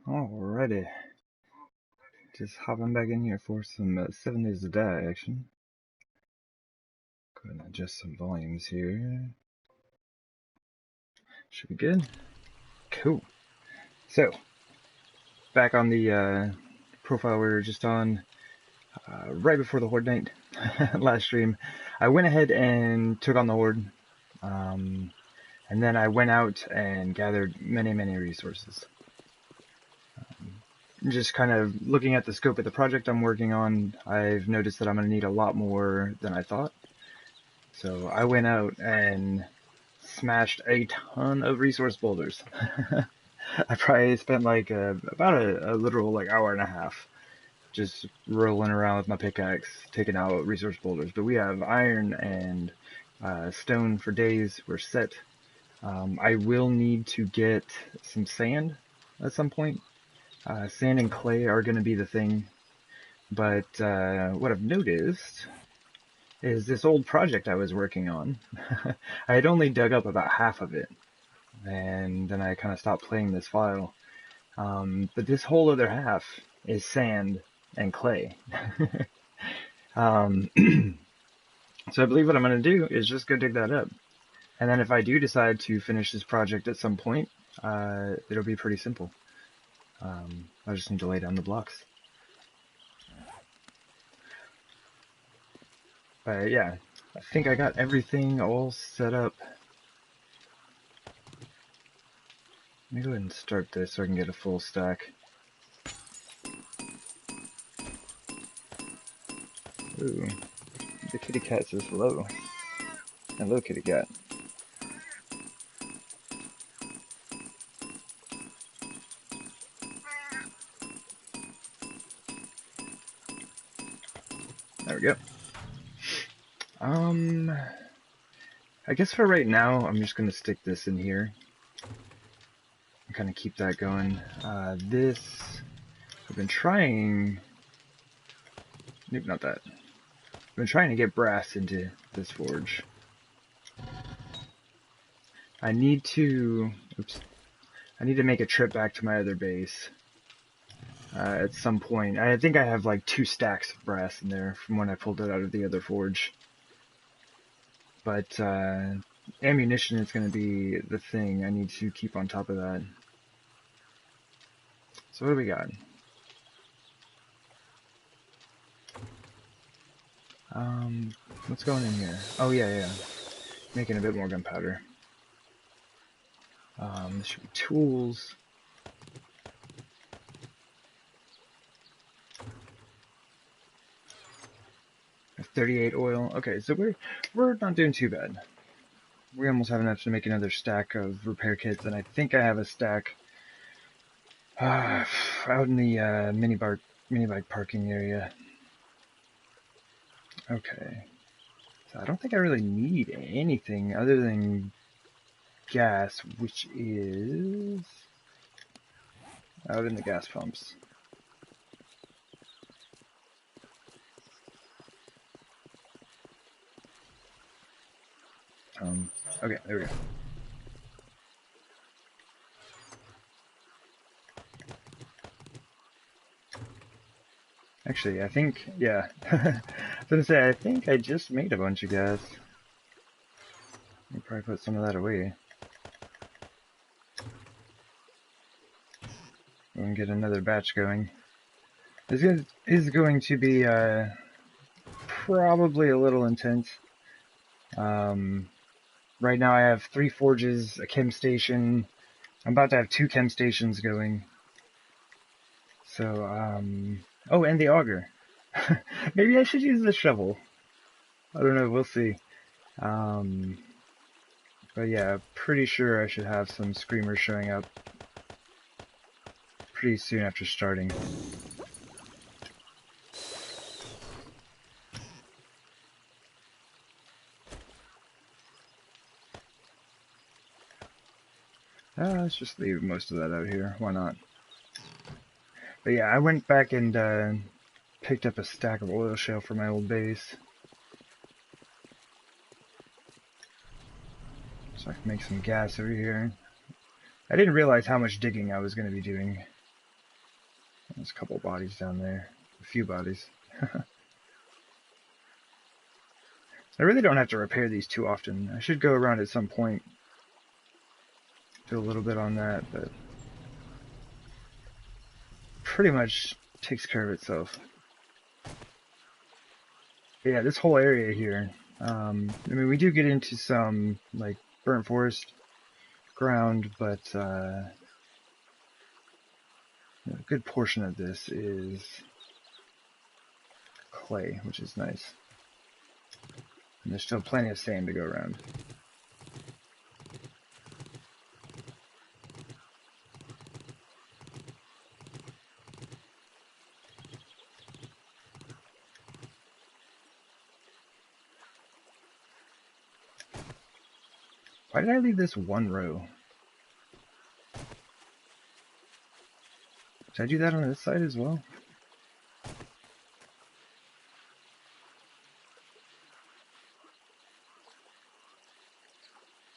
Alrighty, just hopping back in here for some 7 Days to Die action. Go ahead and adjust some volumes here. Should be good. Cool. So, back on the profile we were just on, right before the Horde Night last stream, I went ahead and took on the Horde, and then I went out and gathered many resources. Just kind of looking at the scope of the project I'm working on, I've noticed that I'm going to need a lot more than I thought. So I went out and smashed a ton of resource boulders. I probably spent like about a literal like hour and a half just rolling around with my pickaxe, taking out resource boulders. But we have iron and stone for days. We're set. I will need to get some sand at some point. Sand and clay are going to be the thing. But what I've noticed is this old project I was working on. I had only dug up about half of it, and then I kind of stopped playing this file. But this whole other half is sand and clay. So I believe what I'm going to do is just go dig that up. And then if I do decide to finish this project at some point, it'll be pretty simple. I just need to lay down the blocks. But yeah, I think I got everything all set up. Let me go ahead and start this so I can get a full stack. Ooh, the kitty cat says hello. Hello, kitty cat. There we go. I guess for right now, I'm just going to stick this in here and kind of keep that going. This, I've been trying, nope, not that. I've been trying to get brass into this forge. I need to make a trip back to my other base at some point. I think I have like 2 stacks of brass in there from when I pulled it out of the other forge. But ammunition is going to be the thing. I need to keep on top of that. So what do we got? What's going in here? Oh yeah. Making a bit more gunpowder. This should be tools. I have 38 oil. Okay, so we're not doing too bad. We almost have enough to make another stack of repair kits, and I think I have a stack out in the mini bike parking area. Okay. So I don't think I really need anything other than gas, which is out in the gas pumps. Okay, there we go. Actually, I think, yeah. I was gonna say, I think I just made a bunch of gas. I'll probably put some of that away. And get another batch going. This is going to be probably a little intense. Right now I have 3 forges, a chem station. I'm about to have 2 chem stations going. So, oh, and the auger. Maybe I should use the shovel. I don't know, we'll see. But yeah, pretty sure I should have some screamers showing up pretty soon after starting. Let's just leave most of that out here. Why not? But yeah, I went back and picked up a stack of oil shale for my old base. So I can make some gas over here. I didn't realize how much digging I was going to be doing. There's a couple bodies down there. A few bodies. I really don't have to repair these too often. I should go around at some point. Do a little bit on that, but pretty much takes care of itself. But yeah, this whole area here. I mean, we do get into some like burnt forest ground, but a good portion of this is clay, which is nice. And there's still plenty of sand to go around. Why did I leave this one row? Did I do that on this side as well?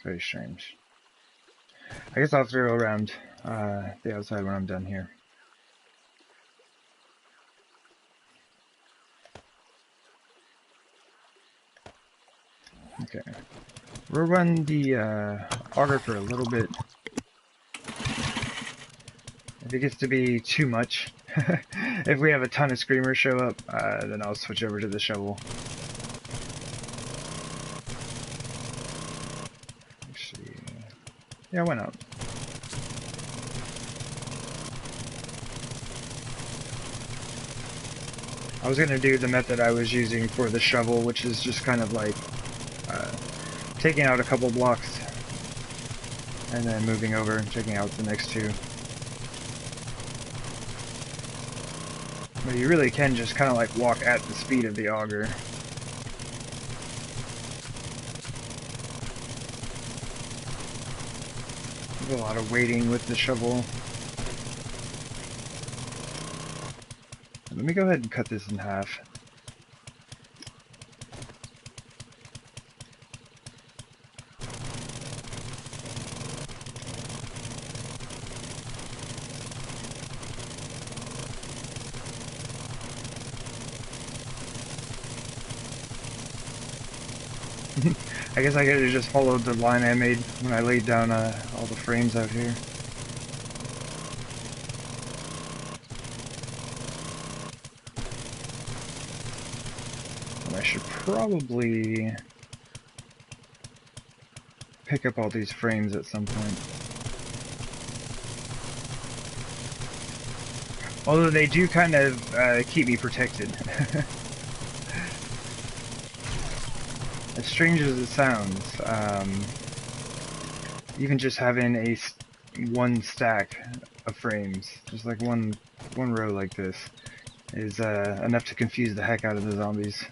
Very strange. I guess I'll throw around the outside when I'm done here. Okay. We'll run the auger for a little bit. If it gets to be too much, if we have a ton of screamers show up, then I'll switch over to the shovel. Actually, yeah, why not? I was gonna do the method I was using for the shovel, which is just kind of like taking out a couple blocks and then moving over and checking out the next two. But you really can just kind of like walk at the speed of the auger. There's a lot of waiting with the shovel. Let me go ahead and cut this in half. I guess I could have just followed the line I made when I laid down all the frames out here. And I should probably pick up all these frames at some point. Although they do kind of keep me protected. As strange as it sounds, even just having one stack of frames, just like one row like this, is enough to confuse the heck out of the zombies.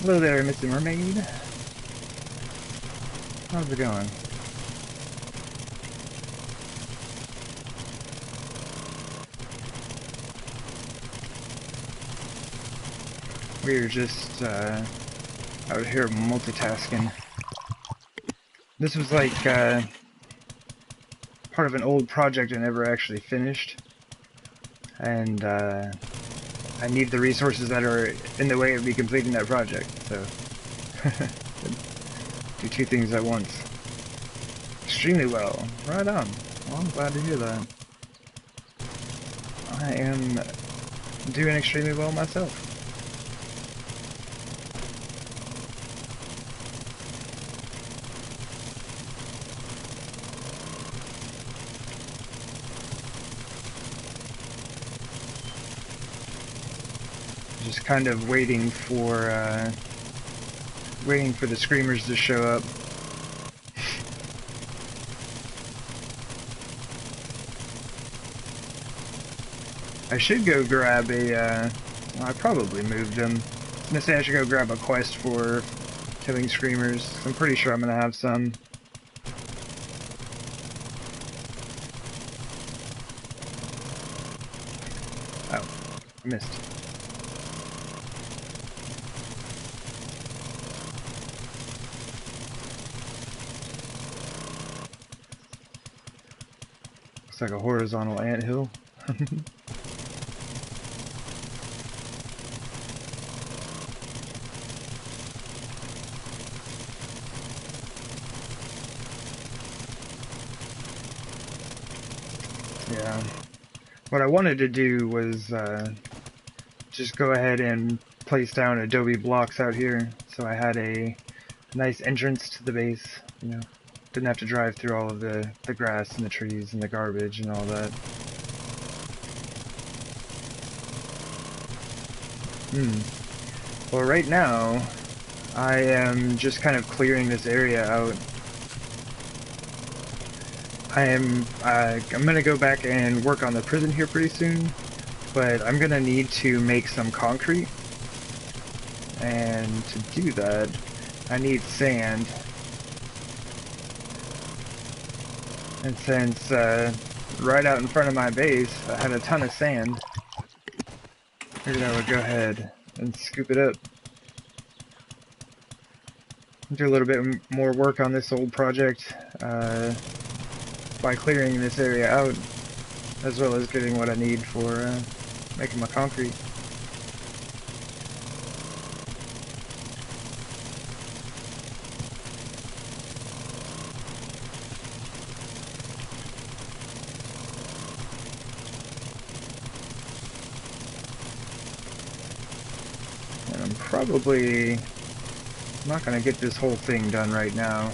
Hello there, Mr. Mermaid. How's it going? We're just out here multitasking. This was like part of an old project I never actually finished, and I need the resources that are in the way of me completing that project, so do two things at once. Extremely well. Right on. Well, I'm glad to hear that. I am doing extremely well myself. Just kind of waiting for the screamers to show up. I should go grab a, well, I probably moved them. I was gonna say I should go grab a quest for killing screamers. I'm pretty sure I'm gonna have some. I missed. Looks like a horizontal anthill. Yeah. What I wanted to do was just go ahead and place down adobe blocks out here, so I had a nice entrance to the base, you know. Didn't have to drive through all of the grass and the trees and the garbage and all that. Well, right now, I am just kind of clearing this area out. I'm gonna go back and work on the prison here pretty soon, but I'm gonna need to make some concrete, and to do that, I need sand. And since right out in front of my base, I had a ton of sand, figured I would go ahead and scoop it up. Do a little bit more work on this old project by clearing this area out, as well as getting what I need for making my concrete. And I'm probably not going to get this whole thing done right now.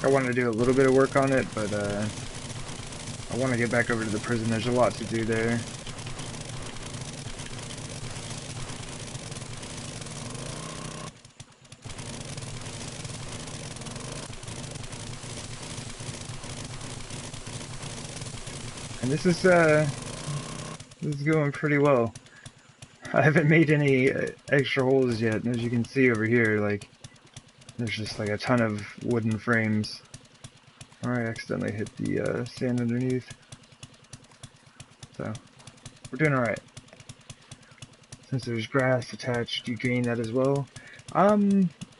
I want to do a little bit of work on it, but I want to get back over to the prison. There's a lot to do there. And this is going pretty well. I haven't made any extra holes yet, and as you can see over here, like, there's just like a ton of wooden frames. Alright, I accidentally hit the sand underneath. So, we're doing alright. Since there's grass attached, you gain that as well.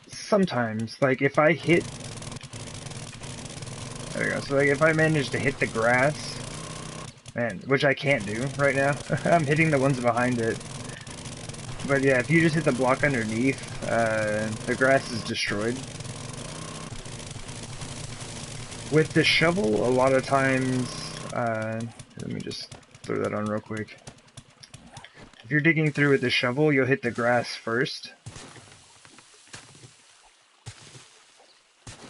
Sometimes, like if I hit... There we go. So like if I manage to hit the grass, and which I can't do right now, I'm hitting the ones behind it. But yeah, if you just hit the block underneath, the grass is destroyed. With the shovel, a lot of times, let me just throw that on real quick. If you're digging through with the shovel, you'll hit the grass first.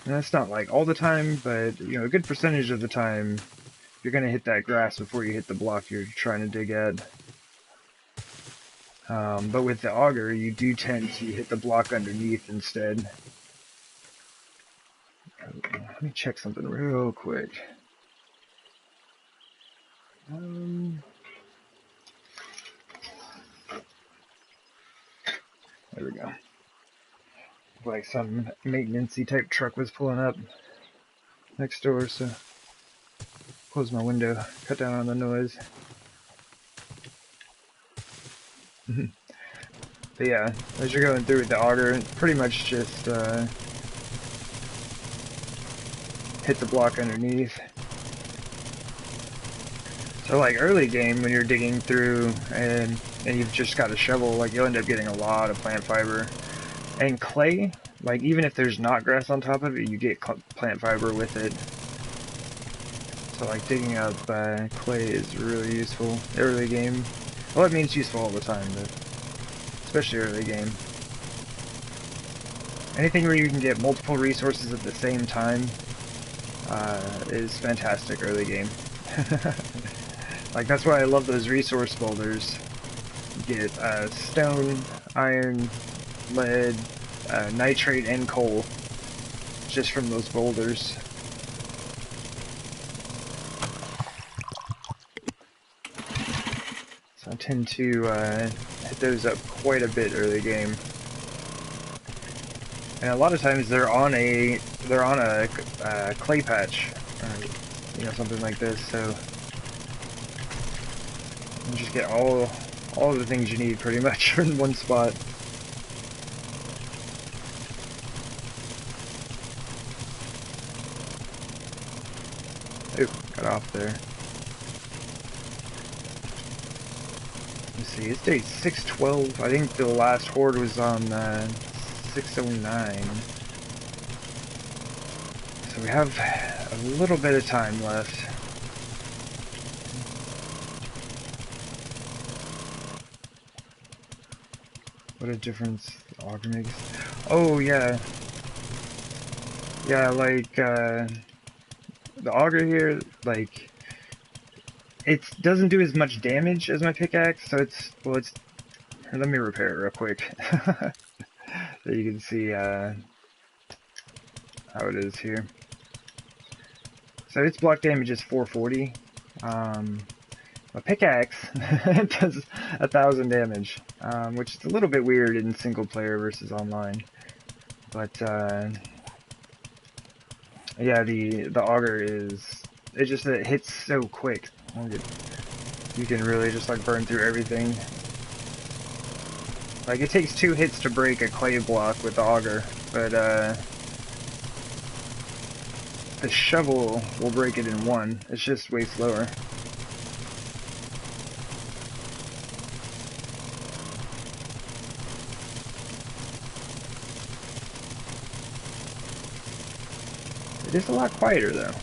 And that's not like all the time, but you know, a good percentage of the time, you're gonna hit that grass before you hit the block you're trying to dig at. But with the auger, you do tend to hit the block underneath instead. Let me check something real quick. There we go. Like some maintenance-y type truck was pulling up next door, so close my window, cut down on the noise. But yeah, as you're going through with the auger, pretty much just hit the block underneath. So like early game, when you're digging through and you've just got a shovel, like you'll end up getting a lot of plant fiber. And clay, like even if there's not grass on top of it, you get plant fiber with it. So like digging up clay is really useful early game. Well, it means useful all the time, but especially early game. Anything where you can get multiple resources at the same time is fantastic early game. Like that's why I love those resource boulders. You get stone, iron, lead, nitrate, and coal just from those boulders. So I tend to hit those up quite a bit early game. And a lot of times they're on a clay patch, or, you know, something like this. So you just get all all the things you need pretty much are in one spot. Oop, got off there. Let's see, it's day 612. I think the last horde was on 609. So we have a little bit of time left. What a difference the auger makes. Oh, yeah. Yeah, like, the auger here, like, it doesn't do as much damage as my pickaxe, so it's, well, it's, let me repair it real quick. So you can see, how it is here. So its block damage is 440. My pickaxe does 1,000 damage, which is a little bit weird in single player versus online. But, yeah, the auger is, it hits so quick. You can really just like burn through everything. Like it takes 2 hits to break a clay block with the auger, but the shovel will break it in 1. It's just way slower. It is a lot quieter though.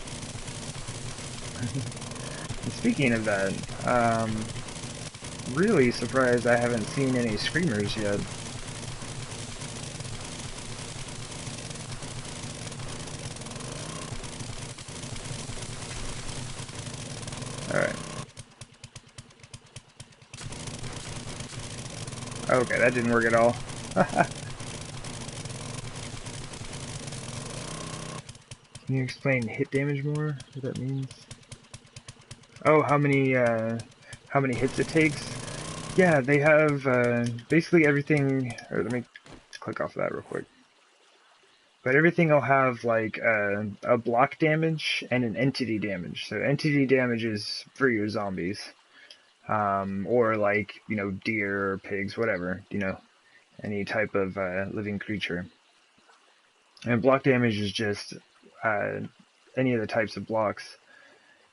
And speaking of that, really surprised I haven't seen any screamers yet. Alright. Okay, that didn't work at all. Can you explain hit damage more? What that means? Oh, how many hits it takes? Yeah, they have basically everything. Or let me click off of that real quick. But everything will have like a block damage and an entity damage. So entity damage is for your zombies, or like deer or pigs, whatever, any type of living creature. And block damage is just any of the types of blocks.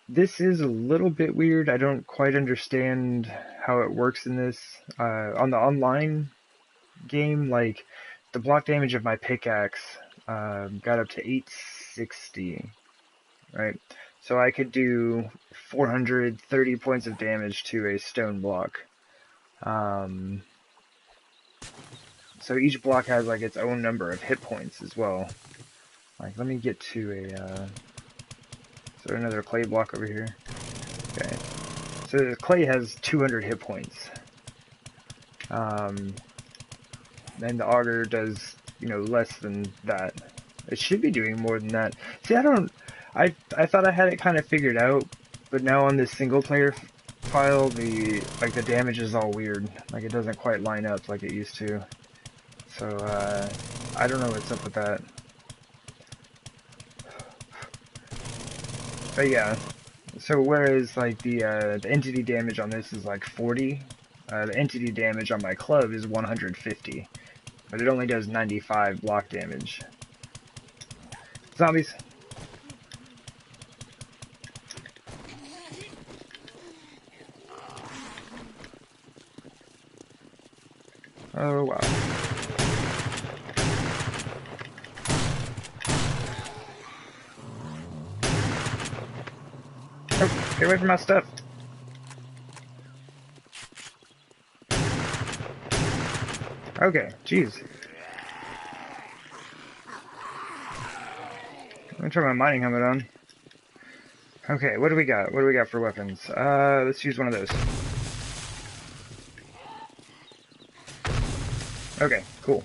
This is a little bit weird. I don't quite understand how it works in this. On the online game, like, the block damage of my pickaxe got up to 860, right? So I could do 430 points of damage to a stone block. So each block has, like, its own number of hit points as well. Like, let me get to a... Is there another clay block over here? Okay. So the clay has 200 hit points. And the auger does, less than that. It should be doing more than that. See, I thought I had it kind of figured out, but now on this single player file, the damage is all weird. Like, it doesn't quite line up like it used to. So, I don't know what's up with that. But yeah, so whereas like the entity damage on this is like 40, the entity damage on my club is 150, but it only does 95 block damage. Zombies. Oh wow. Oh, get away from my stuff. Okay, jeez. Let me turn my mining helmet on. Okay, what do we got? What do we got for weapons? Let's use one of those. Okay, cool.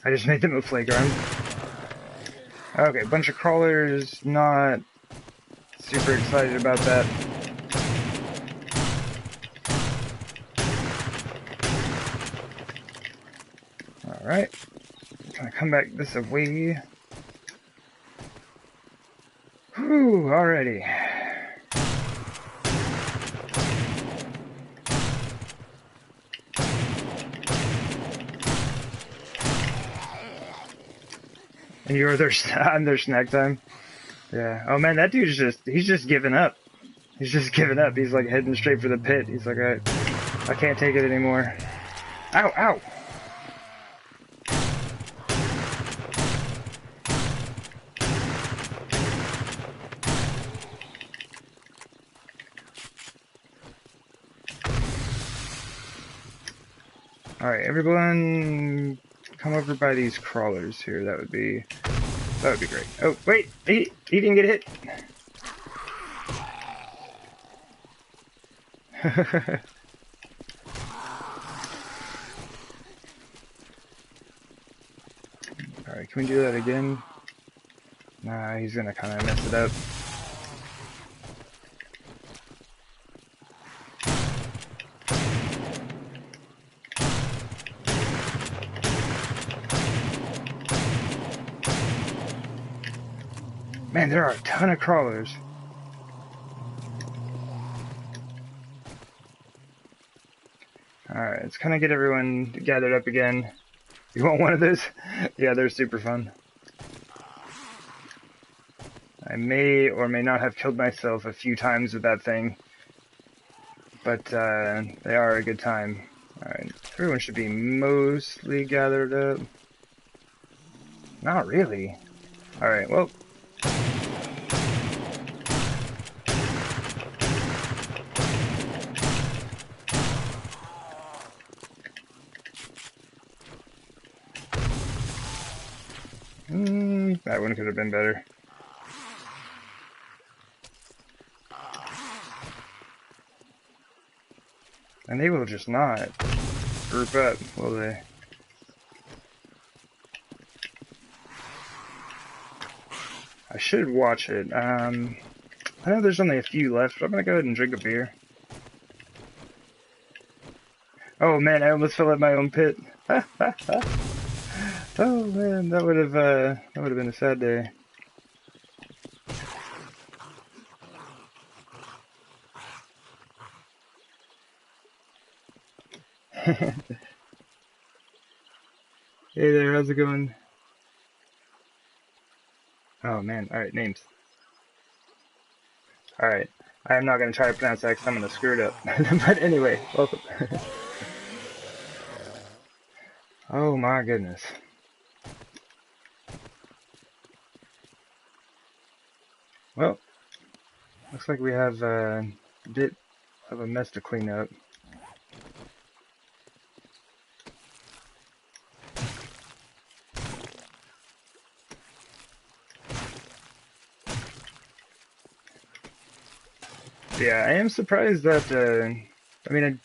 I just made them a playground. Okay, bunch of crawlers, not super excited about that. Alright, gonna come back this way. Ooh, alrighty. And you're their, I'm their snack time. Yeah. Oh man, that dude's he's just giving up. He's just giving up. He's like heading straight for the pit. He's like, I can't take it anymore. Ow, ow. Alright, everyone come over by these crawlers here. That would be great. Oh, wait! He didn't get hit! Alright, can we do that again? Nah, he's gonna kinda mess it up. Man, there are a ton of crawlers. Alright, let's kinda get everyone gathered up again. You want one of those? Yeah, they're super fun. I may or may not have killed myself a few times with that thing, but they are a good time. Alright, everyone should be mostly gathered up. Not really. Alright, well. That one could have been better. And they will just not group up, will they? I should watch it. I know there's only a few left, but I'm gonna go ahead and drink a beer. Oh man, I almost fell at my own pit. Oh man, that would have been a sad day. Hey there, how's it going? Oh man, alright, names. Alright, I am not going to try to pronounce that because I'm going to screw it up. But anyway, welcome. Oh my goodness. Well, looks like we have a bit of a mess to clean up. Yeah, I am surprised that, I mean,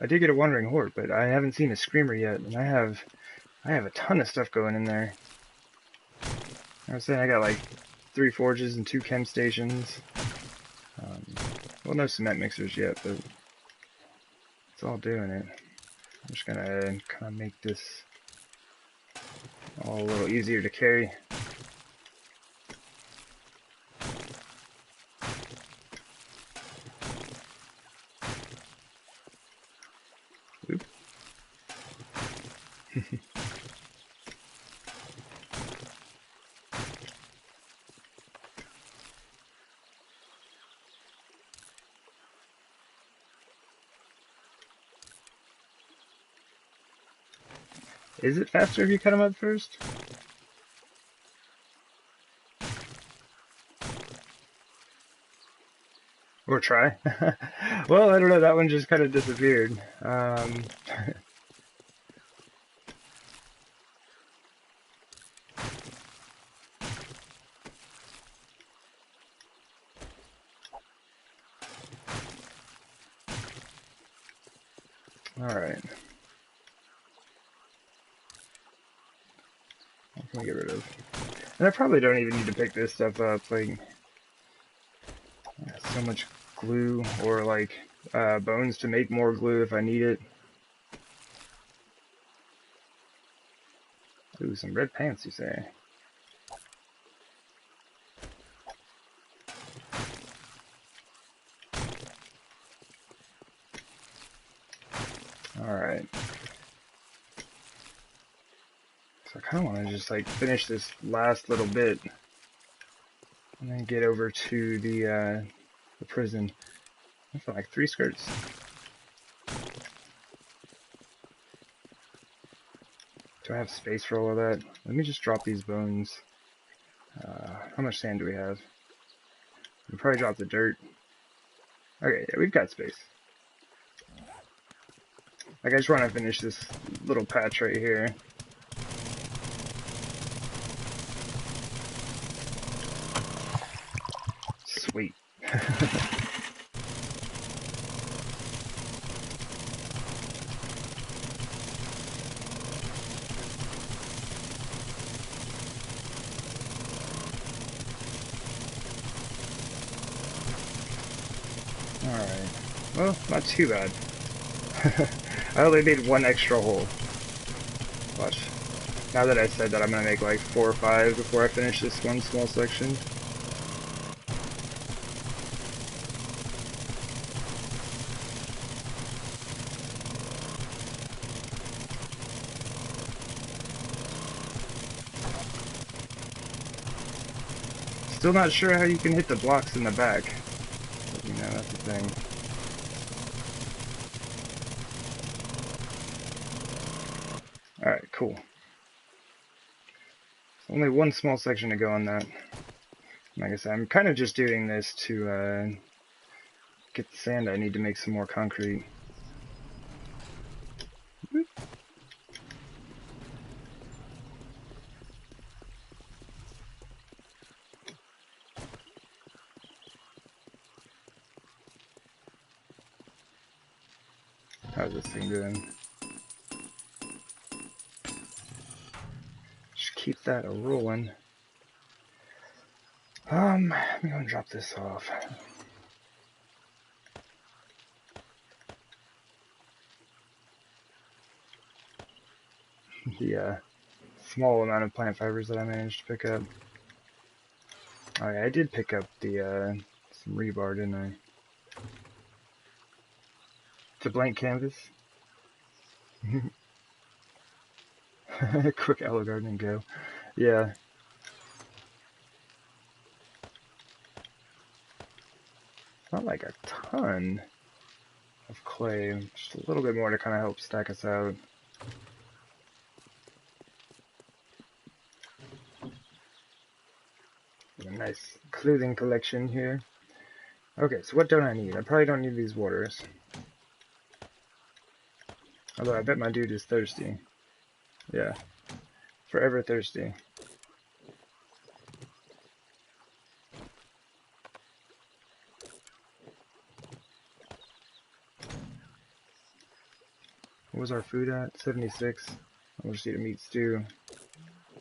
I did get a wandering horde, but I haven't seen a screamer yet, and I have a ton of stuff going in there. I was saying I got like 3 forges and 2 chem stations. Well, no cement mixers yet, but it's all doing it. I'm just gonna kind of make this all a little easier to carry. Oop. Is it faster if you cut them up first? Or try? Well, I don't know, that one just kind of disappeared. Alright. What can we get rid of? And I probably don't even need to pick this stuff up, like, so much glue, or like, bones to make more glue if I need it. Ooh, some red pants, you say? Alright. So I kind of want to just like finish this last little bit and then get over to the prison. I feel like 3 skirts. Do I have space for all of that? Let me just drop these bones. How much sand do we have? We'll probably drop the dirt. Okay, yeah, we've got space. Like, I just want to finish this little patch right here. Sweet. Alright. Well, not too bad. I only made 1 extra hole. Watch. Now that I said that, I'm gonna make like 4 or 5 before I finish this one small section. Still not sure how you can hit the blocks in the back. But, you know, that's the thing. Alright, cool. Only 1 small section to go on that. Like I said, I'm kind of just doing this to get the sand I need to make some more concrete. Whoop. How's this thing doing? Just keep that a-rolling. I'm gonna drop this off. The small amount of plant fibers that I managed to pick up. Oh yeah, I did pick up the some rebar, didn't I? It's a blank canvas. Quick Olive Garden and go. Yeah. Not like a ton of clay, just a little bit more to kind of help stack us out. A nice clothing collection here. Okay, so what don't I need? I probably don't need these waters. Although I bet my dude is thirsty. Yeah. Forever thirsty. What was our food at? 76. I'll just eat a meat stew.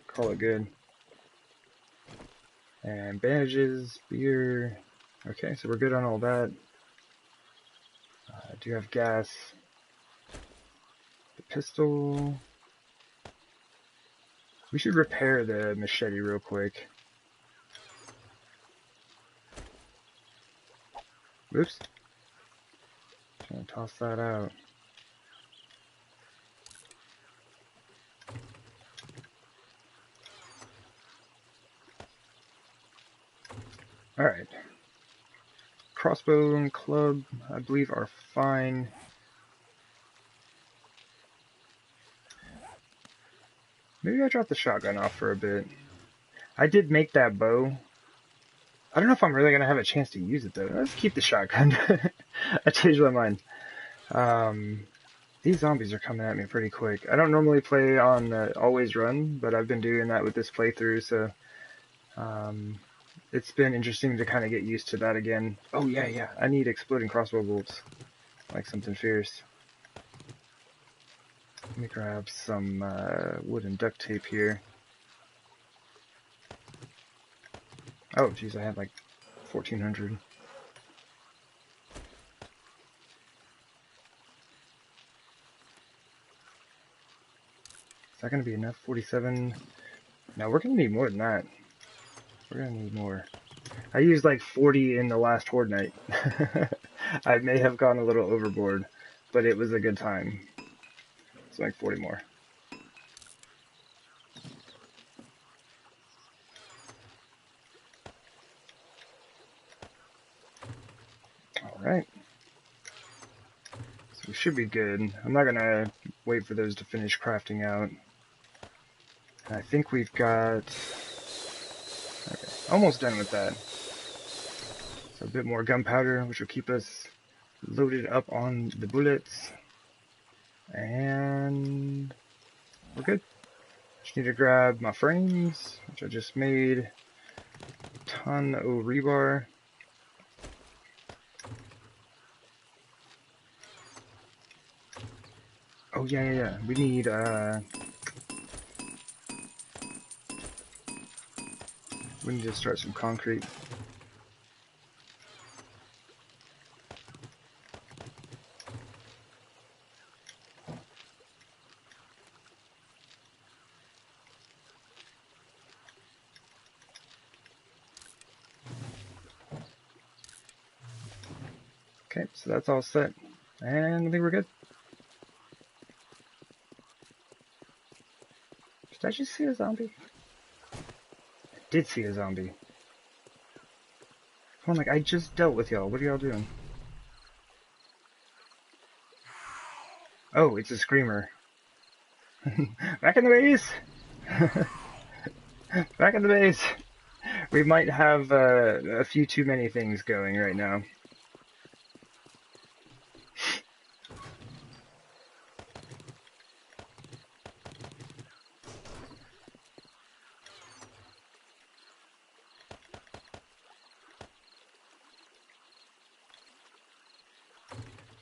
Call it good. And bandages, beer. Okay, so we're good on all that. I do have gas. The pistol. We should repair the machete real quick. Oops. Gonna toss that out. Alright. Crossbow and club, I believe, are fine. Maybe I dropped the shotgun off for a bit. I did make that bow. I don't know if I'm really going to have a chance to use it, though. Let's keep the shotgun. I changed my mind. These zombies are coming at me pretty quick. I don't normally play on always run, but I've been doing that with this playthrough, so it's been interesting to kind of get used to that again. Oh, yeah. I need exploding crossbow bolts. Like something fierce. Let me grab some wood and duct tape here. Oh, geez, I had like 1,400. Is that going to be enough? 47? No, we're going to need more than that. We're going to need more. I used like 40 in the last Horde night. I may have gone a little overboard, but it was a good time. It's like 40 more. Alright. So we should be good. I'm not gonna wait for those to finish crafting out. And I think we've got... Okay, almost done with that. So a bit more gunpowder, which will keep us loaded up on the bullets. And we're good. Just need to grab my frames, which I just made. A ton of rebar. Oh yeah. We need to start some concrete. Okay, so that's all set. And I think we're good. Did I just see a zombie? I did see a zombie. I'm like, I just dealt with y'all. What are y'all doing? Oh, it's a screamer. Back in the base! Back in the base! We might have a few too many things going right now.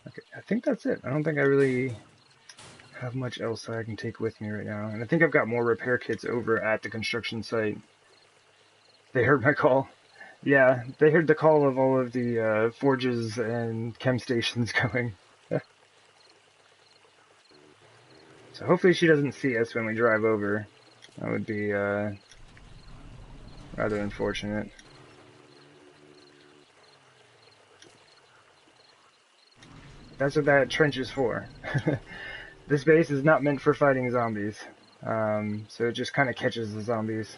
Okay, I think that's it. I don't think I really have much else that I can take with me right now. And I think I've got more repair kits over at the construction site. They heard my call. Yeah, they heard the call of all of the forges and chem stations going. So hopefully she doesn't see us when we drive over. That would be rather unfortunate. That's what that trench is for. This base is not meant for fighting zombies. So it just kind of catches the zombies.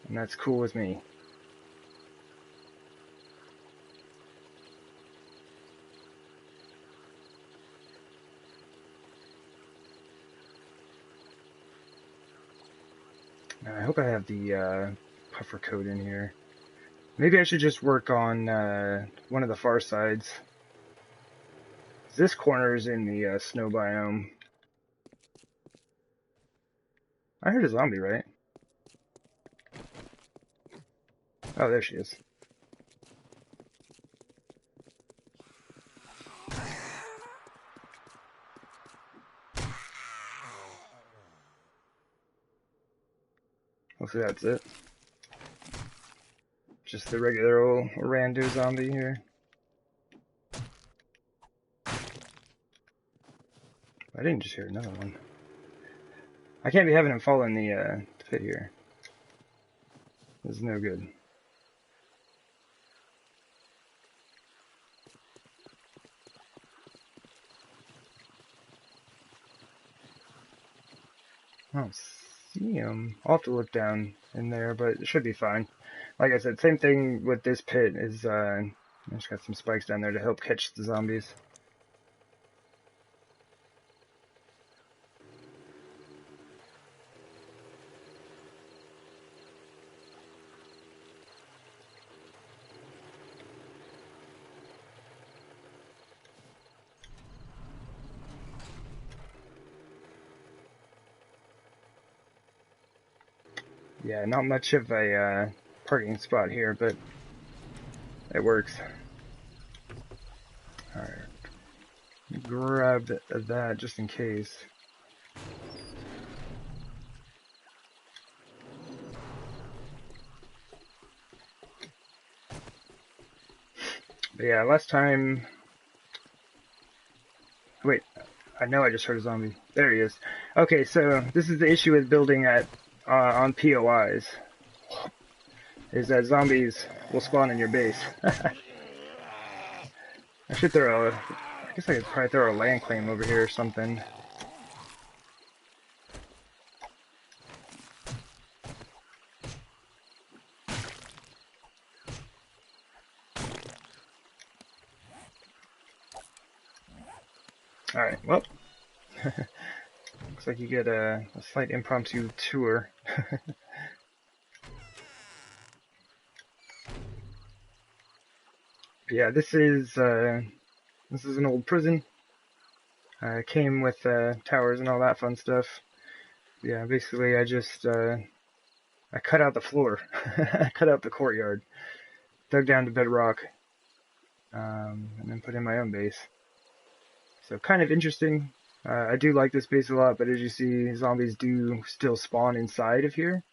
And that's cool with me. I hope I have the puffer coat in here. Maybe I should just work on one of the far sides. This corner is in the snow biome. I heard a zombie, right? Oh, there she is. Hopefully that's it. Just the regular old rando zombie here. I didn't just hear another one. I can't be having him fall in the pit here. This is no good. I don't see him. I'll have to look down in there, but it should be fine. Like I said, same thing with this pit is I just got some spikes down there to help catch the zombies. Yeah, not much of a parking spot here, but it works. Alright. Grab that just in case. But yeah, last time... Wait, I know I just heard a zombie. There he is. Okay, so this is the issue with building at on POIs. Is that zombies will spawn in your base. I should throw Guess I could probably throw a land claim over here or something. Alright, well. Looks like you get a slight impromptu tour. Yeah, this is an old prison. Came with towers and all that fun stuff. Yeah, basically I just I cut out the floor. I cut out the courtyard, dug down to bedrock, and then put in my own base. So kind of interesting. I do like this base a lot, but as you see, zombies do still spawn inside of here,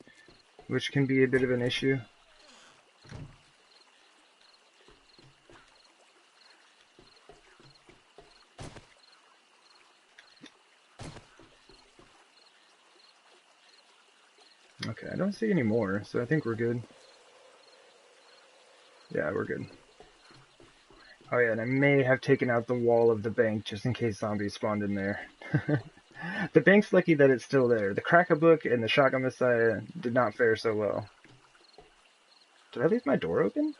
which can be a bit of an issue. Okay, I don't see any more, so I think we're good. Yeah, we're good. Oh yeah, and I may have taken out the wall of the bank just in case zombies spawned in there. The bank's lucky that it's still there. The Crack-a-Book and the Shotgun Messiah did not fare so well. Did I leave my door open?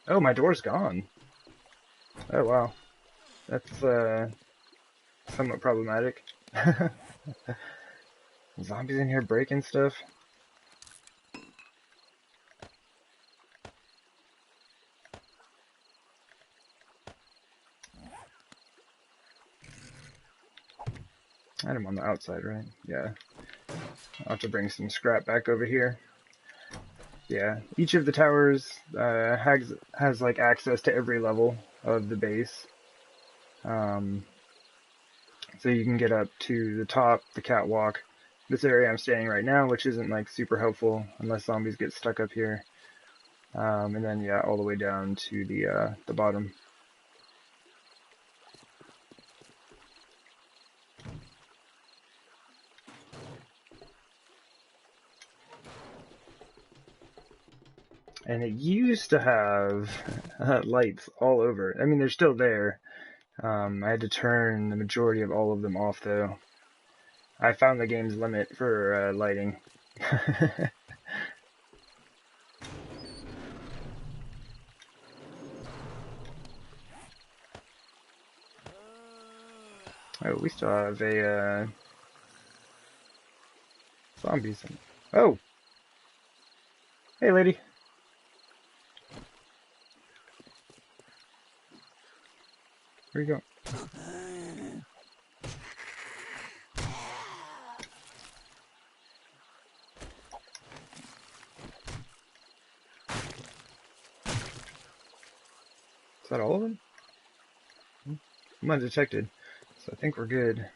Oh, my door's gone. Oh wow. That's somewhat problematic. Zombies in here breaking stuff. I'm on the outside, right? Yeah. I'll have to bring some scrap back over here. Yeah, each of the towers has like access to every level of the base. So you can get up to the top, the catwalk, this area I'm standing right now, which isn't like super helpful unless zombies get stuck up here. And then yeah, all the way down to the bottom. And it used to have lights all over. I mean, they're still there. I had to turn the majority of all of them off, though. I found the game's limit for lighting. Oh, we still have a zombies. Oh! Hey, lady. Where you going? Is that all of them? I'm undetected, so I think we're good.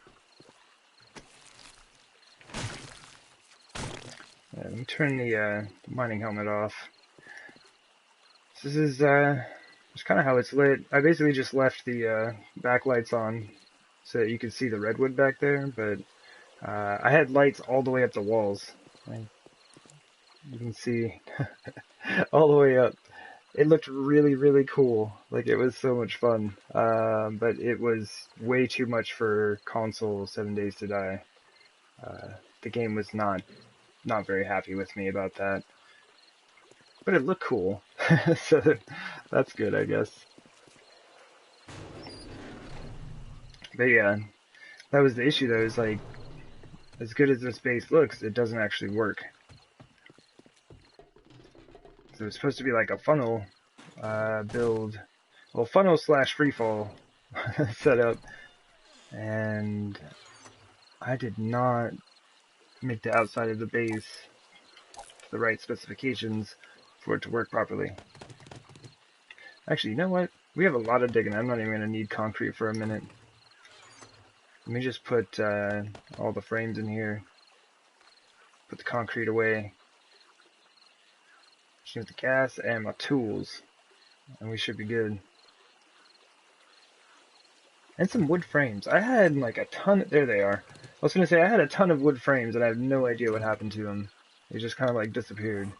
Let me turn the mining helmet off. This is just kind of how it's lit. I basically just left the backlights on so that you could see the redwood back there, but I had lights all the way up the walls. You can see all the way up. It looked really, really cool. Like, it was so much fun. But it was way too much for console 7 Days to Die. The game was not very happy with me about that. But it looked cool. So that's good, I guess. But yeah, that was the issue though, is like, as good as this base looks, it doesn't actually work. So it's supposed to be like a funnel build, well, funnel slash freefall setup, and I did not make the outside of the base to the right specifications for it to work properly. Actually, you know what? We have a lot of digging. I'm not even going to need concrete for a minute. Let me just put all the frames in here. Put the concrete away. Just need the gas and my tools. And we should be good. And some wood frames. I had like a ton. There they are. I was going to say I had a ton of wood frames and I have no idea what happened to them. They just kind of like disappeared.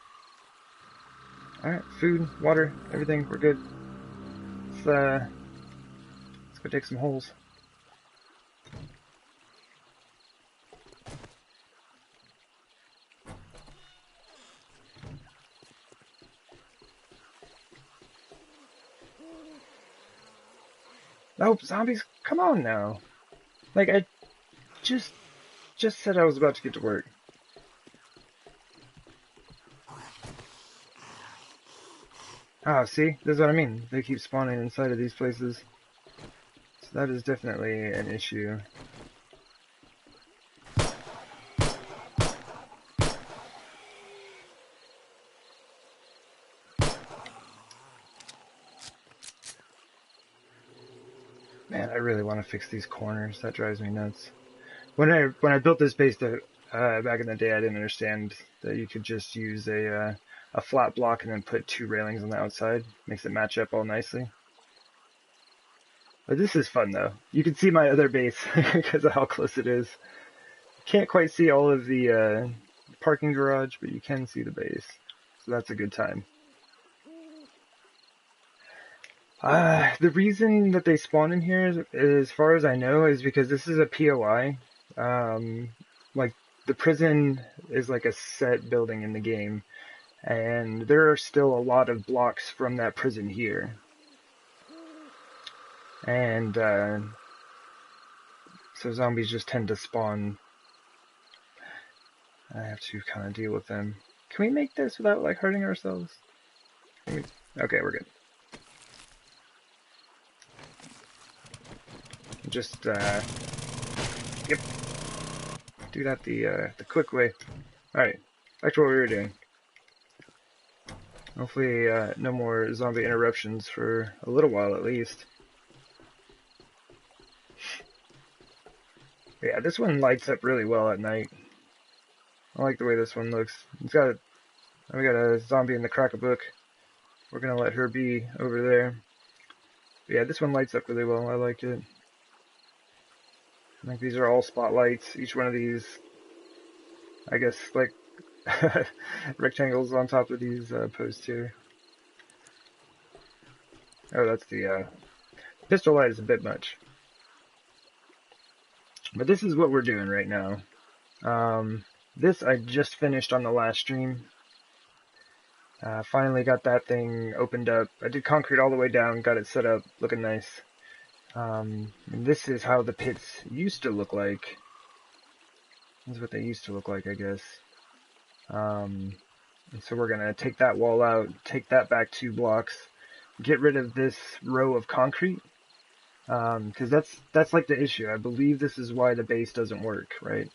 Alright, food, water, everything. We're good. Let's go go dig some holes. Nope, zombies, come on now. Like, I just said I was about to get to work. Ah, see? This is what I mean. They keep spawning inside of these places. So that is definitely an issue. Man, I really want to fix these corners. That drives me nuts. When I built this base back in the day, I didn't understand that you could just use a flat block and then put 2 railings on the outside. Makes it match up all nicely. But this is fun though. You can see my other base because of how close it is. Can't quite see all of the parking garage, but you can see the base. So that's a good time. The reason that they spawn in here, as far as I know, is because this is a POI. Like, the prison is like a set building in the game, and there are still a lot of blocks from that prison here. And, so zombies just tend to spawn. I have to kind of deal with them. Can we make this without, like, hurting ourselves? Okay, we're good. Just, yep. Do that the quick way. Alright, back to what we were doing. Hopefully, no more zombie interruptions for a little while at least. Yeah, this one lights up really well at night. I like the way this one looks. We got a zombie in the crack-a-book. We're gonna let her be over there. But yeah, this one lights up really well. I like it. I think these are all spotlights. Each one of these, I guess, like rectangles on top of these posts here. Oh, that's the pistol light is a bit much. But this is what we're doing right now. This I just finished on the last stream. Finally got that thing opened up. I did concrete all the way down, got it set up, looking nice. And this is how the pits used to look like. This is what they used to look like, I guess. And so we're gonna take that wall out, take that back 2 blocks, get rid of this row of concrete. Because that's like the issue. I believe this is why the base doesn't work, right?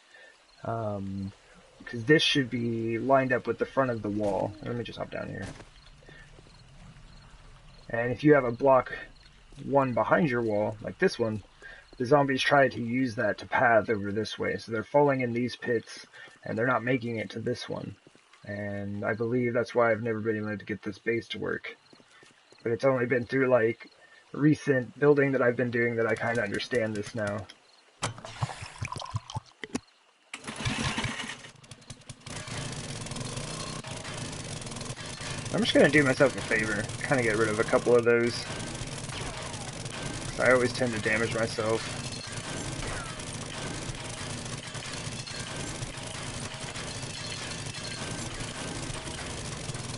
Because this should be lined up with the front of the wall. Let me just hop down here. And if you have a block 1 behind your wall, like this one, the zombies try to use that to path over this way. So they're falling in these pits, and they're not making it to this one. And I believe that's why I've never been able to get this base to work. But it's only been through, like, recent building that I've been doing that I kind of understand this now. I'm just going to do myself a favor, kind of get rid of a couple of those. I always tend to damage myself.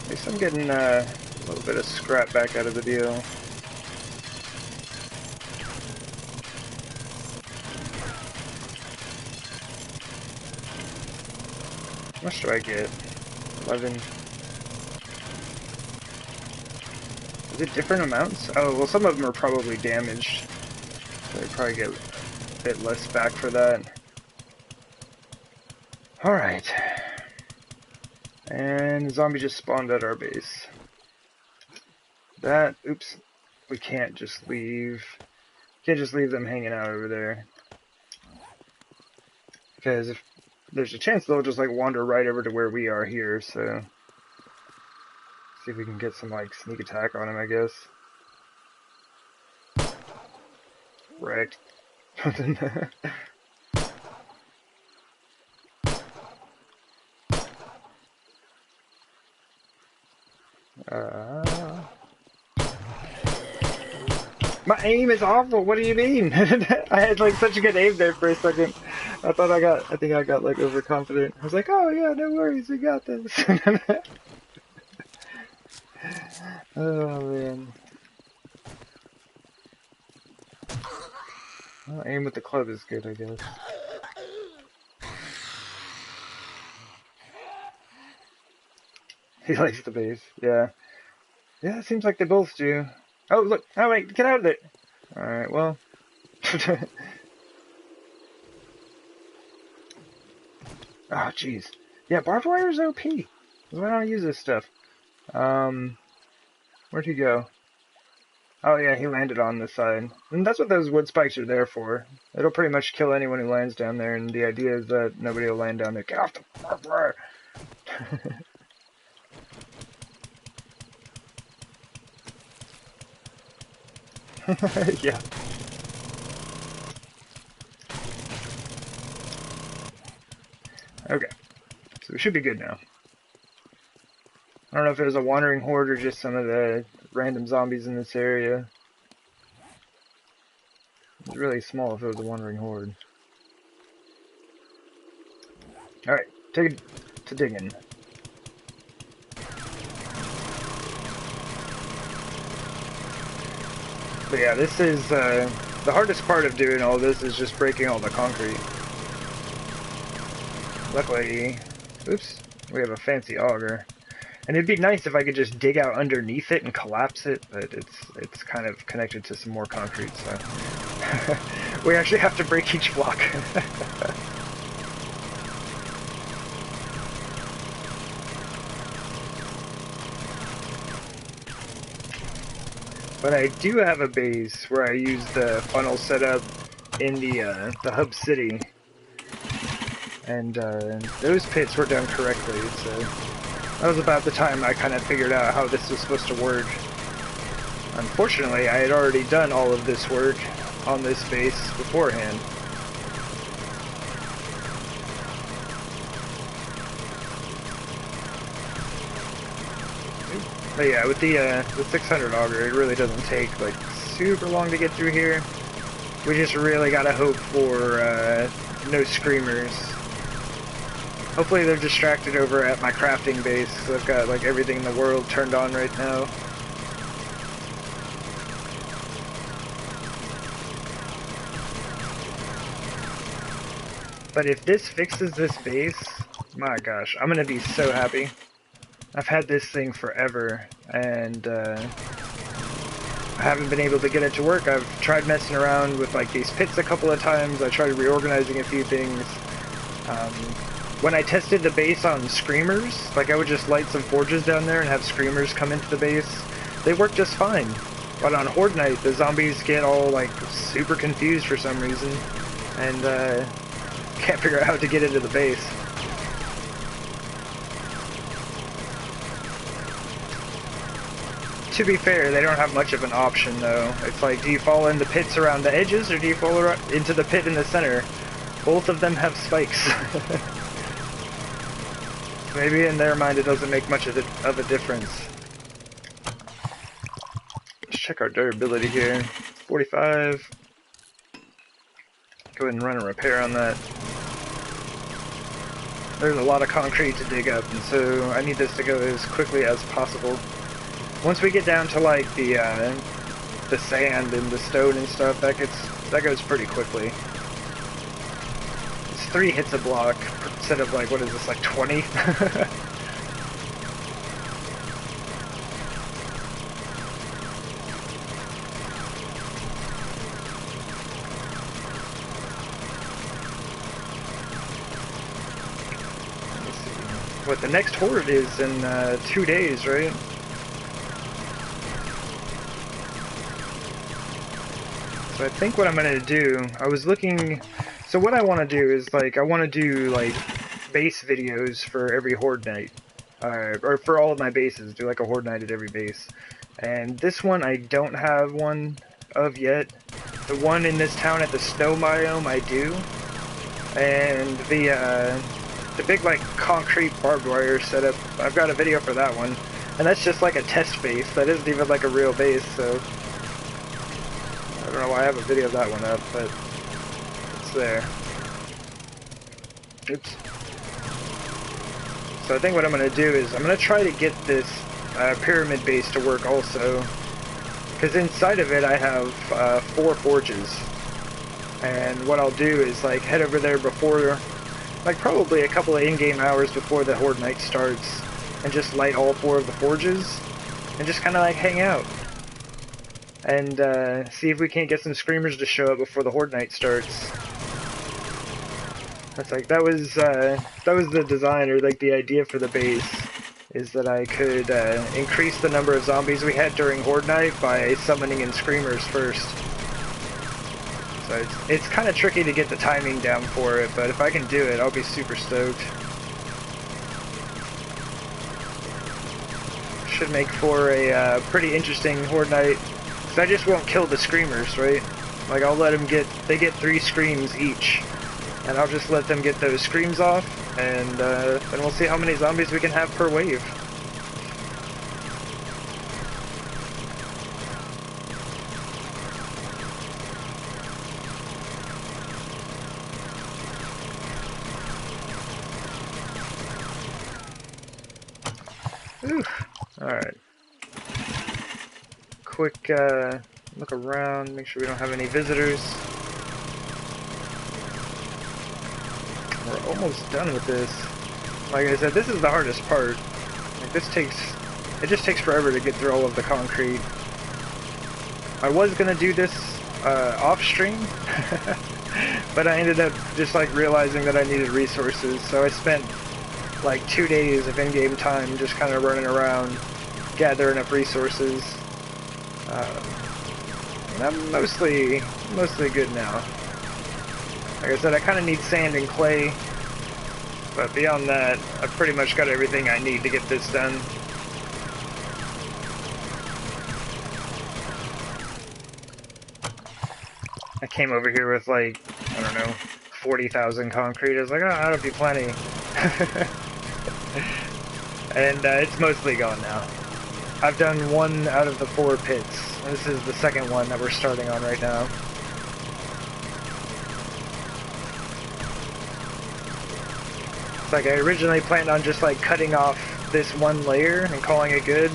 At least I'm getting a little bit of scrap back out of the deal. How much do I get? 11. Is it different amounts? Oh, well, some of them are probably damaged. So I probably get a bit less back for that. Alright. And the zombie just spawned at our base. That, oops, we can't just leave them hanging out over there. Because if there's a chance they'll just like wander right over to where we are here, so see if we can get some like sneak attack on him, I guess. Wrecked. My aim is awful. What do you mean? I had like such a good aim there for a second. I think I got like overconfident. I was like, oh yeah, no worries, we got this. Oh man. Well, aim with the club is good, I guess. He likes the base, yeah. Yeah, it seems like they both do. Oh, look. Oh, wait, get out of there. Alright, well. Oh, jeez. Yeah, barbed wire is OP. Why don't I use this stuff? Where'd he go? Oh, yeah, he landed on this side. And that's what those wood spikes are there for. It'll pretty much kill anyone who lands down there, and the idea is that nobody will land down there. Get off the barbed wire! Yeah. Okay. So we should be good now. I don't know if it was a wandering horde or just some of the random zombies in this area. It's really small if it was a wandering horde. Alright, take it to digging. But yeah, this is, the hardest part of doing all this is just breaking all the concrete. Luckily, oops, we have a fancy auger. And it'd be nice if I could just dig out underneath it and collapse it, but it's kind of connected to some more concrete, so we actually have to break each block. But I do have a base where I use the funnel setup in the hub city, and those pits were done correctly, so that was about the time I kind of figured out how this was supposed to work. Unfortunately, I had already done all of this work on this base beforehand. But yeah, with the 600 auger, it really doesn't take like super long to get through here. We just really gotta hope for no screamers. Hopefully they're distracted over at my crafting base, because I've got like everything in the world turned on right now. But if this fixes this base, my gosh, I'm gonna be so happy. I've had this thing forever, and I haven't been able to get it to work. I've tried messing around with like these pits a couple of times. I tried reorganizing a few things. When I tested the base on screamers, like I would just light some forges down there and have screamers come into the base, they work just fine. But on Horde Night, the zombies get all like super confused for some reason, and can't figure out how to get into the base. To be fair, they don't have much of an option though. It's like, do you fall in the pits around the edges, or do you fall into the pit in the center? Both of them have spikes. Maybe in their mind it doesn't make much of a difference. Let's check our durability here. 45. Go ahead and run a repair on that. There's a lot of concrete to dig up, and so I need this to go as quickly as possible. Once we get down to like the sand and the stone and stuff, that goes pretty quickly. It's 3 hits a block instead of like, what is this, like 20? Let's see. What, the next horde is in 2 days, right? So I think what I'm going to do, I was looking, so what I want to do is like, I want to do like base videos for every Horde night, or for all of my bases, do like a Horde night at every base. And this one I don't have one of yet. The one in this town at the snow biome I do. And the big like concrete barbed wire setup, I've got a video for that one. And that's just like a test base, that isn't even like a real base, so don't know why I have a video of that one up, but it's there. Oops. So I think what I'm going to do is I'm going to try to get this pyramid base to work also. Because inside of it I have 4 forges. And what I'll do is like head over there before, like probably a couple of in-game hours before the Horde Night starts, and just light all 4 of the forges, and just kind of like hang out. And see if we can't get some screamers to show up before the Horde Night starts. That's like, that was the design, or like the idea for the base, is that I could increase the number of zombies we had during Horde Night by summoning in screamers first. So it's kind of tricky to get the timing down for it, but if I can do it, I'll be super stoked. Should make for a pretty interesting Horde Night, because I just won't kill the screamers, right? Like, I'll let them they get 3 screams each, and I'll just let them get those screams off, and then we'll see how many zombies we can have per wave. Oof. Alright. Quick look around, make sure we don't have any visitors. We're almost done with this. Like I said, this is the hardest part. Like it just takes forever to get through all of the concrete. I was gonna do this off stream, but I ended up just like realizing that I needed resources, so I spent like 2 days of in-game time just kind of running around, gathering up resources. And I'm mostly good now. Like I said, I kind of need sand and clay, but beyond that, I've pretty much got everything I need to get this done. I came over here with like, I don't know, 40,000 concrete. I was like, oh, that'll be plenty. And it's mostly gone now. I've done 1 out of the 4 pits. This is the second one that we're starting on right now. It's like I originally planned on just like cutting off this 1 layer and calling it good.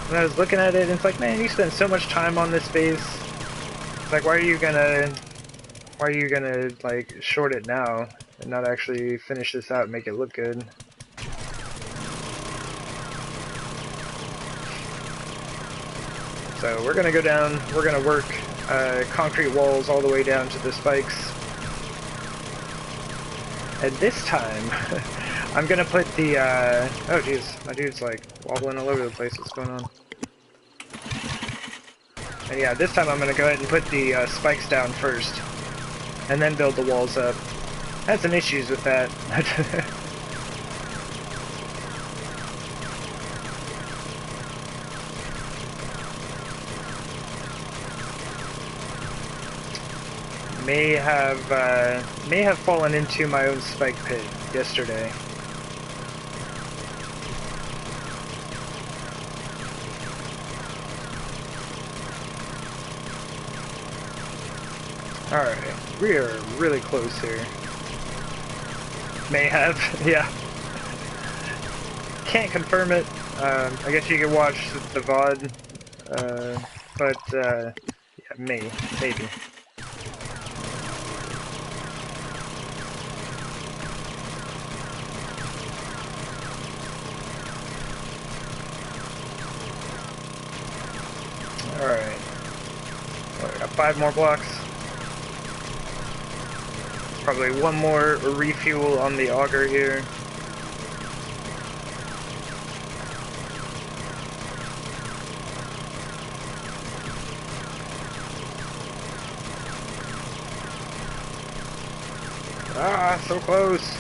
And I was looking at it and it's like, man, you spend so much time on this base. It's like, why are you gonna like short it now and not actually finish this out and make it look good? So we're gonna go down, we're gonna work concrete walls all the way down to the spikes. And this time, I'm gonna put the, oh jeez, my dude's like wobbling all over the place, what's going on? And yeah, this time I'm gonna go ahead and put the spikes down first, and then build the walls up. I had some issues with that. may have fallen into my own spike pit yesterday. Alright, we are really close here. May have, yeah. Can't confirm it. I guess you can watch the VOD, but yeah, maybe. Alright. Well, I got 5 more blocks. Probably 1 more refuel on the auger here. Ah, so close.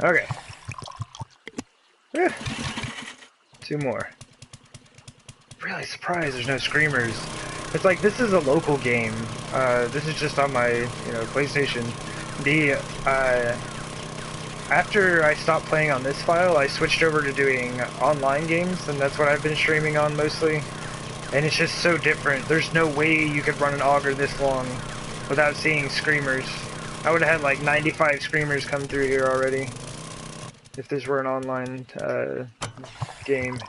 Okay. Whew. 2 more. Really surprised there's no screamers. It's like, this is a local game. This is just on my, PlayStation. After I stopped playing on this file, I switched over to doing online games, and that's what I've been streaming on mostly. And it's just so different. There's no way you could run an auger this long without seeing screamers. I would have had like 95 screamers come through here already if this were an online game.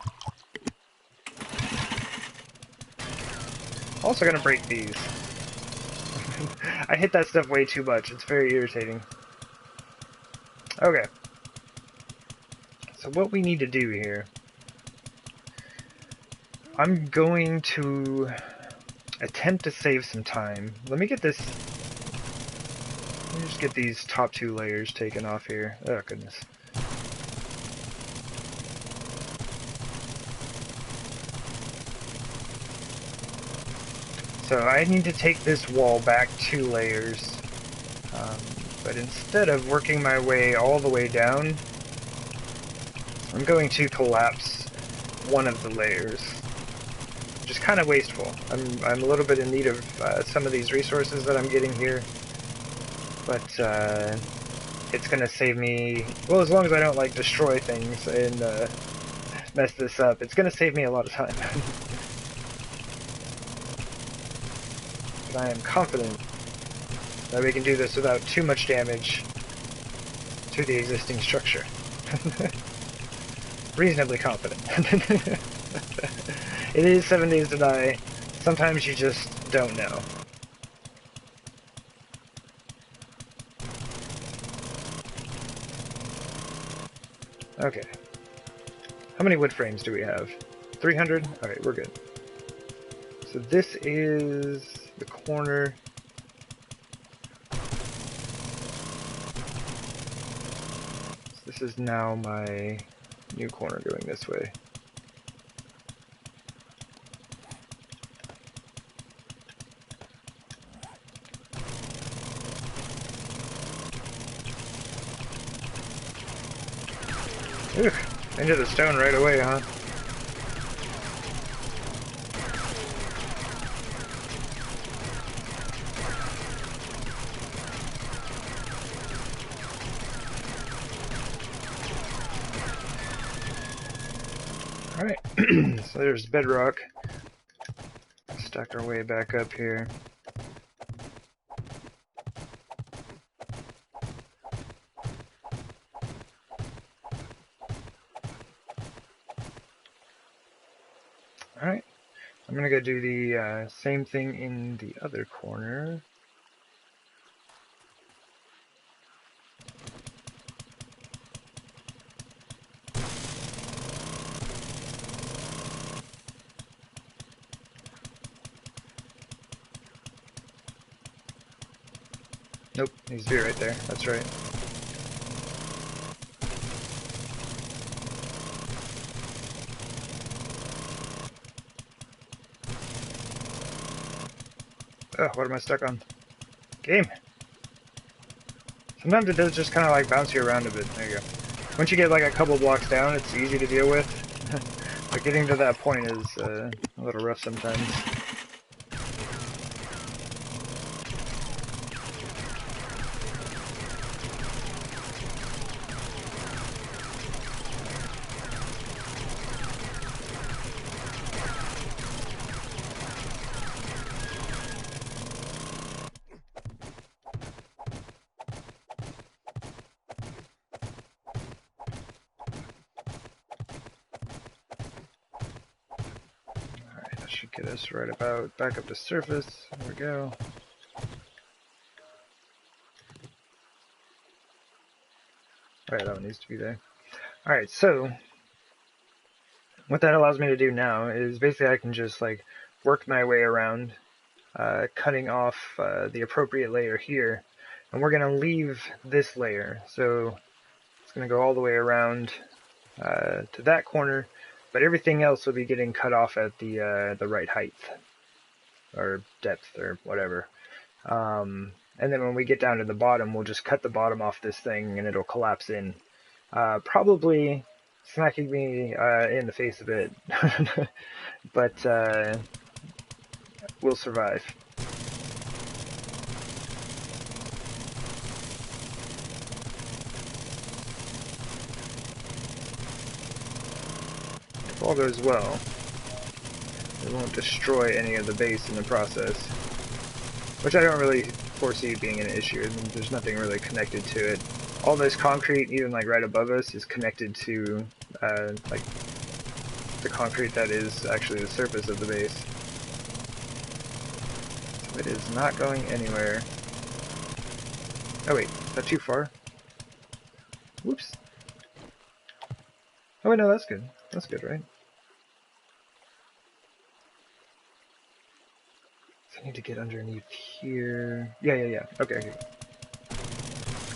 Also gonna break these. I hit that stuff way too much. It's very irritating. Okay. So what we need to do here, I'm going to attempt to save some time. Let me just get these top 2 layers taken off here. Oh goodness. So I need to take this wall back 2 layers, but instead of working my way all the way down, I'm going to collapse one of the layers, which is kind of wasteful. I'm a little bit in need of some of these resources that I'm getting here, but it's going to save me, well, as long as I don't like destroy things and mess this up, it's going to save me a lot of time. But I am confident that we can do this without too much damage to the existing structure. Reasonably confident. It is 7 days to die. Sometimes you just don't know. Okay. How many wood frames do we have? 300? Alright, we're good. So this is the corner. So this is now my new corner going this way. Ooh, into the stone right away, huh? Alright, so there's bedrock. Stack our way back up here. Alright, I'm gonna go do the same thing in the other corner. Nope, needs to be right there. That's right. Oh, what am I stuck on? Game! Sometimes it does just kind of like bounce you around a bit. There you go. Once you get like a couple blocks down, it's easy to deal with. But getting to that point is a little rough sometimes. Should get us right about back up to surface. There we go. Alright, that one needs to be there. Alright, so what that allows me to do now is basically I can just like work my way around, cutting off the appropriate layer here, and we're going to leave this layer. So it's going to go all the way around to that corner, but everything else will be getting cut off at the right height or depth or whatever. And then when we get down to the bottom, we'll just cut the bottom off this thing and it'll collapse in. Probably smacking me in the face a bit, but we'll survive. if all goes well, it won't destroy any of the base in the process, which I don't really foresee being an issue. I mean, there's nothing really connected to it. All this concrete, even like right above us, is connected to like the concrete that is actually the surface of the base. So it is not going anywhere. Oh wait, is that too far? Whoops. Oh wait, no, that's good. That's good, right? So I need to get underneath here. Yeah. Okay.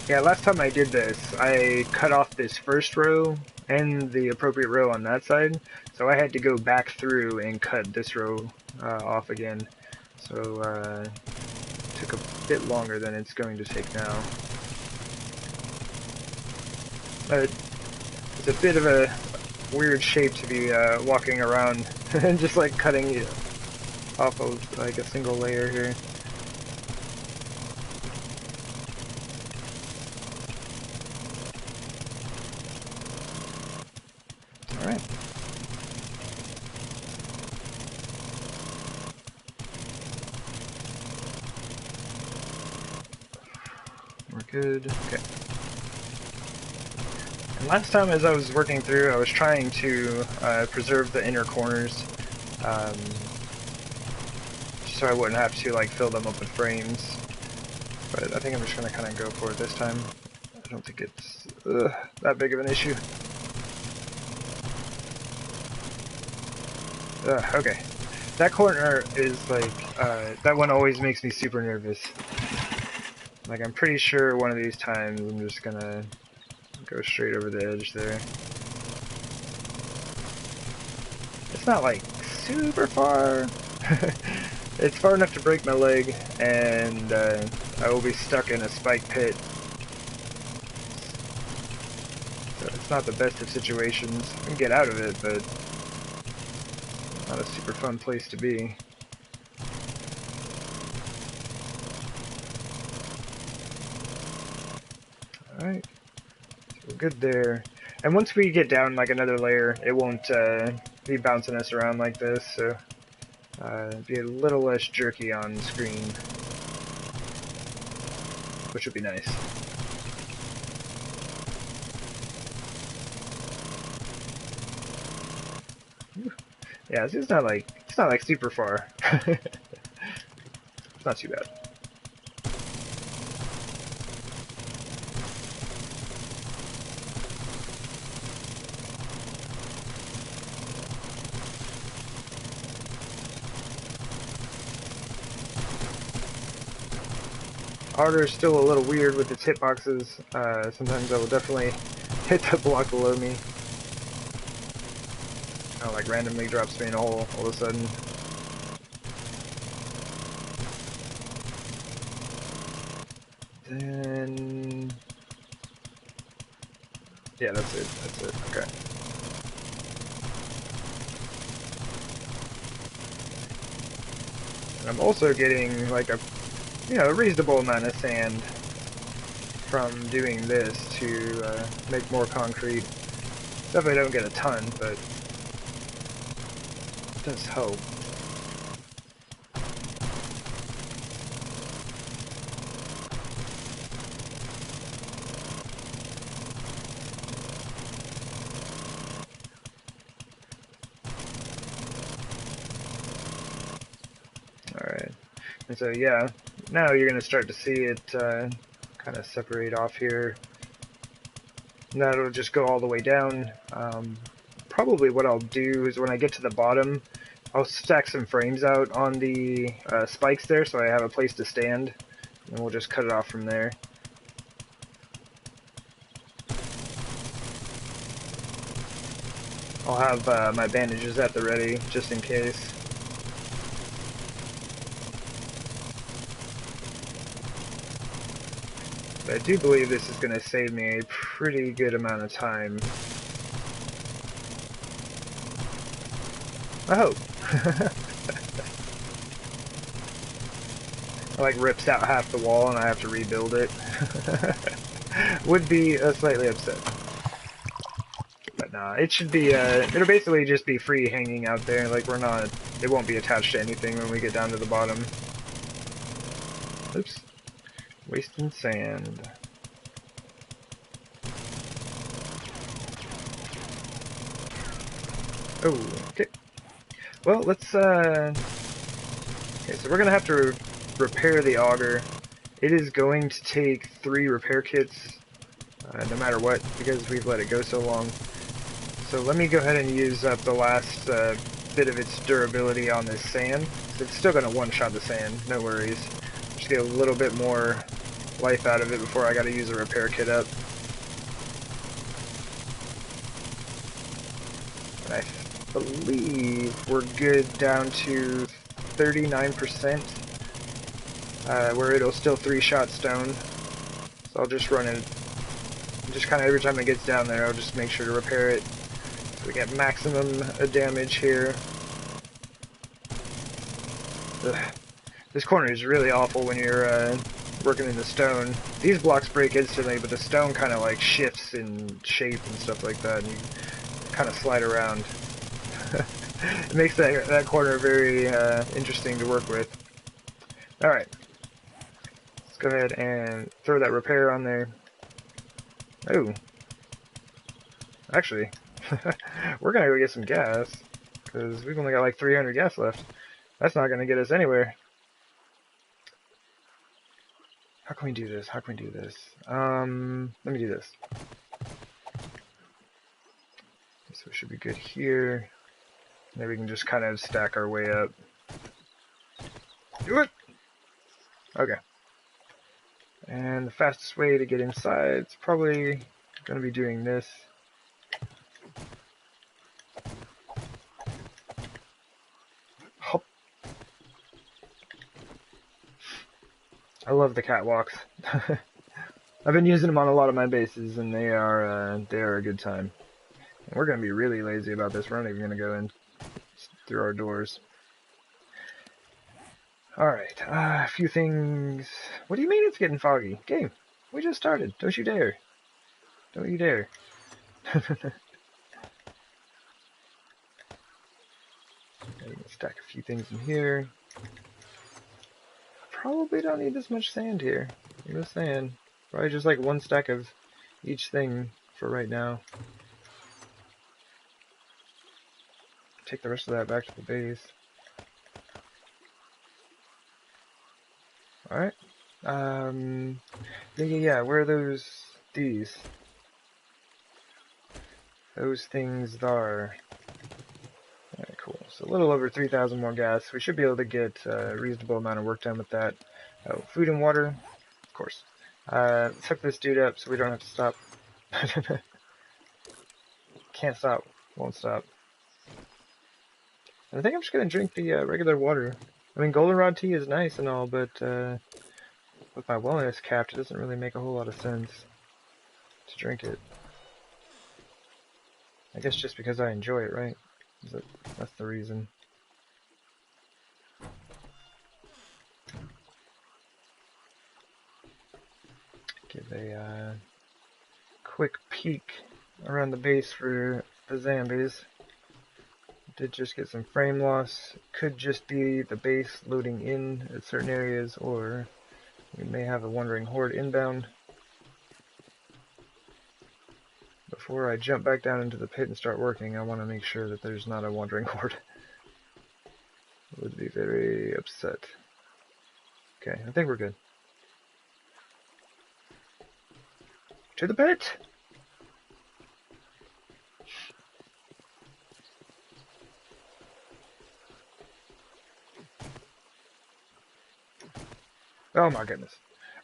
Yeah, last time I did this, I cut off this first row and the appropriate row on that side, so I had to go back through and cut this row off again. So it took a bit longer than it's going to take now. But it's a bit of a weird shape to be walking around and just like cutting it off of like a single layer here. Alright. We're good. Okay. And last time as I was working through, I was trying to preserve the inner corners so I wouldn't have to like fill them up with frames. But I think I'm just going to kind of go for it this time. I don't think it's that big of an issue. Okay. That corner is like, that one always makes me super nervous. Like, I'm pretty sure one of these times I'm just gonna go straight over the edge there. It's not like super far. It's far enough to break my leg, and I will be stuck in a spike pit. So it's not the best of situations. I can get out of it, but not a super fun place to be. Alright, so we're good there. And once we get down like another layer, it won't be bouncing us around like this, so be a little less jerky on screen, which would be nice. Yeah, it's not like super far. It's not too bad. Harder is still a little weird with its hitboxes. Sometimes I will definitely hit the block below me. Kind of like randomly drops me in a hole all of a sudden. Then... yeah, that's it, okay. And I'm also getting like a, a reasonable amount of sand from doing this to make more concrete. Definitely don't get a ton, but it does help. Alright, and so yeah, now you're going to start to see it kind of separate off here. Now it'll just go all the way down. Probably what I'll do is when I get to the bottom, I'll stack some frames out on the spikes there so I have a place to stand, and we'll just cut it off from there. I'll have my bandages at the ready, just in case. But I do believe this is going to save me a pretty good amount of time. I hope. It like rips out half the wall and I have to rebuild it. Would be slightly upset. But no, Nah, it should be, it'll basically just be free hanging out there, like we're not, it won't be attached to anything when we get down to the bottom. Oops. Wasting sand. Oh, okay. Well, let's, okay, so we're gonna have to repair the auger. It is going to take 3 repair kits, no matter what, because we've let it go so long. So let me go ahead and use up the last bit of its durability on this sand. So it's still gonna one-shot the sand, no worries. Just get a little bit more life out of it before I gotta use a repair kit up. And I believe we're good down to 39%, where it'll still 3-shot stone. So I'll just run it, just kind of every time it gets down there, I'll just make sure to repair it. So we get maximum damage here. Ugh. This corner is really awful when you're working in the stone. These blocks break instantly, but the stone kind of like shifts in shape and stuff like that, and you kind of slide around. It makes that corner very interesting to work with. Alright, let's go ahead and throw that repair on there. Oh, actually, we're gonna go get some gas, because we've only got like 300 gas left. That's not gonna get us anywhere. How can we do this? How can we do this? Let me do this. So we should be good here. Then we can just kind of stack our way up. Do it! Okay. And the fastest way to get inside is probably going to be doing this. Hop. I love the catwalks. I've been using them on a lot of my bases, and they are a good time. And we're going to be really lazy about this. We're not even going to go in through our doors. Alright, a few things. What do you mean it's getting foggy? Game, we just started. Don't you dare. Don't you dare. Stack a few things in here. Probably don't need this much sand here. I'm just saying. Probably just like 1 stack of each thing for right now. Take the rest of that back to the base. Alright. Yeah, where are these? Those things are. Alright, cool. So a little over 3,000 more gas. We should be able to get a reasonable amount of work done with that. Oh, food and water, of course. Let's hook this dude up so we don't have to stop. Can't stop. Won't stop. And I think I'm just going to drink the regular water. I mean, goldenrod tea is nice and all, but with my wellness capped, it doesn't really make a whole lot of sense to drink it. I guess just because I enjoy it, right? That's the reason. Give a quick peek around the base for the zombies. Did just get some frame loss. Could just be the base loading in at certain areas, or we may have a wandering horde inbound. Before I jump back down into the pit and start working, I want to make sure that there's not a wandering horde. I would be very upset. Okay, I think we're good. To the pit! Oh my goodness.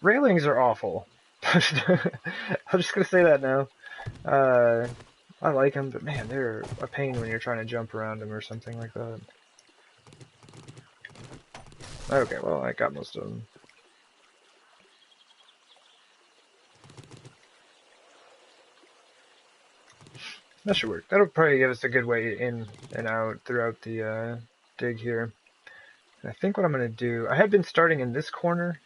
Railings are awful. I'm just gonna say that now. I like them, but man, they're a pain when you're trying to jump around them or something like that. Okay, well, I got most of them. That should work. That'll probably give us a good way in and out throughout the dig here. And I think what I'm going to do, I had been starting in this corner,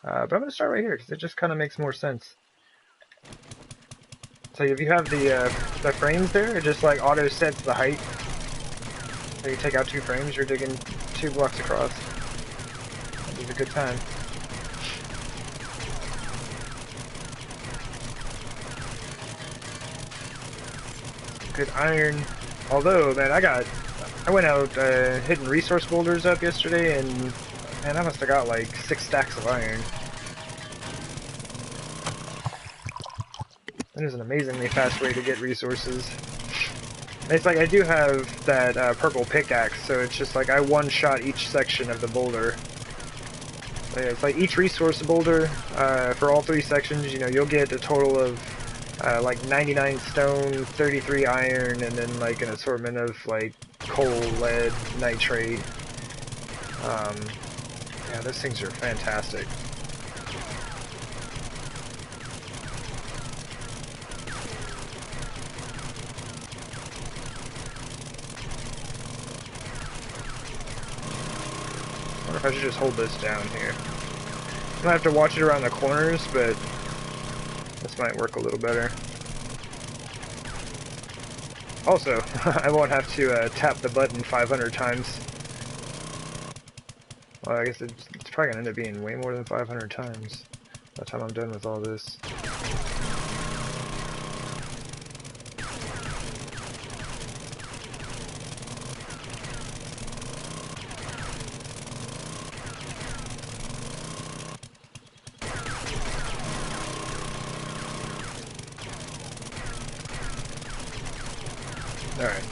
but I'm going to start right here because it just kind of makes more sense. So if you have the frames there, it just like auto sets the height. So you take out 2 frames, you're digging 2 blocks across. That was a good time. Good iron. Although, man, I went out hitting resource boulders up yesterday, and man, I must have got like 6 stacks of iron. That is an amazingly fast way to get resources. It's like I do have that purple pickaxe, so it's just like I one-shot each section of the boulder. So yeah, it's like each resource boulder for all 3 sections, you know, you'll get a total of like 99 stone, 33 iron, and then like an assortment of like coal, lead, nitrate. Yeah, those things are fantastic. I wonder if I should just hold this down here. I don't have to watch it around the corners, but this might work a little better. Also, I won't have to tap the button 500 times. Well, I guess it's probably gonna end up being way more than 500 times by the time I'm done with all this. Alright.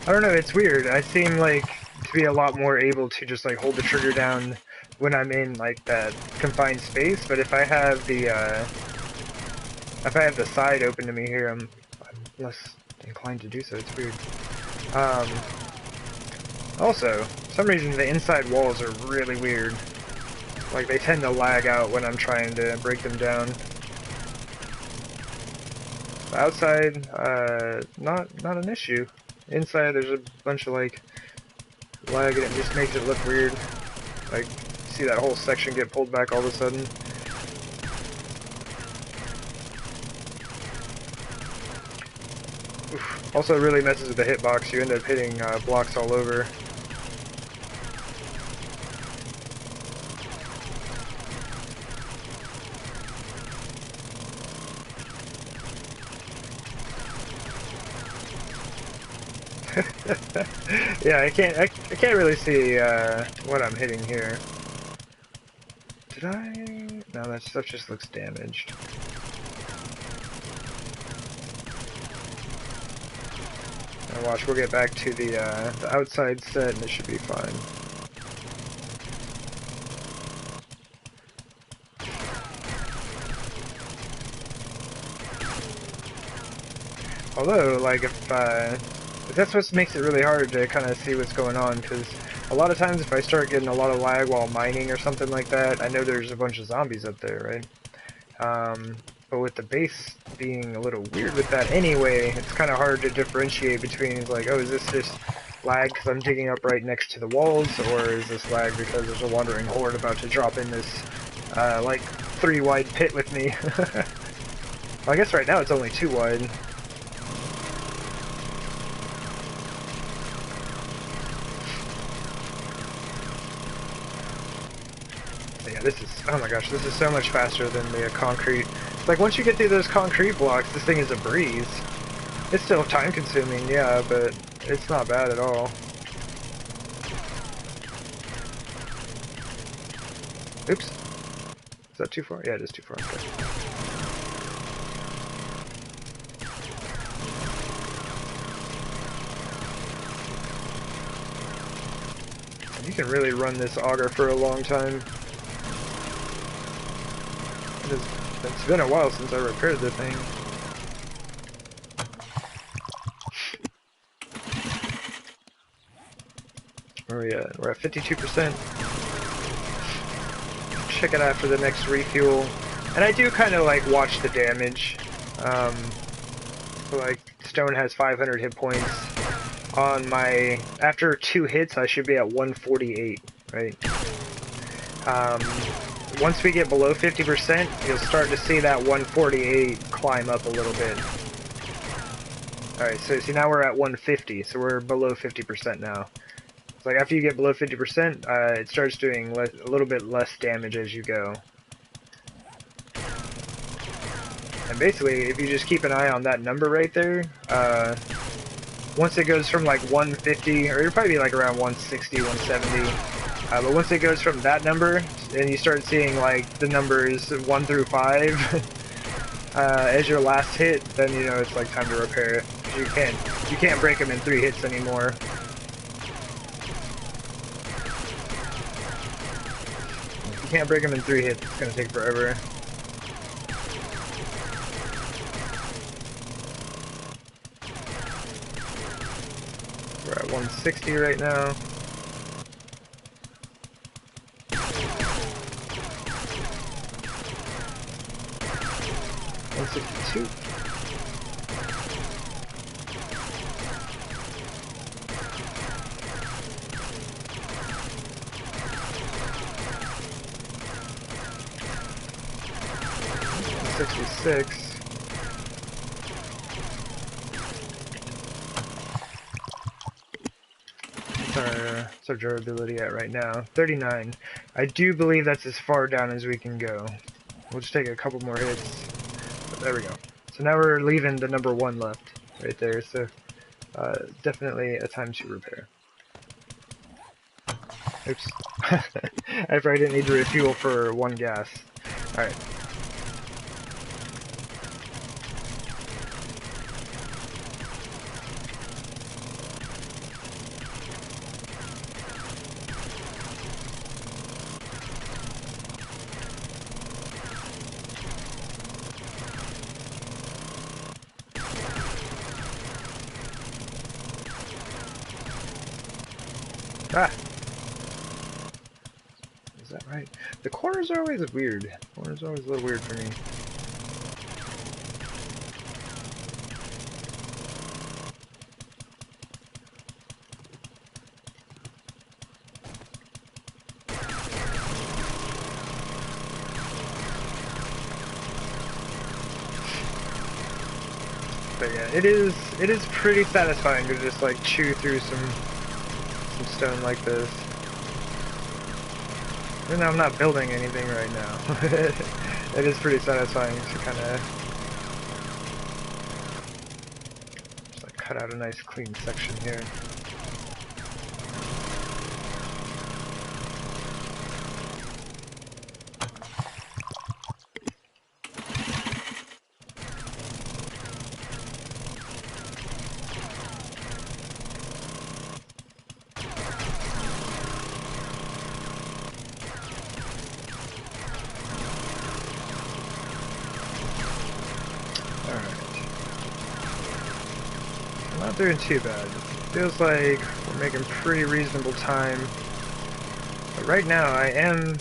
I don't know, it's weird. I seem like to be a lot more able to just like hold the trigger down when I'm in like that confined space, but if I have the side open to me here, I'm less inclined to do so. It's weird. Also, for some reason the inside walls are really weird. Like they tend to lag out when I'm trying to break them down. The outside, not an issue. Inside, there's a bunch of like lag, and it just makes it look weird. Like, see that whole section get pulled back all of a sudden. Oof. Also, it really messes with the hitbox. You end up hitting blocks all over. Yeah, I can't really see what I'm hitting here. Did I? No, that stuff just looks damaged. And watch, we'll get back to the outside set, and it should be fine. Although, like, if that's what makes it really hard to kind of see what's going on, because a lot of times if I start getting a lot of lag while mining or something like that, I know there's a bunch of zombies up there, right? But with the base being a little weird with that anyway, it's kind of hard to differentiate between, like, oh, is this just lag because I'm digging up right next to the walls, or is this lag because there's a wandering horde about to drop in this, like, 3 wide pit with me? Well, I guess right now it's only 2 wide. This is, oh my gosh, this is so much faster than the concrete. It's like once you get through those concrete blocks, this thing is a breeze. It's still time consuming, yeah, but it's not bad at all. Oops. Is that too far? Yeah, it is too far. Okay. You can really run this auger for a long time. It's been a while since I repaired the thing. Where are we at? We're at 52%. Check it out for the next refuel. And I do kind of like watch the damage. Like stone has 500 hit points. On my, after 2 hits I should be at 148, right? once we get below 50%, you'll start to see that 148 climb up a little bit. Alright, so see now we're at 150, so we're below 50% now. It's like after you get below 50%, it starts doing a little bit less damage as you go. And basically, if you just keep an eye on that number right there, once it goes from like 150, or it'll probably be like around 160, 170, but once it goes from that number, and you start seeing like the numbers 1 through 5 as your last hit, then you know it's like time to repair it. You can't break them in 3 hits anymore. If you can't break them in 3 hits, it's gonna take forever. We're at 160 right now. 162. $66. What's our durability at right now? 39. I do believe that's as far down as we can go. We'll just take a couple more hits. But there we go. So now we're leaving the number 1 left right there. So definitely a time to repair. Oops. I probably didn't need to refuel for 1 gas. Alright. Ah! Is that right? The corners are always weird. Corners are always a little weird for me. But yeah, it is pretty satisfying to just like chew through some stone like this. Even though I'm not building anything right now. It is pretty satisfying to kind of just like cut out a nice clean section here. Not doing too bad. Feels like we're making pretty reasonable time. But right now I am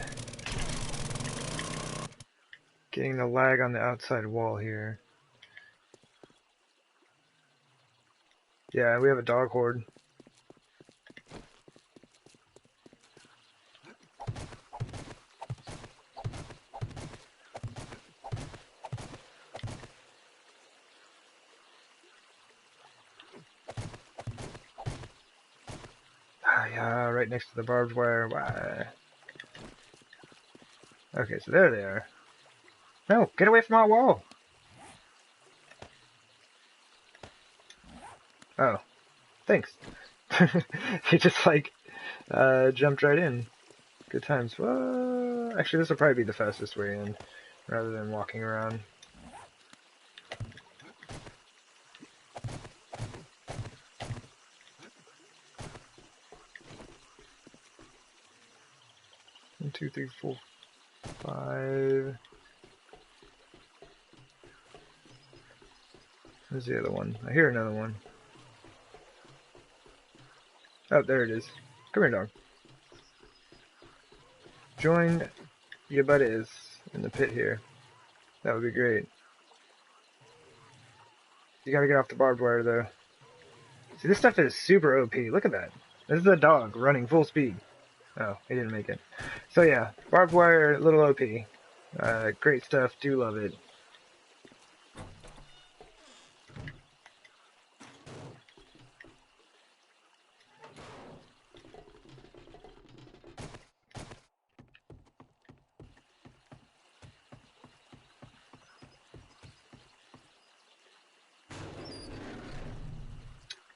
getting the lag on the outside wall here. Yeah, we have a dog horde. Yeah, right next to the barbed wire. Why? Okay, so there they are. No, get away from our wall! Oh, thanks. He just like jumped right in. Good times. Well, actually, this will probably be the fastest way in, rather than walking around. One, two, three, four, 5. Where's the other one? I hear another one. Oh, there it is. Come here, dog. Join your buddies in the pit here. That would be great. You gotta get off the barbed wire, though. See, this stuff is super OP. Look at that. This is a dog running full speed. Oh, he didn't make it. So yeah, barbed wire, little OP. Great stuff, do love it.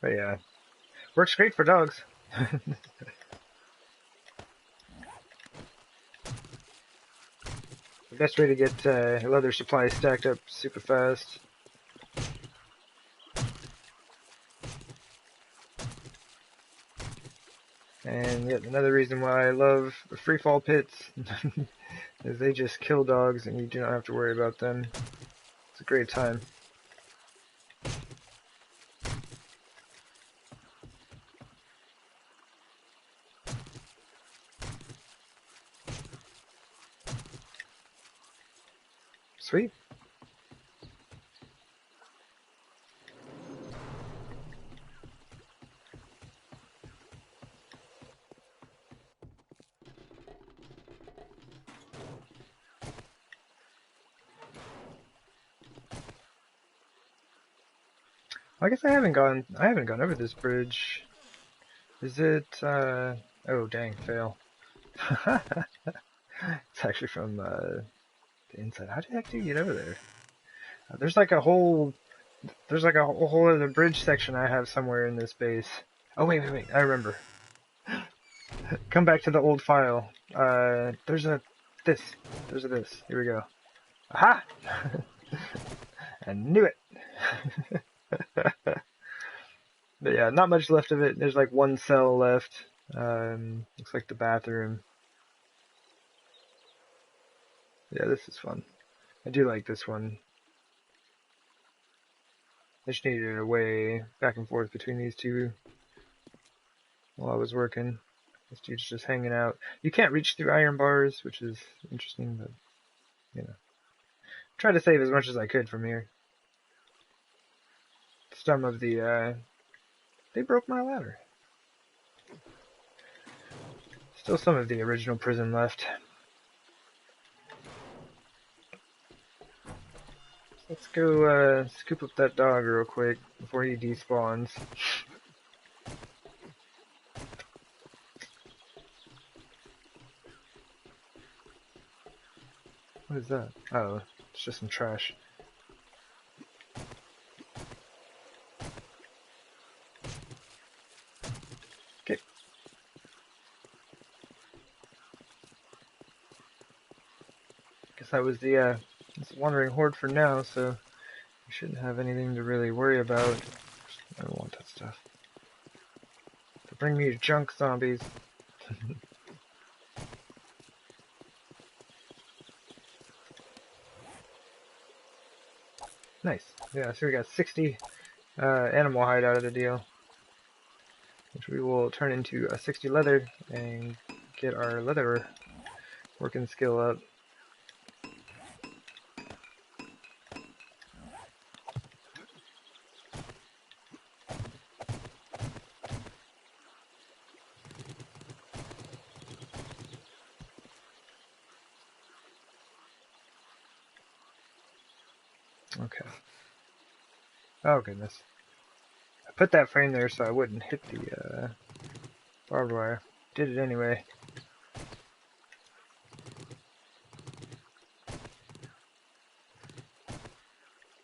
But yeah, works great for dogs. The best way to get leather supplies stacked up super fast. And yet another reason why I love free fall pits is they just kill dogs and you do not have to worry about them. It's a great time. Sweet. I guess I haven't gone over this bridge. Is it oh dang, fail. It's actually from the inside. How the heck do you get over there? There's like a whole other bridge section I have somewhere in this base. Oh wait, I remember. Come back to the old file. There's a this. Here we go. Aha! I knew it. But yeah, not much left of it. There's like one cell left. Looks like the bathroom. Yeah, this is fun. I do like this one. I just needed a way back and forth between these two while I was working. This dude's just hanging out. You can't reach through iron bars, which is interesting, but you know. Try to save as much as I could from here. Some of the they broke my ladder. Still some of the original prison left. Let's go scoop up that dog real quick before he despawns. What is that? Oh, it's just some trash. Okay. Guess that was the wandering horde for now, so we shouldn't have anything to really worry about. I don't want that stuff. To bring me junk zombies. Nice. Yeah, so we got 60 animal hide out of the deal, which we will turn into a 60 leather and get our leather working skill up. Okay. Oh goodness. I put that frame there so I wouldn't hit the barbed wire. Did it anyway.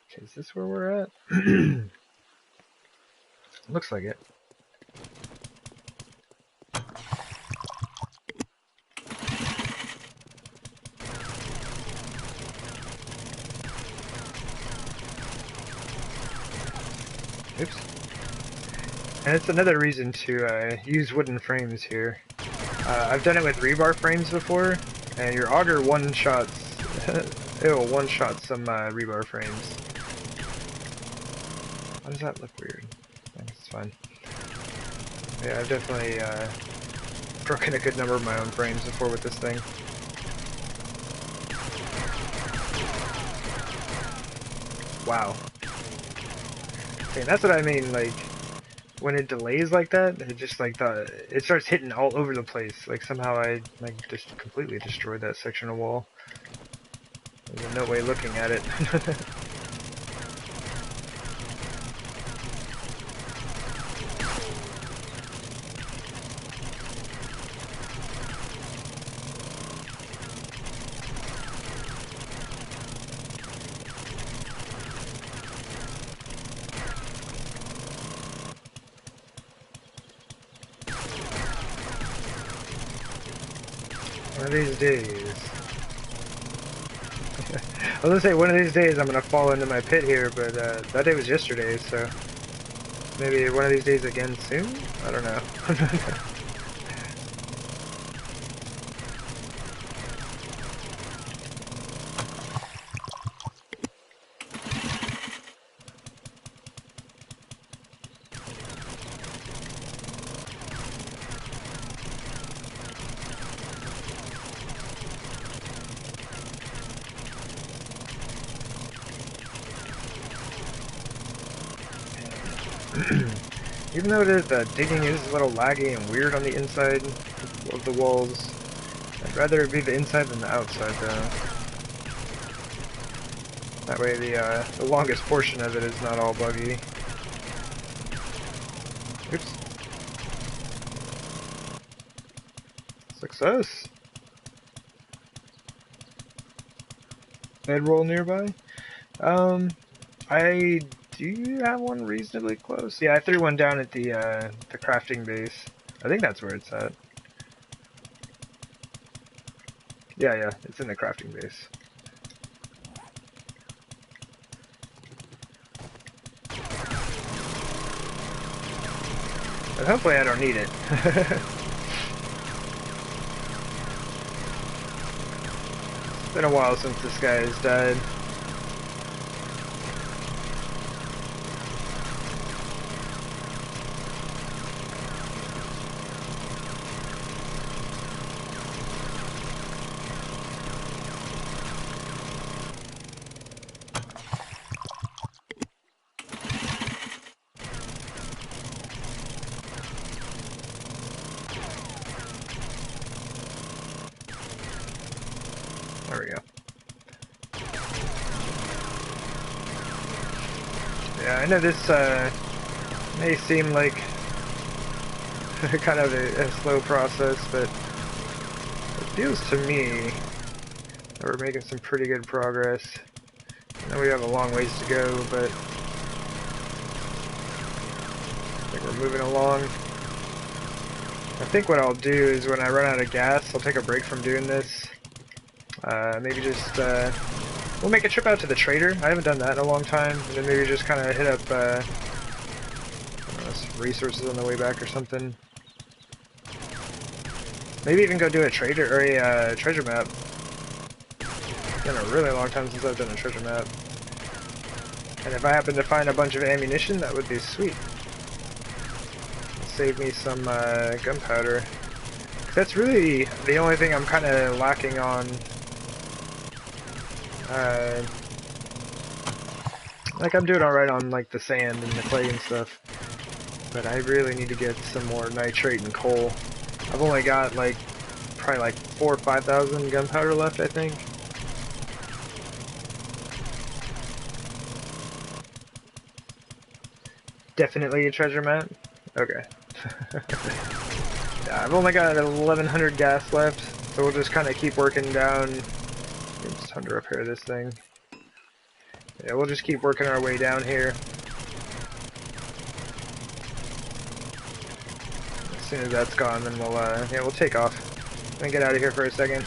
Okay, is this where we're at? Looks like it. Oops. And it's another reason to use wooden frames here. I've done it with rebar frames before, and your auger one-shots, it'll one-shot some rebar frames. Why does that look weird? I guess it's fine. Yeah, I've definitely broken a good number of my own frames before with this thing. Wow. Okay, that's what I mean, like, when it delays like that, it just like it starts hitting all over the place. Like somehow I like just completely destroyed that section of wall. There's no way looking at it. One of these days. I was gonna say one of these days I'm gonna fall into my pit here, but that day was yesterday, so maybe one of these days again soon? I don't know. Even though the digging is a little laggy and weird on the inside of the walls, I'd rather it be the inside than the outside though. That way the longest portion of it is not all buggy. Oops. Success! Bedroll nearby? I do have one reasonably close. Yeah, I threw one down at the crafting base. I think that's where it's at. Yeah, it's in the crafting base. But hopefully I don't need it. It's been a while since this guy has died. There we go. Yeah, I know this may seem like kind of a slow process, but it feels to me that we're making some pretty good progress. I know we have a long ways to go, but I think we're moving along. I think what I'll do is when I run out of gas, I'll take a break from doing this. Maybe just, we'll make a trip out to the trader. I haven't done that in a long time. And then maybe just kind of hit up, I don't know, some resources on the way back or something. Maybe even go do a trader, or a treasure map. It's been a really long time since I've done a treasure map. And if I happen to find a bunch of ammunition, that would be sweet. Save me some gunpowder. That's really the only thing I'm kind of lacking on. Like I'm doing alright on like the sand and the clay and stuff, but I really need to get some more nitrate and coal. I've only got like probably like 4,000 or 5,000 gunpowder left, I think. Definitely a treasure map. Okay. Yeah, I've only got 1,100 gas left, so we'll just kind of keep working down. It's time to repair this thing. Yeah, we'll just keep working our way down here. As soon as that's gone, then we'll take off. I'm gonna get out of here for a second.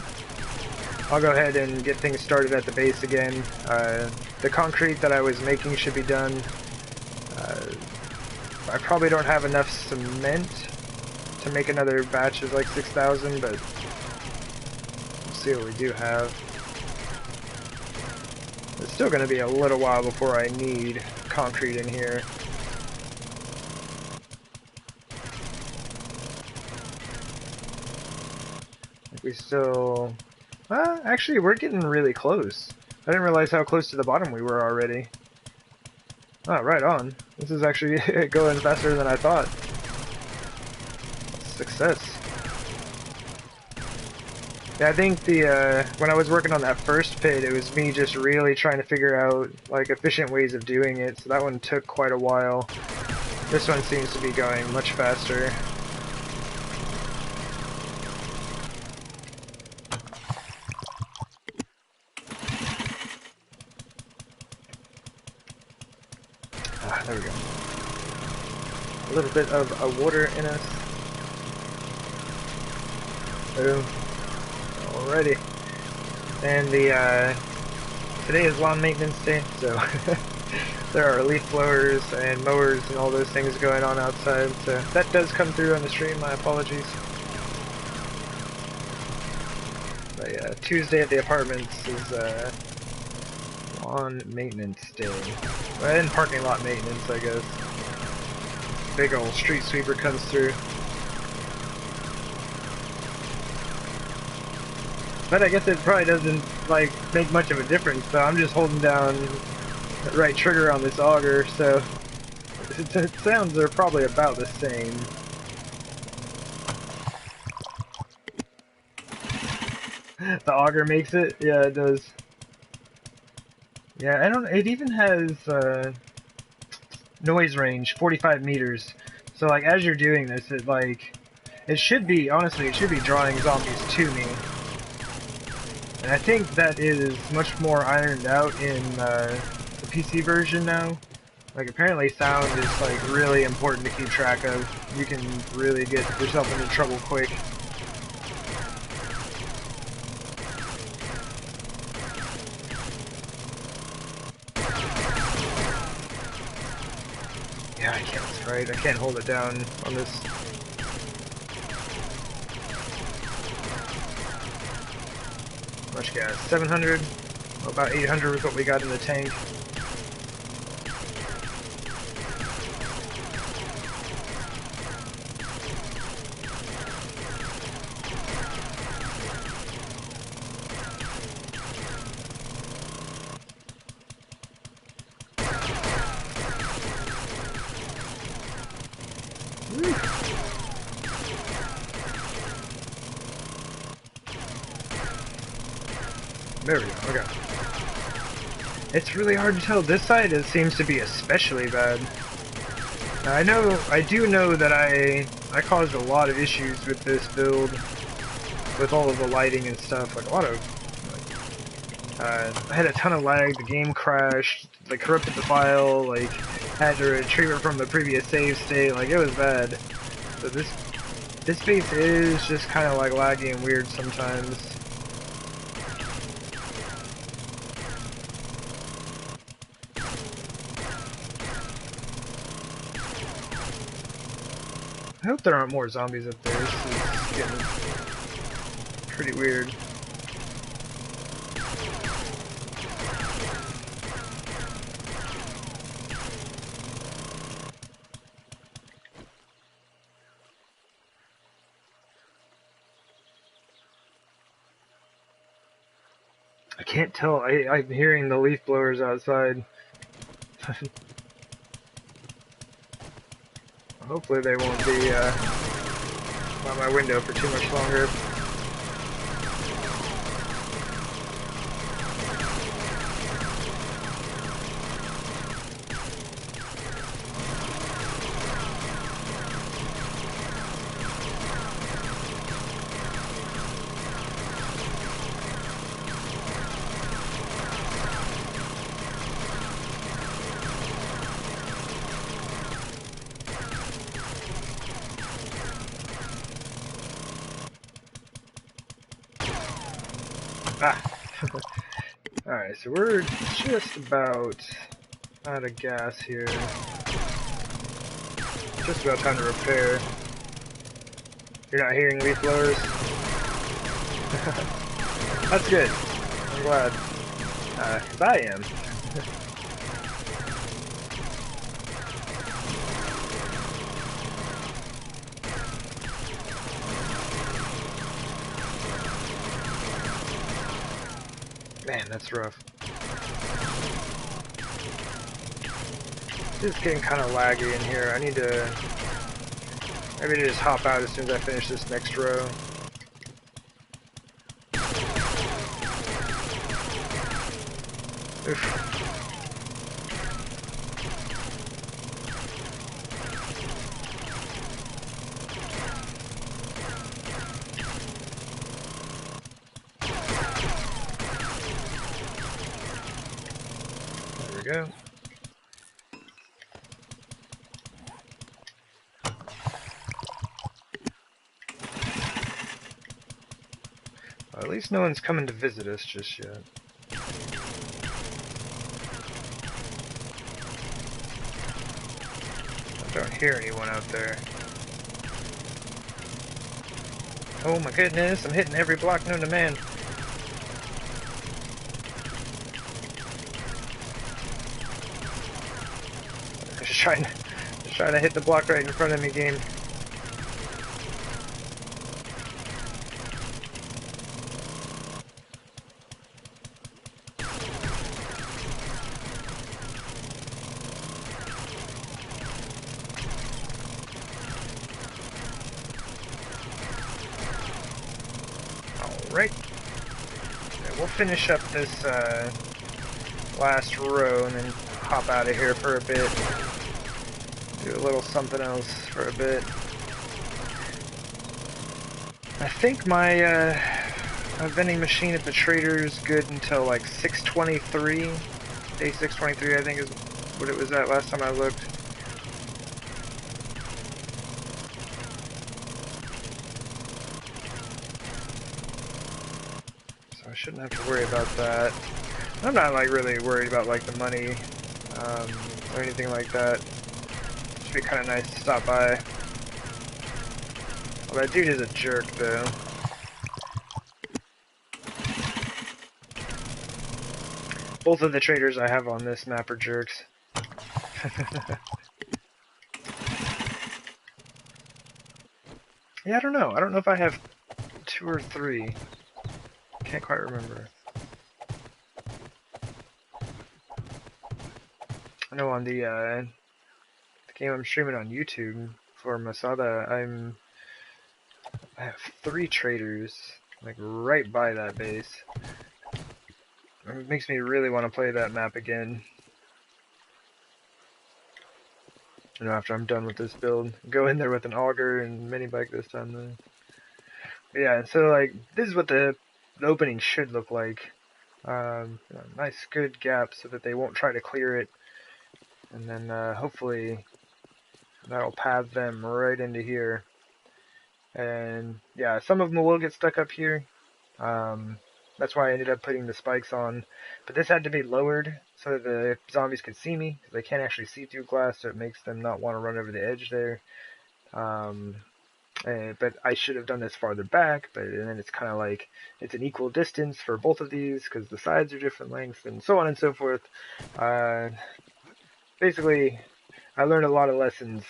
I'll go ahead and get things started at the base again. The concrete that I was making should be done. I probably don't have enough cement to make another batch of like 6,000, but we'll see what we do have. It's still going to be a little while before I need concrete in here. We still... actually, we're getting really close. I didn't realize how close to the bottom we were already. Oh, right on. This is actually going faster than I thought. Success. Yeah, I think the when I was working on that first pit, it was me just really trying to figure out like efficient ways of doing it. So that one took quite a while. This one seems to be going much faster. Ah, there we go. A little bit of water in us. Boom. Alrighty. And the today is lawn maintenance day, so there are leaf blowers and mowers and all those things going on outside. So that does come through on the stream. My apologies. But yeah, Tuesday at the apartments is lawn maintenance day. Well, and parking lot maintenance, I guess. Big old street sweeper comes through. But I guess it probably doesn't like make much of a difference. So I'm just holding down the right trigger on this auger, so it sounds are probably about the same. The auger makes it? Yeah, it does. Yeah, I don't. It even has noise range 45 meters. So like as you're doing this, it should be honestly it should be drawing zombies to me. And I think that is much more ironed out in the PC version now. Like apparently sound is like really important to keep track of. You can really get yourself into trouble quick. Yeah, I can't strike. I can't hold it down on this. How much gas? 700? About 800 is what we got in the tank. Woo. There we go. Okay. It's really hard to tell. This side seems to be especially bad. Now, I do know that I caused a lot of issues with this build, with all of the lighting and stuff. Like a lot of, I had a ton of lag. The game crashed. Like corrupted the file. Like had to retrieve it from the previous save state. Like it was bad. So this base is just kind of like laggy and weird sometimes. I hope there aren't more zombies up there. This is getting pretty weird. I can't tell. I'm hearing the leaf blowers outside. Hopefully they won't be by my window for too much longer. Ah! Alright, so we're just about out of gas here. Just about time to repair. You're not hearing leaf blowers? That's good. I'm glad. 'Cause I am. Man, that's rough. This is getting kind of laggy in here. I need to maybe just hop out as soon as I finish this next row. Oof. There we go. Well, at least no one's coming to visit us just yet. I don't hear anyone out there. Oh my goodness, I'm hitting every block known to man. Just trying to hit the block right in front of me, game. Alright. Yeah, we'll finish up this last row and then hop out of here for a bit. Do a little something else for a bit. I think my vending machine at the trader is good until like 6:23. Day 6:23, I think, is what it was at last time I looked. So I shouldn't have to worry about that. I'm not like really worried about like the money or anything like that. It'd be kind of nice to stop by. Well, that dude is a jerk, though. Both of the traders I have on this map are jerks. Yeah, I don't know. I don't know if I have 2 or 3. Can't quite remember. I know on the game I'm streaming on YouTube for Masada, I have 3 traders, like right by that base. It makes me really want to play that map again. You know, after I'm done with this build, go in there with an auger and mini bike this time though. But yeah, so like this is what the opening should look like. Nice good gap so that they won't try to clear it, and then hopefully that'll path them right into here. And yeah, some of them will get stuck up here. That's why I ended up putting the spikes on. But this had to be lowered so that the zombies could see me, because they can't actually see through glass, so it makes them not want to run over the edge there. But I should have done this farther back, and then it's kind of like it's an equal distance for both of these because the sides are different lengths and so on and so forth. Basically, I learned a lot of lessons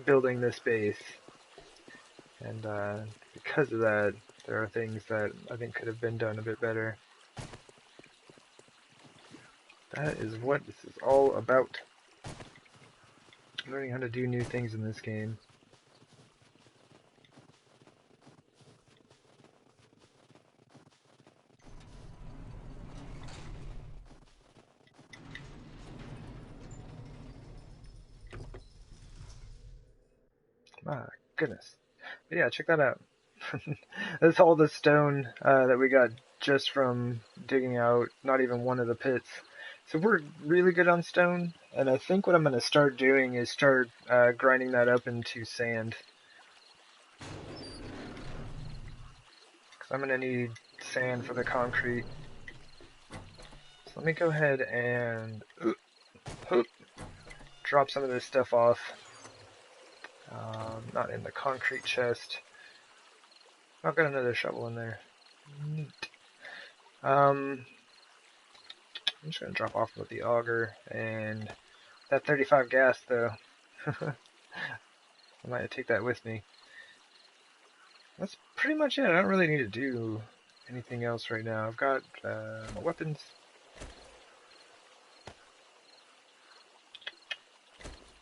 building this base, and because of that, there are things that I think could have been done a bit better. That is what this is all about. Learning how to do new things in this game. My goodness. But yeah, check that out. That's all the stone that we got just from digging out not even one of the pits. So we're really good on stone, and I think what I'm going to start doing is start grinding that up into sand. Because I'm going to need sand for the concrete. So let me go ahead and drop some of this stuff off. Not in the concrete chest. I've got another shovel in there. Neat. I'm just going to drop off with the auger and that 35 gas, though. I might take that with me. That's pretty much it. I don't really need to do anything else right now. I've got my weapons.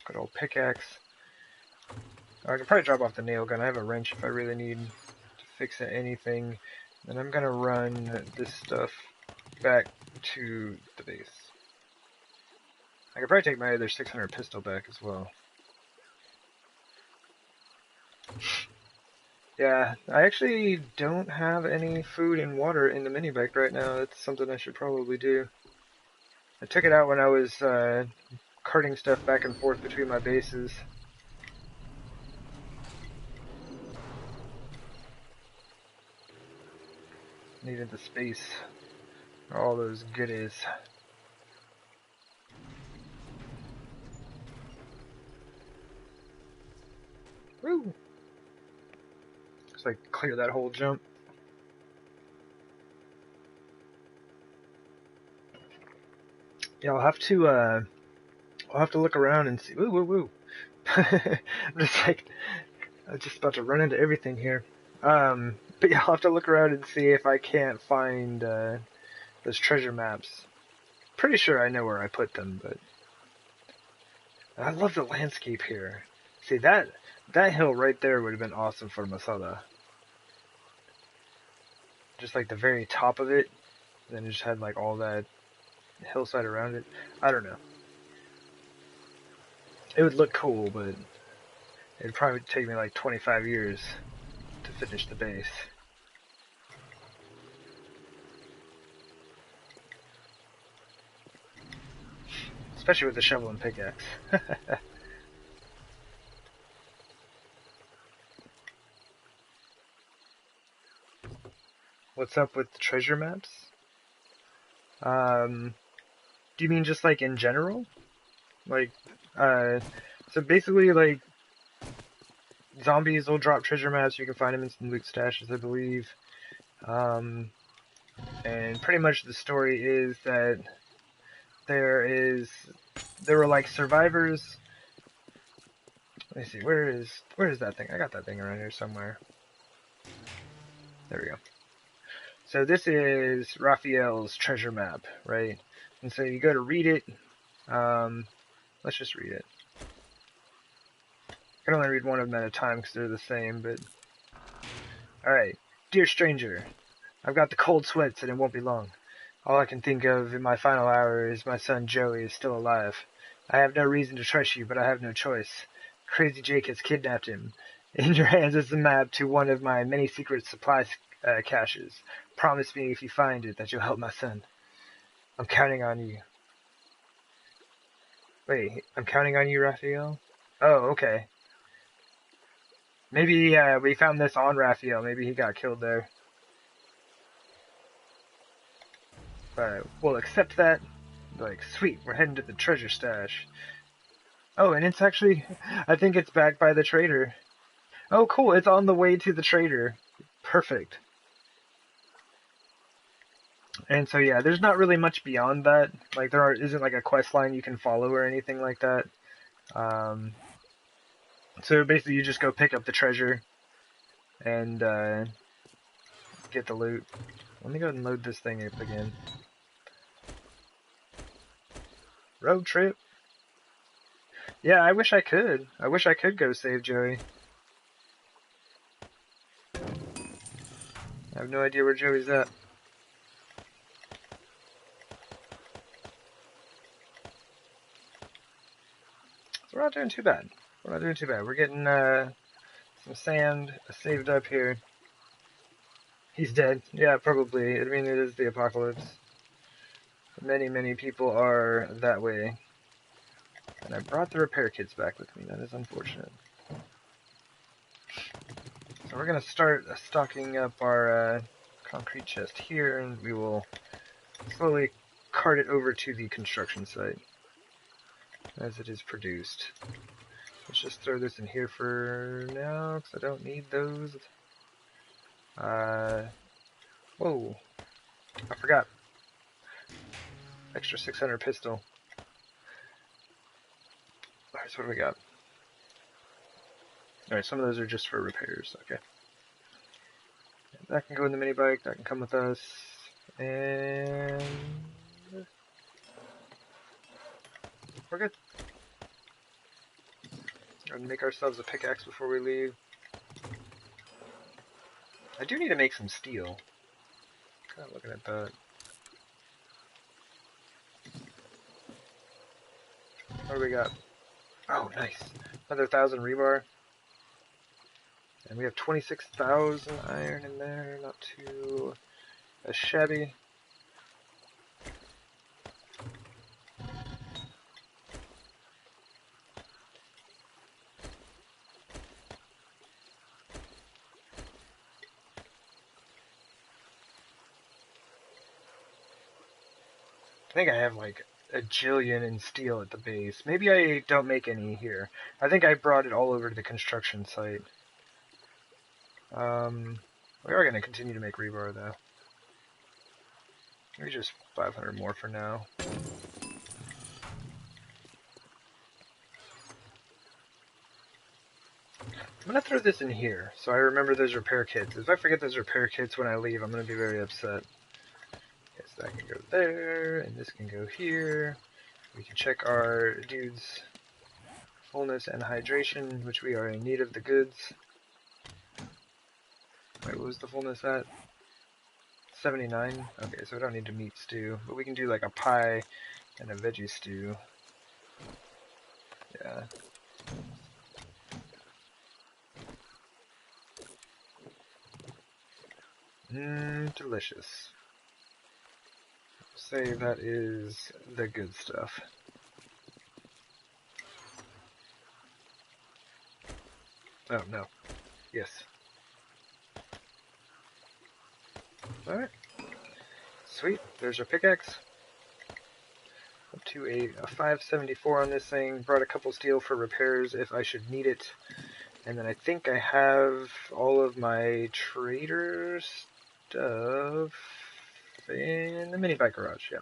Good old pickaxe. I can probably drop off the nail gun. I have a wrench if I really need to fix anything. And I'm gonna run this stuff back to the base. I could probably take my other 600 pistol back as well. Yeah, I actually don't have any food and water in the mini bike right now. That's something I should probably do. I took it out when I was carting stuff back and forth between my bases. Needed the space for all those goodies. Woo! Just like clear that whole jump. Yeah, I'll have to look around and see. Woo, woo, woo! I'm just about to run into everything here. But yeah, I'll have to look around and see if I can't find those treasure maps. Pretty sure I know where I put them, but I love the landscape here. See that hill right there would have been awesome for Masada. Just like the very top of it, and then it just had like all that hillside around it. I don't know. It would look cool, but it'd probably take me like 25 years to finish the base. Especially with the shovel and pickaxe. What's up with the treasure maps? Do you mean just like in general? Like, so basically like zombies will drop treasure maps. You can find them in some loot stashes, I believe. And pretty much the story is that there were like survivors. Let me see, where is that thing? I got that thing around here somewhere. There we go. So this is Raphael's treasure map, right? And so you go to read it. Let's just read it. I can only read one of them at a time because they're the same, but... Alright. Dear stranger, I've got the cold sweats and it won't be long. All I can think of in my final hour is my son Joey is still alive. I have no reason to trust you, but I have no choice. Crazy Jake has kidnapped him. In your hands is the map to one of my many secret supply caches. Promise me if you find it that you'll help my son. I'm counting on you. Wait, I'm counting on you, Raphael? Oh, okay. Maybe we found this on Raphael. Maybe he got killed there. But we'll accept that. Like, sweet, we're heading to the treasure stash. Oh, and it's actually... I think it's backed by the trader. Oh, cool, it's on the way to the trader. Perfect. And so, yeah, there's not really much beyond that. Like, there isn't like a quest line you can follow or anything like that. So basically you just go pick up the treasure and get the loot. Let me go ahead and load this thing up again. Road trip. Yeah, I wish I could. I wish I could go save Joey. I have no idea where Joey's at. So we're not doing too bad. We're not doing too bad. We're getting some sand saved up here. He's dead. Yeah, probably. I mean, it is the apocalypse. Many, many people are that way. And I brought the repair kits back with me. That is unfortunate. So we're going to start stocking up our concrete chest here, and we will slowly cart it over to the construction site as it is produced. Let's just throw this in here for now, because I don't need those. Whoa. I forgot. Extra 600 pistol. Alright, so what do we got? Alright, some of those are just for repairs. Okay. That can go in the mini bike. That can come with us. And... we're good. And make ourselves a pickaxe before we leave. I do need to make some steel. Kind of looking at that. What do we got? Oh, nice. Another 1,000 rebar. And we have 26,000 iron in there. Not too shabby. I think I have like a jillion in steel at the base. Maybe I don't make any here. I think I brought it all over to the construction site. We are going to continue to make rebar though. Maybe just 500 more for now. I'm going to throw this in here so I remember those repair kits. If I forget those repair kits when I leave, I'm going to be very upset. Okay, so that can go there, and this can go here. We can check our dude's fullness and hydration, which we are in need of the goods. Wait, what was the fullness at? 79? Okay, so we don't need to meat stew, but we can do like a pie and a veggie stew. Yeah. Delicious. Say that is the good stuff. Oh, no. Yes. Alright. Sweet. There's our pickaxe. Up to a 574 on this thing. Brought a couple steel for repairs if I should need it. And then I think I have all of my trader stuff in the mini bike garage, yeah.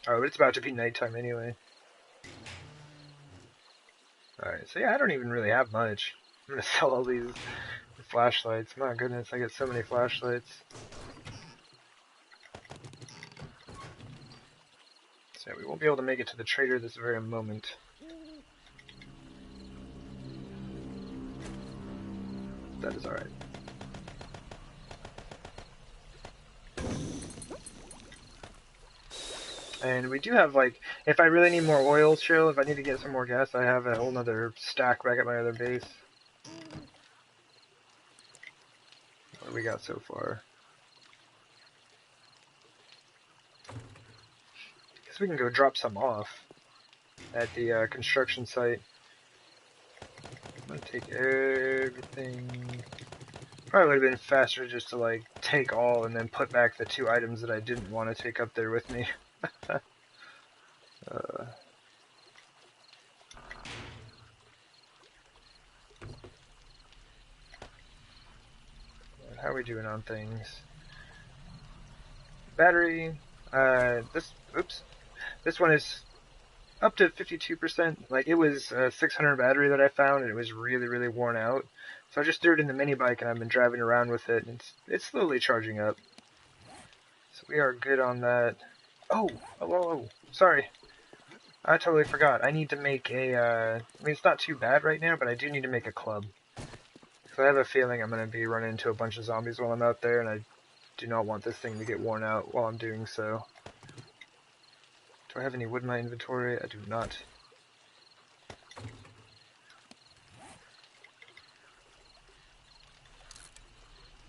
Oh, it's about to be nighttime anyway. Alright, so yeah, I don't even really have much. I'm gonna sell all these flashlights. My goodness, I get so many flashlights. So yeah, we won't be able to make it to the trader this very moment. That is alright. And we do have, like, if I really need more oil shale, if I need to get some more gas, I have a whole nother stack back at my other base. What do we got so far? Guess we can go drop some off at the construction site. I'm gonna take everything. Probably would have been faster just to, like, take all and then put back the 2 items that I didn't want to take up there with me. How are we doing on things? Battery, this one is up to 52%. Like, it was a 600 battery that I found, and it was really, really worn out. So I just threw it in the mini bike, and I've been driving around with it, and it's slowly charging up. So we are good on that. Oh, sorry. I totally forgot. I need to make a, I mean, it's not too bad right now, but I do need to make a club. So I have a feeling I'm going to be running into a bunch of zombies while I'm out there, and I do not want this thing to get worn out while I'm doing so. Do I have any wood in my inventory? I do not.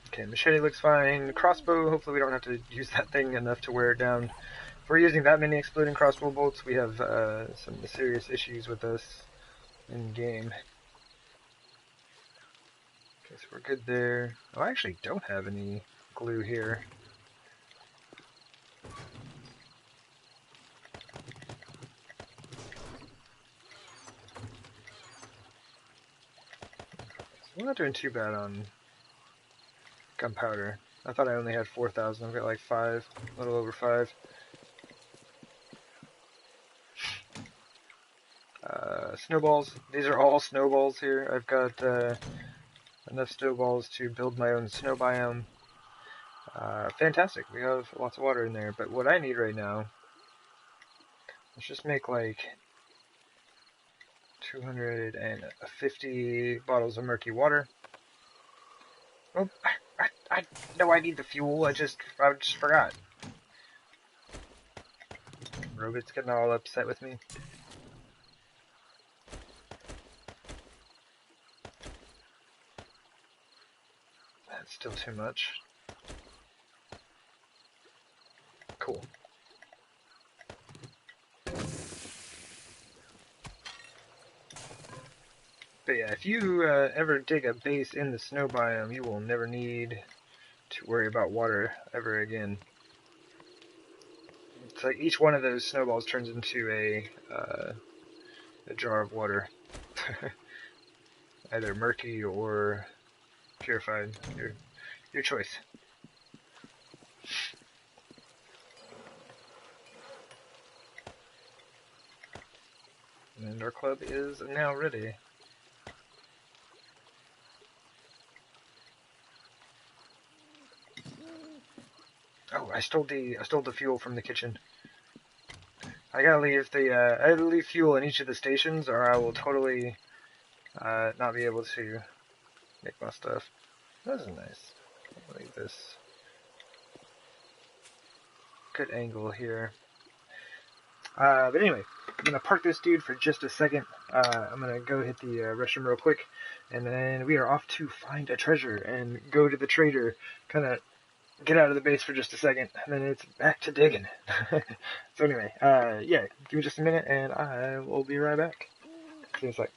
Okay, machete looks fine. Crossbow, hopefully we don't have to use that thing enough to wear it down. If we're using that many exploding crossbow bolts, we have some serious issues with us in game. Okay, so we're good there. Oh, I actually don't have any glue here. So we're not doing too bad on gunpowder. I thought I only had 4,000. I've got like 5, a little over 5. Snowballs. These are all snowballs here. I've got enough snowballs to build my own snow biome. Fantastic. We have lots of water in there. But what I need right now Let's just make like 250 bottles of murky water. Oh, I know I need the fuel. I just forgot. Robot's getting all upset with me. That's still too much. Cool. But yeah, if you ever dig a base in the snow biome, you will never need to worry about water ever again. It's like each one of those snowballs turns into a jar of water. Either murky or purified. Your choice. And our club is now ready. Oh, I stole the fuel from the kitchen. I gotta leave I gotta leave fuel in each of the stations, or I will totally not be able to make my stuff. This is nice. I'll leave this. Good angle here. But anyway, I'm gonna park this dude for just a second. I'm gonna go hit the restroom real quick, and then we are off to find a treasure and go to the trader. Kind of get out of the base for just a second, and then it's back to digging. So anyway, yeah, give me just a minute, and I will be right back. See you in a sec.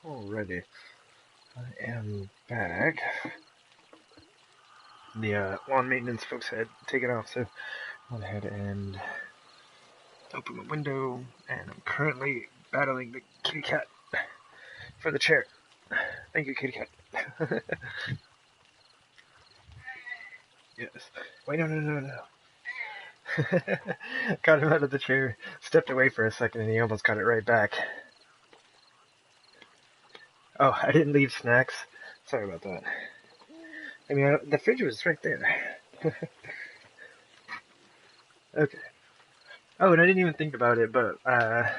Alrighty, I am back. The lawn maintenance folks had taken off, so I went ahead and opened my window, and I'm currently battling the kitty cat for the chair. Thank you, kitty cat. Yes. Wait, no. Got him out of the chair, stepped away for a second, and he almost got it right back. Oh, I didn't leave snacks. Sorry about that. I mean, the fridge was right there. Okay. Oh, and I didn't even think about it, but I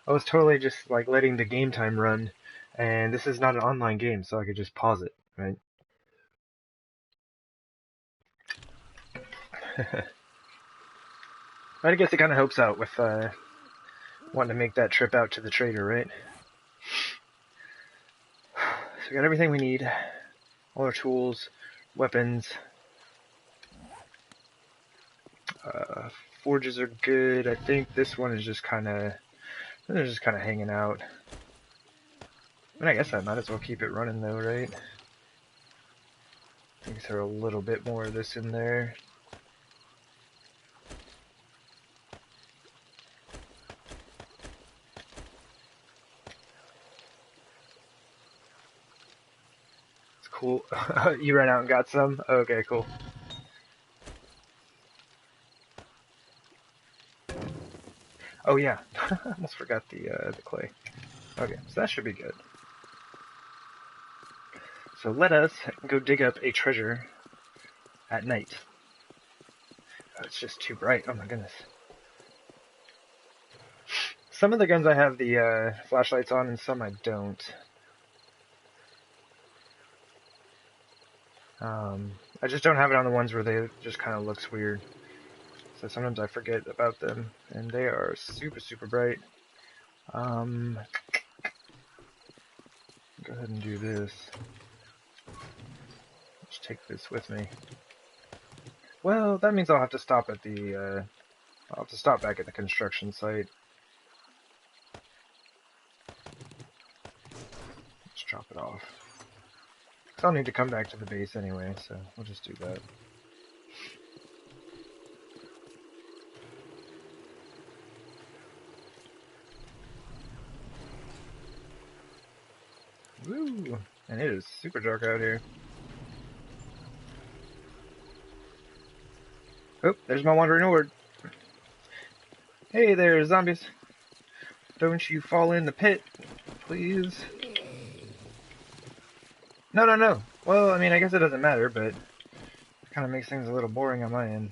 was totally just like letting the game time run, and this is not an online game, so I could just pause it, right? I guess it kind of helps out with wanting to make that trip out to the trader, right? So we got everything we need, all our tools, weapons. Forges are good. I think this one is just kind of hanging out. I mean, I guess I might as well keep it running though, right? I think throw a little bit more of this in there. It's cool. You ran out and got some? Okay, cool. Oh yeah, almost forgot the clay. Okay, so that should be good. So let us go dig up a treasure at night. Oh, it's just too bright. Oh my goodness. Some of the guns I have the flashlights on, and some I don't. I just don't have it on the ones where they just kind of looks weird. So sometimes I forget about them, and they are super, super bright. Go ahead and do this. Let's take this with me. Well, that means I'll have to stop at the, I'll have to stop back at the construction site. Let's drop it off. I'll need to come back to the base anyway, so we'll just do that. Woo! And it is super dark out here. Oh, there's my wandering horde. Hey there, zombies. Don't you fall in the pit, please. No. Well, I mean, I guess it doesn't matter, but it kind of makes things a little boring on my end.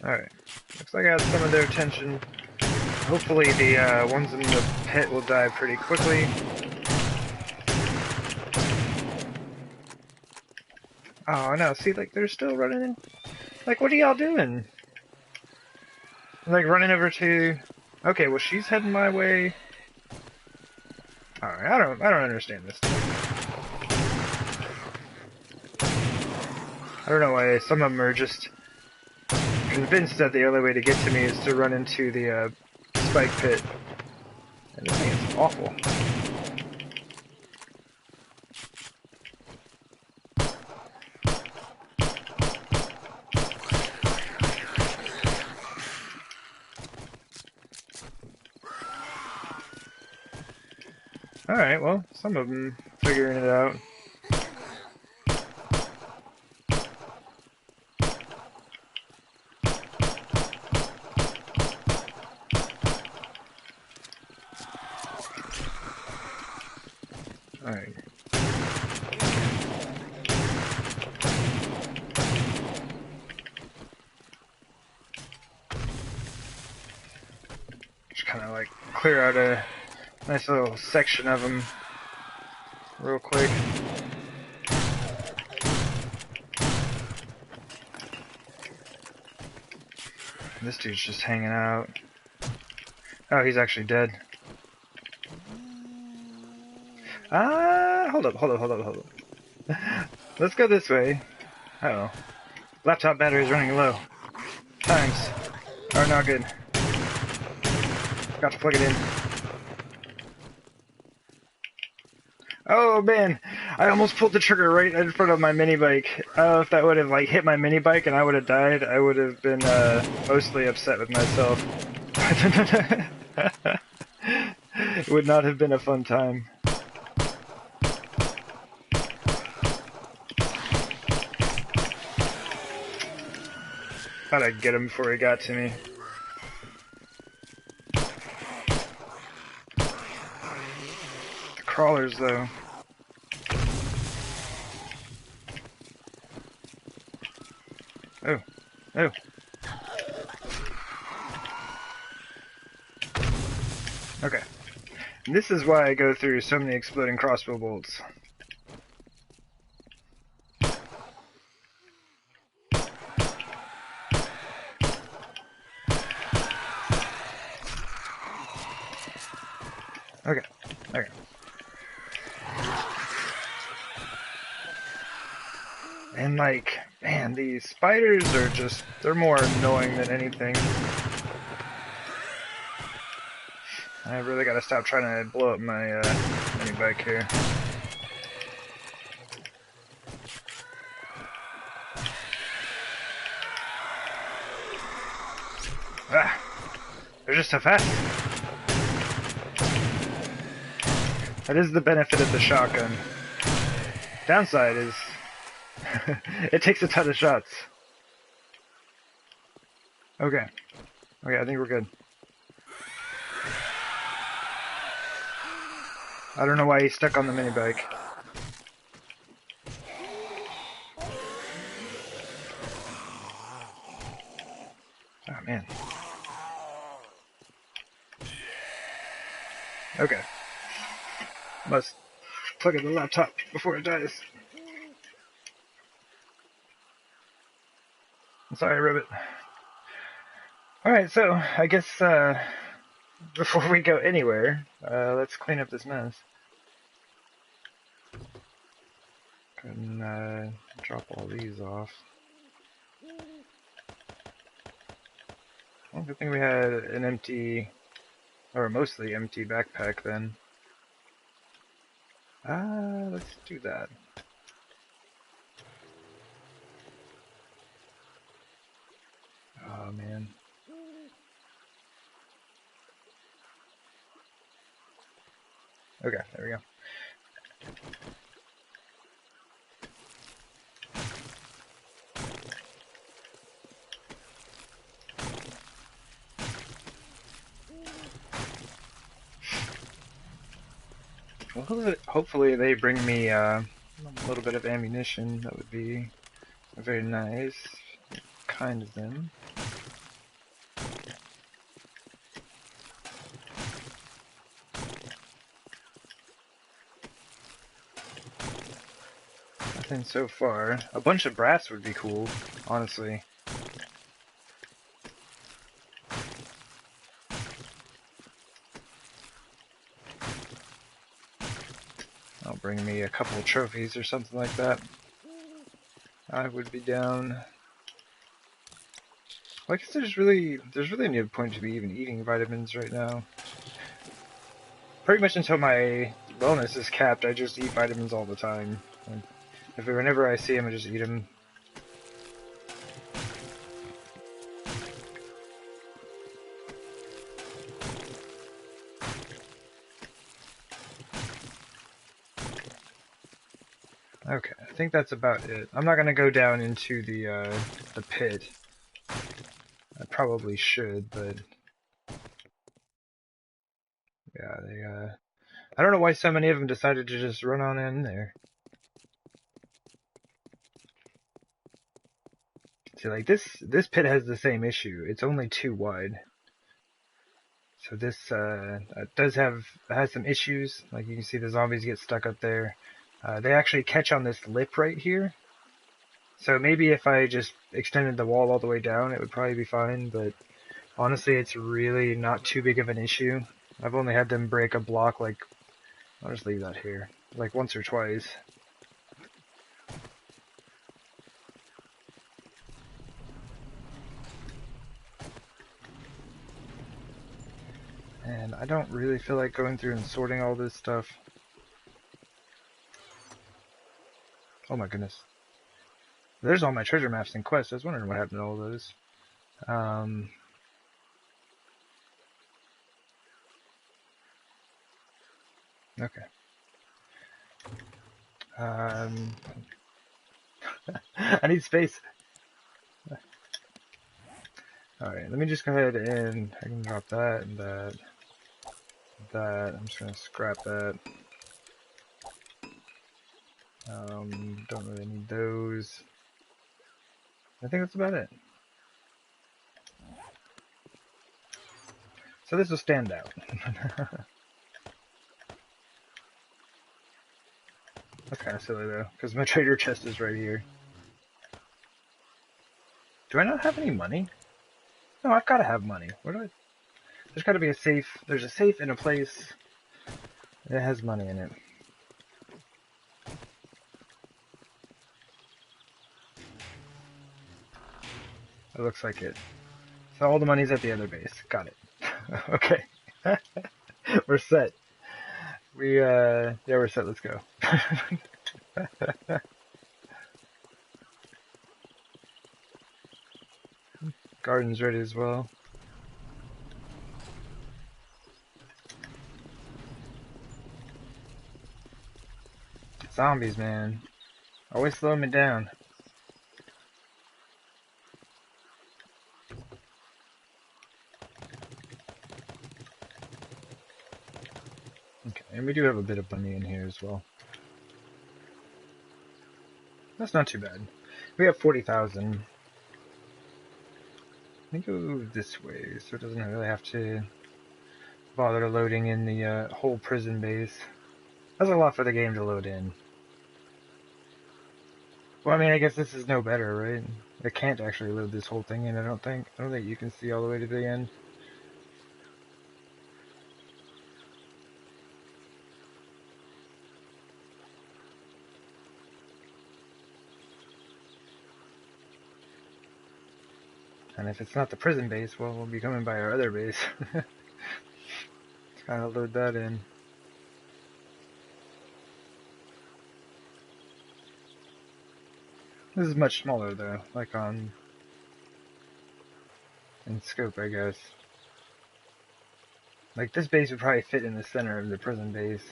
Alright, looks like I got some of their attention. Hopefully the ones in the pit will die pretty quickly. Oh no, see, like, they're still running in. Like, what are y'all doing? Like, running over to... Okay, well, she's heading my way. Alright, I don't understand this stuff. I don't know why some of them are just convinced that the only way to get to me is to run into the spike pit. And this thing is awful. Alright, well, some of them figuring it out. Alright. Just kind of like clear out a nice little section of them real quick. This dude's just hanging out. Oh, he's actually dead. Hold up. Let's go this way. Uh-oh. Laptop battery is running low. Times are not good. Got to plug it in. Oh man, I almost pulled the trigger right in front of my mini bike. If that would have like hit my mini bike and I would have died, I would have been mostly upset with myself. It would not have been a fun time. Thought I'd get him before he got to me. The crawlers though. Oh, oh. Okay. And this is why I go through so many exploding crossbow bolts. Okay, okay. And like, man, these spiders are just, they're more annoying than anything. I really gotta stop trying to blow up my mini bike here. Ah, they're just so fast. That is the benefit of the shotgun. Downside is it takes a ton of shots. Okay. Okay, I think we're good. I don't know why he's stuck on the mini bike. Oh man. Okay. Must plug in the laptop before it dies. I'm sorry, Ribbit. Alright, so I guess before we go anywhere, let's clean up this mess. Go ahead and drop all these off. Well, good thing we had an empty, or mostly empty backpack then. Let's do that. Oh man. Okay, there we go. Well, hopefully they bring me a little bit of ammunition. That would be very nice. Kind of them. Nothing so far. A bunch of brass would be cool, honestly. I'll bring me a couple of trophies or something like that. I would be down. Well, I guess there's really no point to be even eating vitamins right now. Pretty much until my wellness is capped, I just eat vitamins all the time. And whenever I see them, I just eat them. Okay, I think that's about it. I'm not gonna go down into the pit. I probably should, but yeah, they I don't know why so many of them decided to just run on in there. See, like this pit has the same issue. It's only 2 wide. So this has some issues. Like you can see the zombies get stuck up there. They actually catch on this lip right here. So maybe if I just extended the wall all the way down, it would probably be fine, but honestly, it's really not too big of an issue. I've only had them break a block, like, I'll just leave that here, like once or twice. And I don't really feel like going through and sorting all this stuff. Oh my goodness. There's all my treasure maps and quests. I was wondering what happened to all those. Okay. I need space. Alright, let me just go ahead and I can drop that and that. That. I'm just gonna scrap that. Don't really need those. I think that's about it. So this will stand out. That's kind of silly though, because my trader chest is right here. Do I not have any money? No, I've got to have money. Where do I? There's got to be a safe. There's a safe in a place that has money in it. It looks like it. So all the money's at the other base. Got it. Okay. We're set. Yeah, we're set. Let's go. Garden's ready as well. Zombies, man. Always slow me down. Okay, and we do have a bit of money in here as well. That's not too bad. We have 40,000. Let me go this way, so it doesn't really have to bother loading in the whole prison base. That's a lot for the game to load in. Well, I mean, I guess this is no better, right? It can't actually load this whole thing in, I don't think. I don't think you can see all the way to the end. And if it's not the prison base, well, we'll be coming by our other base. Gotta load that in. This is much smaller though, like in scope, I guess. Like this base would probably fit in the center of the prison base.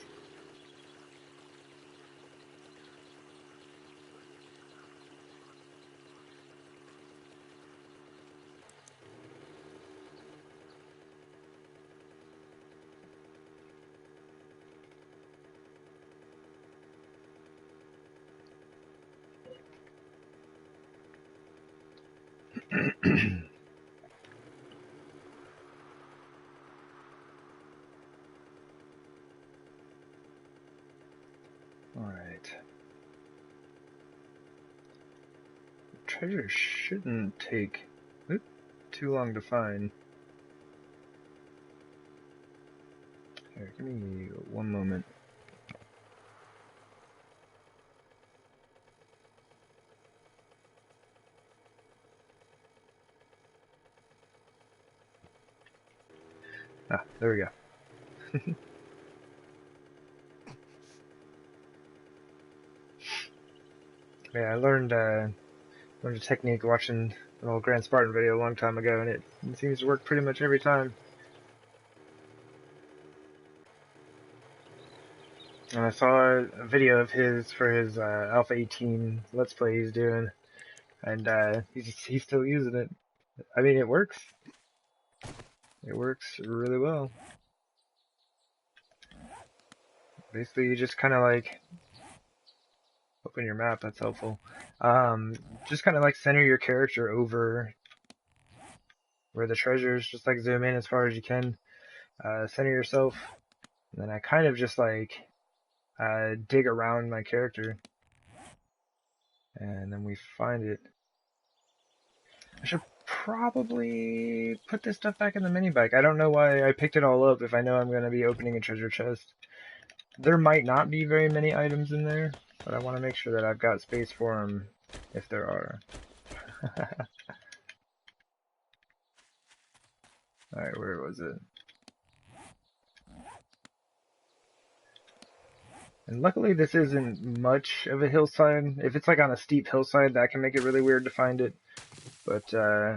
Alright. Treasure shouldn't take too long to find. Here, give me one moment. Ah, there we go. Yeah, I learned a technique watching an old Grand Spartan video a long time ago, and it seems to work pretty much every time. And I saw a video of his for his Alpha 18 Let's Play he's doing, and he's still using it. I mean, it works. It works really well. Basically, you just kind of like open your map. That's helpful. Just kind of like center your character over where the treasures. Just like zoom in as far as you can. Center yourself. And then I kind of just like dig around my character, and then we find it. I should probably put this stuff back in the mini bike. I don't know why I picked it all up if I know I'm going to be opening a treasure chest. There might not be very many items in there, but I want to make sure that I've got space for them if there are. Alright, where was it? And luckily this isn't much of a hillside. If it's like on a steep hillside, that can make it really weird to find it. But I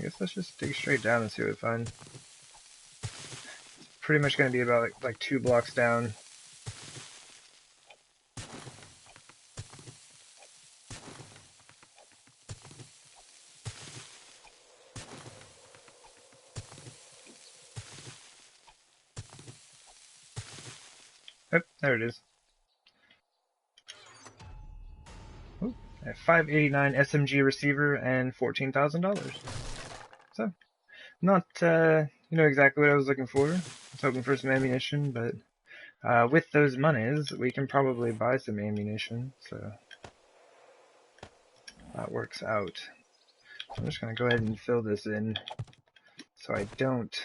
guess let's just dig straight down and see what we find. It's pretty much going to be about like 2 blocks down. Oh, there it is. Ooh, a 589 SMG receiver and $14,000. So, not exactly what I was looking for. I was hoping for some ammunition, but with those monies, we can probably buy some ammunition. So that works out. I'm just going to go ahead and fill this in so I don't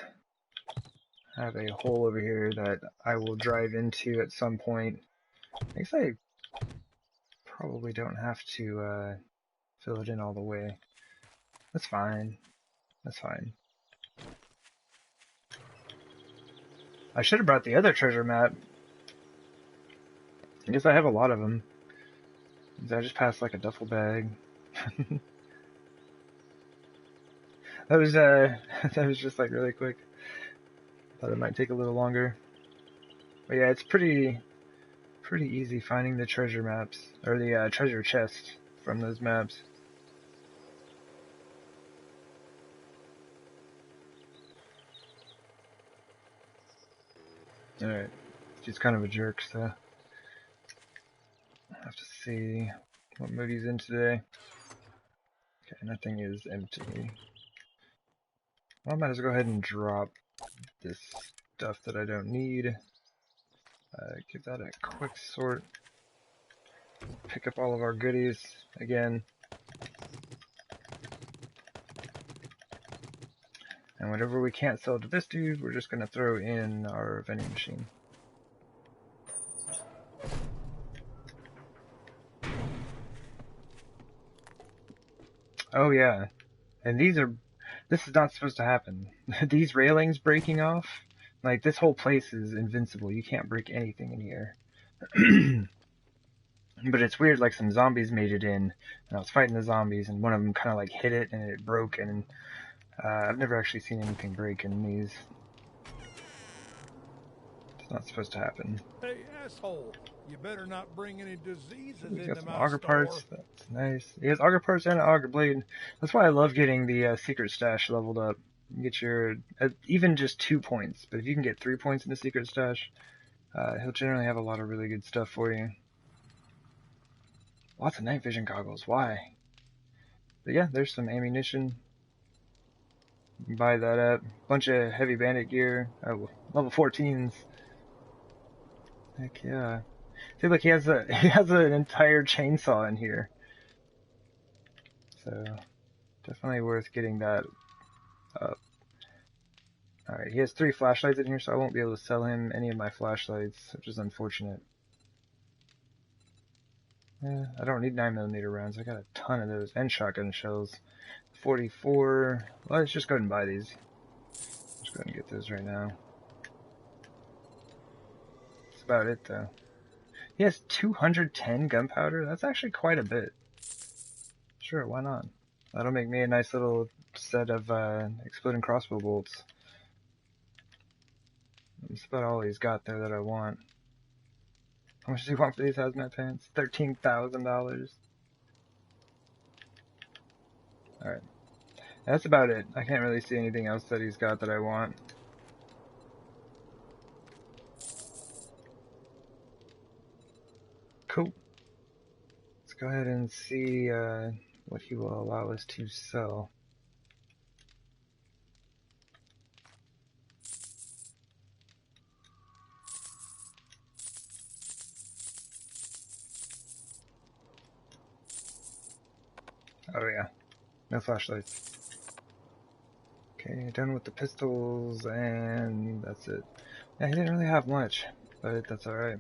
have a hole over here that I will drive into at some point. I guess I probably don't have to fill it in all the way. That's fine. That's fine. I should have brought the other treasure map. I guess I have a lot of them. I just passed like a duffel bag. That was that was just like really quick. Thought it might take a little longer. But yeah, it's pretty easy finding the treasure maps or the treasure chest from those maps. Alright. She's kind of a jerk, so I'll have to see what mood he's in today. Okay, nothing is empty. Well, I might as well go ahead and drop this stuff that I don't need. Give that a quick sort. Pick up all of our goodies again. And whatever we can't sell to this dude, we're just going to throw in our vending machine. Oh yeah, and this is not supposed to happen. These railings breaking off, like this whole place is invincible. You can't break anything in here. But it's weird, like some zombies made it in, and I was fighting the zombies, and one of them kind of like hit it, and it broke, and I've never actually seen anything break in these. It's not supposed to happen. Hey, asshole, you better not bring any diseases We got into some my auger store. parts, that's nice. He has auger parts and an auger blade. That's why I love getting the secret stash leveled up. You get your, even just 2 points, but if you can get 3 points in the secret stash, he'll generally have a lot of really good stuff for you. Lots of night vision goggles, why? But yeah, there's some ammunition. You can buy that up. Bunch of heavy bandit gear. Oh, level 14s. Heck yeah. See, look, he has an entire chainsaw in here. So, definitely worth getting that up. Alright, he has 3 flashlights in here, so I won't be able to sell him any of my flashlights, which is unfortunate. I don't need 9mm rounds. I got a ton of those. And shotgun shells. 44. Well, let's just go ahead and buy these. Let's go ahead and get those right now. That's about it, though. He has 210 gunpowder? That's actually quite a bit. Sure, why not? That'll make me a nice little set of exploding crossbow bolts. That's about all he's got there that I want. How much do you want for these hazmat pants? $13,000. Alright. That's about it. I can't really see anything else that he's got that I want. Cool. Let's go ahead and see what he will allow us to sell. Oh yeah, no flashlights. Okay, done with the pistols, and that's it. Yeah, he didn't really have much, but that's alright.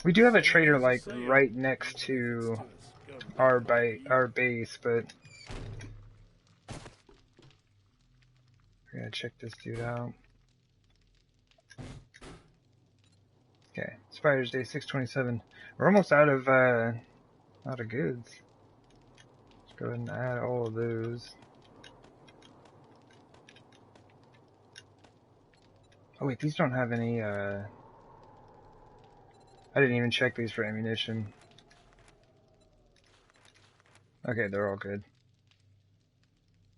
We do have a trader, like, right next to our base, but we're gonna check this dude out. Okay, it's Expires day 6/27. We're almost out of goods. Let's go ahead and add all of those. Oh wait, these don't have any I didn't even check these for ammunition. Okay, they're all good.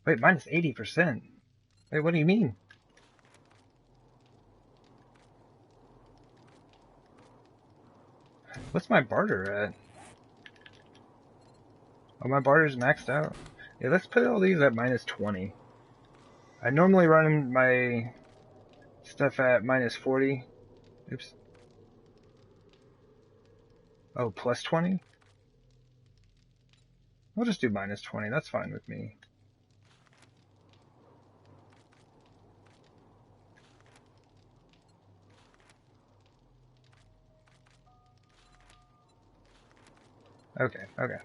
Wait, minus 80%. Wait, what do you mean? What's my barter at? Oh, my barter's maxed out. Yeah, let's put all these at minus 20. I normally run my stuff at minus 40. Oops. Oh, plus 20? We'll just do minus 20. That's fine with me. Okay, okay.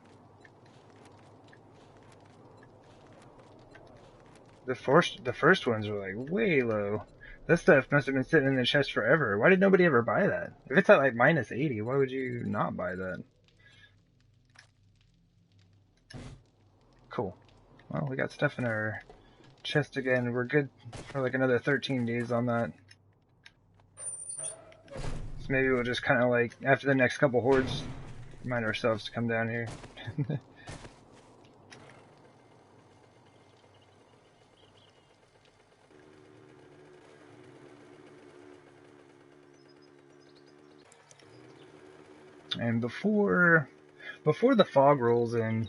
The first ones were like way low. This stuff must have been sitting in the chest forever. Why did nobody ever buy that? If it's at like minus 80, why would you not buy that? Cool. Well, we got stuff in our chest again. We're good for like another 13 days on that. So maybe we'll just kind of like, after the next couple hordes, remind ourselves to come down here. And before the fog rolls in,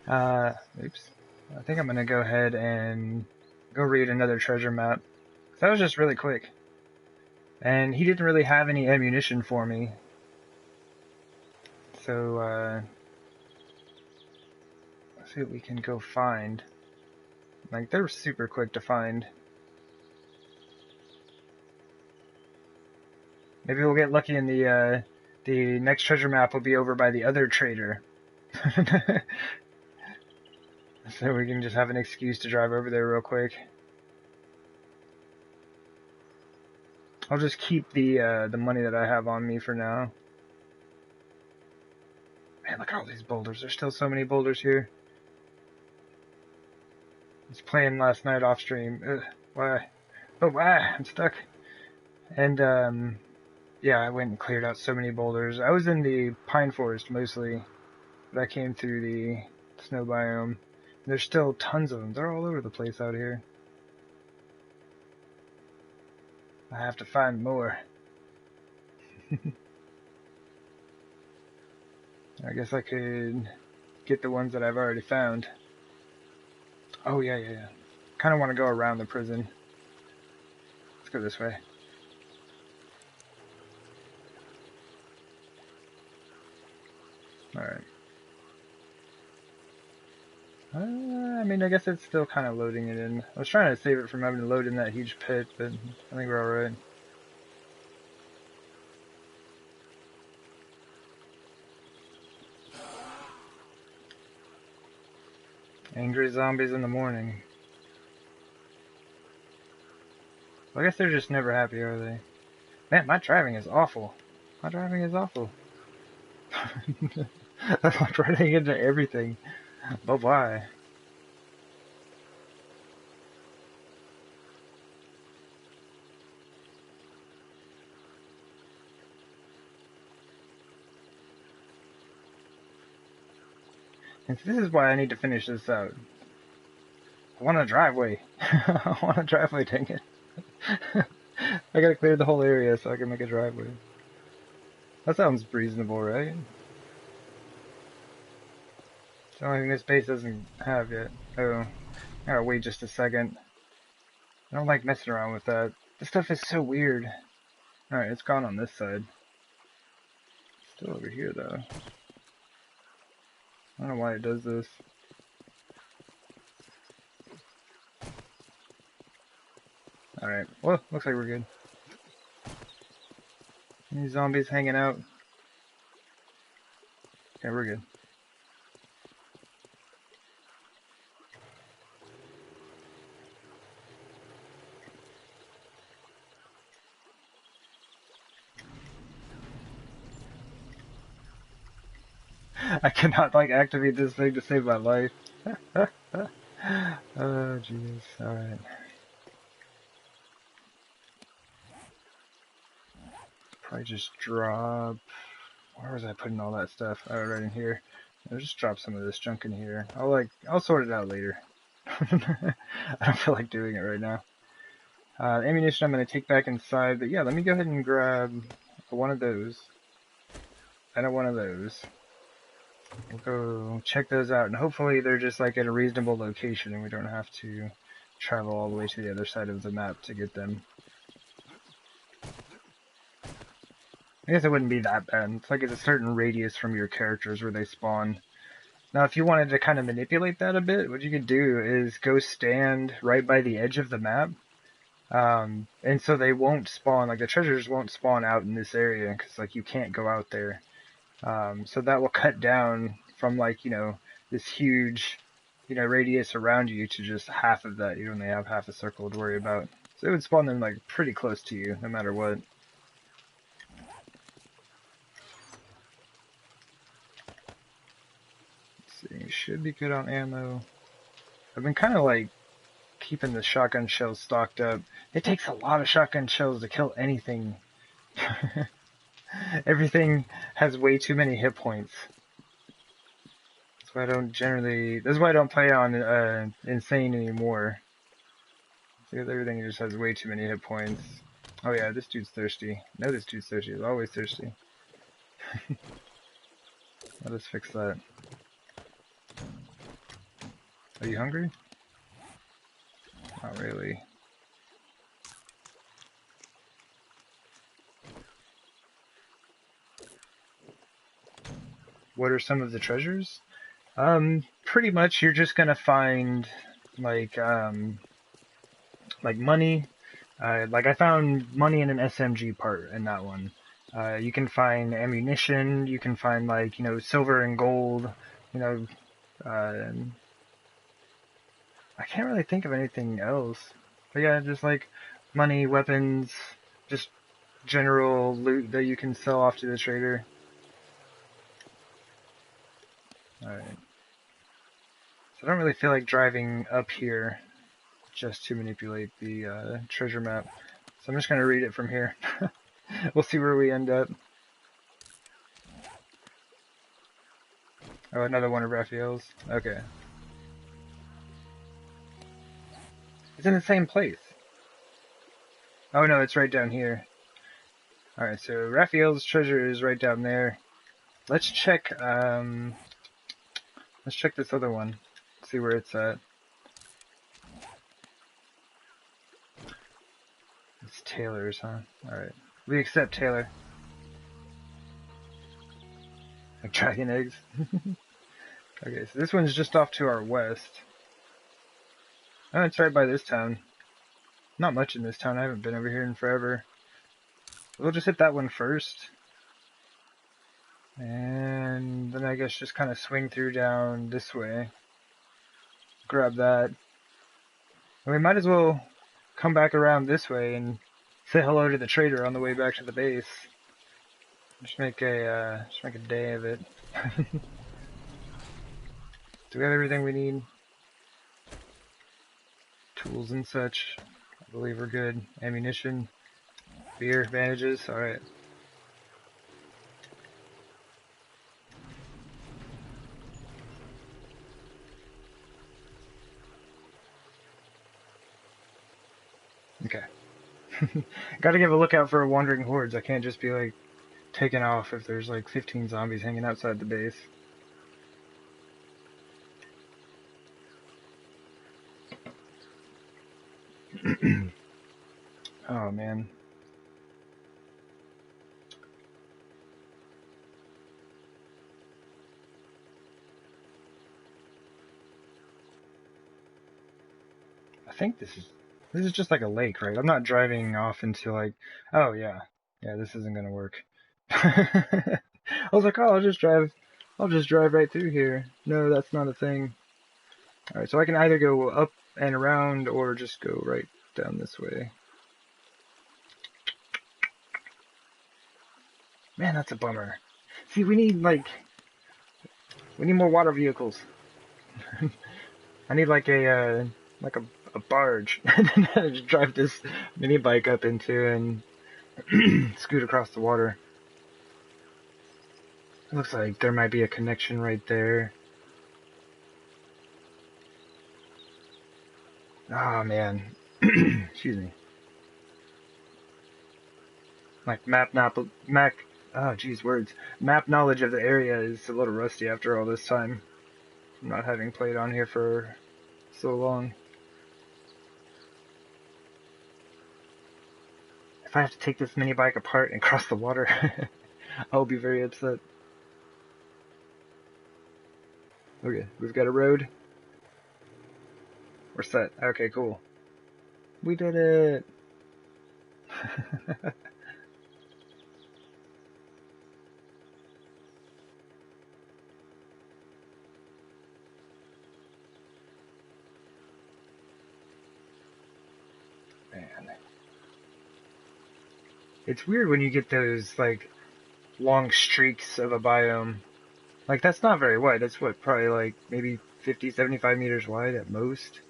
oops, I think I'm gonna go ahead and go read another treasure map. That was just really quick. And he didn't really have any ammunition for me. So, let's see what we can go find. Like, they're super quick to find. Maybe we'll get lucky and the next treasure map will be over by the other trader. So we can just have an excuse to drive over there real quick. I'll just keep the money that I have on me for now. Man, look at all these boulders. There's still so many boulders here. I was playing last night off stream. Ugh, why? Oh, why? I'm stuck. And, yeah, I went and cleared out so many boulders. I was in the pine forest mostly, but I came through the snow biome. There's still tons of them. They're all over the place out here. I have to find more. I guess I could get the ones that I've already found. Oh, yeah. Kind of want to go around the prison. Let's go this way. Alright. I mean, I guess it's still kind of loading it in. I was trying to save it from having to load in that huge pit, but I think we're alright. Angry zombies in the morning. Well, I guess they're just never happy, are they? Man, my driving is awful. My driving is awful. I'm running into everything. But why? And this is why I need to finish this out. I want a driveway. I want a driveway, dang it. I gotta clear the whole area so I can make a driveway. That sounds reasonable, right? It's the only thing this base doesn't have yet. Oh, I gotta wait just a second. I don't like messing around with that. This stuff is so weird. Alright, it's gone on this side. Still over here, though. I don't know why it does this. Alright, well, looks like we're good. Any zombies hanging out? Okay, we're good. I cannot like activate this thing to save my life. Oh jeez. All right. Probably just drop. Where was I putting all that stuff? Oh, right in here. I'll just drop some of this junk in here. I'll sort it out later. I don't feel like doing it right now. Ammunition I'm going to take back inside, but yeah, let me go ahead and grab one of those. And one of those. We'll go check those out, and hopefully they're just like at a reasonable location and we don't have to travel all the way to the other side of the map to get them. I guess it wouldn't be that bad. It's like it's a certain radius from your characters where they spawn. Now, if you wanted to kind of manipulate that a bit, what you could do is go stand right by the edge of the map. And so they won't spawn, like the treasures won't spawn out in this area, because like you can't go out there. So that will cut down from like, this huge, radius around you to just half of that. You only have half a circle to worry about. So it would spawn them like pretty close to you, no matter what. Should be good on ammo. I've been kind of like keeping the shotgun shells stocked up. It takes a lot of shotgun shells to kill anything. Everything has way too many hit points. That's why I don't play on insane anymore. Because everything just has way too many hit points. Oh yeah, this dude's thirsty. No, this dude's thirsty. He's always thirsty. Let us fix that. Are you hungry? Not really. What are some of the treasures? Pretty much you're just gonna find like money. Like I found money in an SMG part in that one. You can find ammunition. You can find like silver and gold. I can't really think of anything else. But yeah, just like money, weapons, just general loot that you can sell off to the trader. Alright. So I don't really feel like driving up here just to manipulate the treasure map. So I'm just going to read it from here. We'll see where we end up. Oh, another one of Raphael's. Okay. It's in the same place. Oh no, it's right down here. Alright, so Raphael's treasure is right down there. Let's check this other one. See where it's at. It's Taylor's, huh? Alright. We accept Taylor. Like dragon eggs. Okay, so this one's just off to our west. Oh, it's right by this town. Not much in this town. I haven't been over here in forever. We'll just hit that one first. And then I guess just kind of swing through down this way. Grab that. And we might as well come back around this way and say hello to the trader on the way back to the base. Just make a day of it. Do we have everything we need? Tools and such. I believe we're good. Ammunition. Beer. Bandages. Alright. Okay. Gotta give a lookout for wandering hordes. I can't just be like taking off if there's like 15 zombies hanging outside the base. Oh man. I think this is just like a lake, right? I'm not driving off into like, oh yeah. Yeah, this isn't gonna work. I was like, oh, I'll just drive right through here. No, that's not a thing. Alright, so I can either go up and around or just go right down this way. Man, that's a bummer. See, we need like We need more water vehicles. I need like a barge to just drive this mini bike up into and scoot across the water. It looks like there might be a connection right there. Oh man. Excuse me. Like oh geez, words. Map knowledge of the area is a little rusty after all this time. Not having played on here for so long. If I have to take this mini bike apart and cross the water, I'll be very upset. Okay, we've got a road. We're set. Okay, cool. We did it! Man. It's weird when you get those, like, long streaks of a biome. Like, that's not very wide. That's what, probably like, maybe 50, 75 meters wide at most.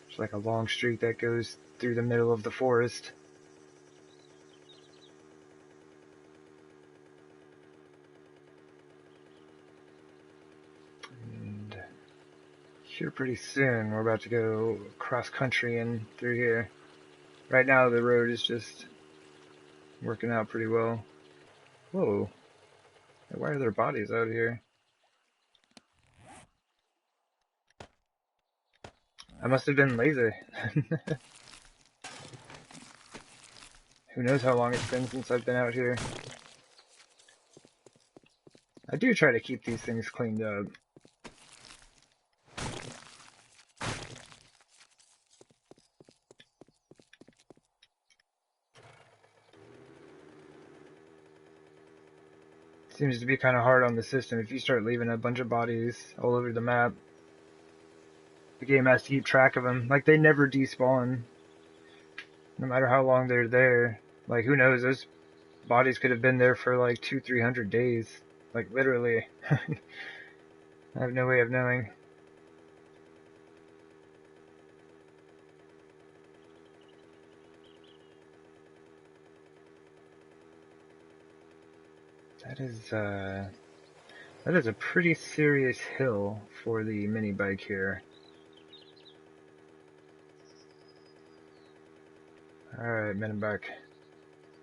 It's like a long streak that goes through the middle of the forest. And here pretty soon we're about to go cross country and through here. Right now the road is just working out pretty well. Whoa. Why are there bodies out here? I must have been lazy. Who knows how long it's been since I've been out here. I do try to keep these things cleaned up. Seems to be kind of hard on the system. If you start leaving a bunch of bodies all over the map, the game has to keep track of them. Like, they never despawn, no matter how long they're there. Like, who knows, those bodies could have been there for like 200-300 days. Like, literally. I have no way of knowing. That is a pretty serious hill for the mini bike here. Alright, mini bike.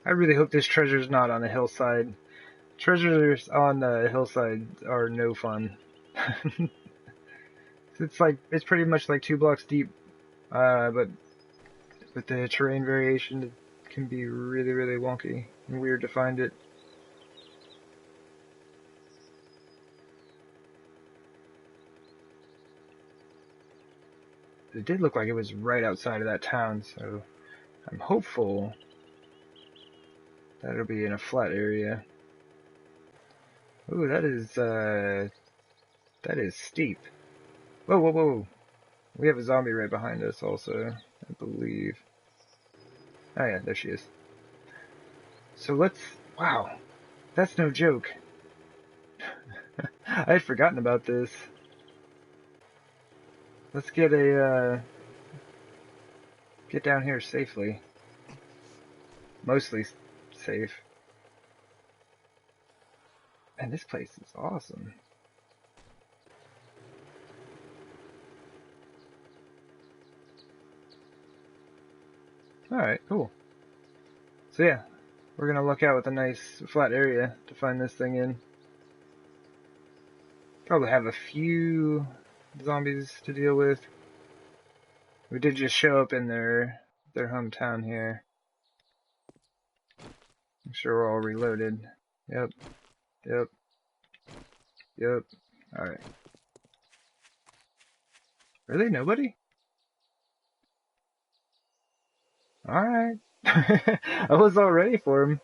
I really hope this treasure's not on the hillside. Treasures on the hillside are no fun. It's pretty much like 2 blocks deep, but with the terrain variation, it can be really, really wonky and weird to find it. It did look like it was right outside of that town, so I'm hopeful that it'll be in a flat area. Ooh, that is steep. Whoa, whoa, whoa. We have a zombie right behind us also, I believe. Oh yeah, there she is. So wow, that's no joke. I had forgotten about this. Let's get down here safely. Mostly safe. And this place is awesome. Alright, cool. So yeah, we're gonna look out with a nice flat area to find this thing in. Probably have a few zombies to deal with. We did just show up in their hometown here. I'm sure we're all reloaded. Yep. Yep. Yep. Alright. Really? Nobody? Alright. I was all ready for them.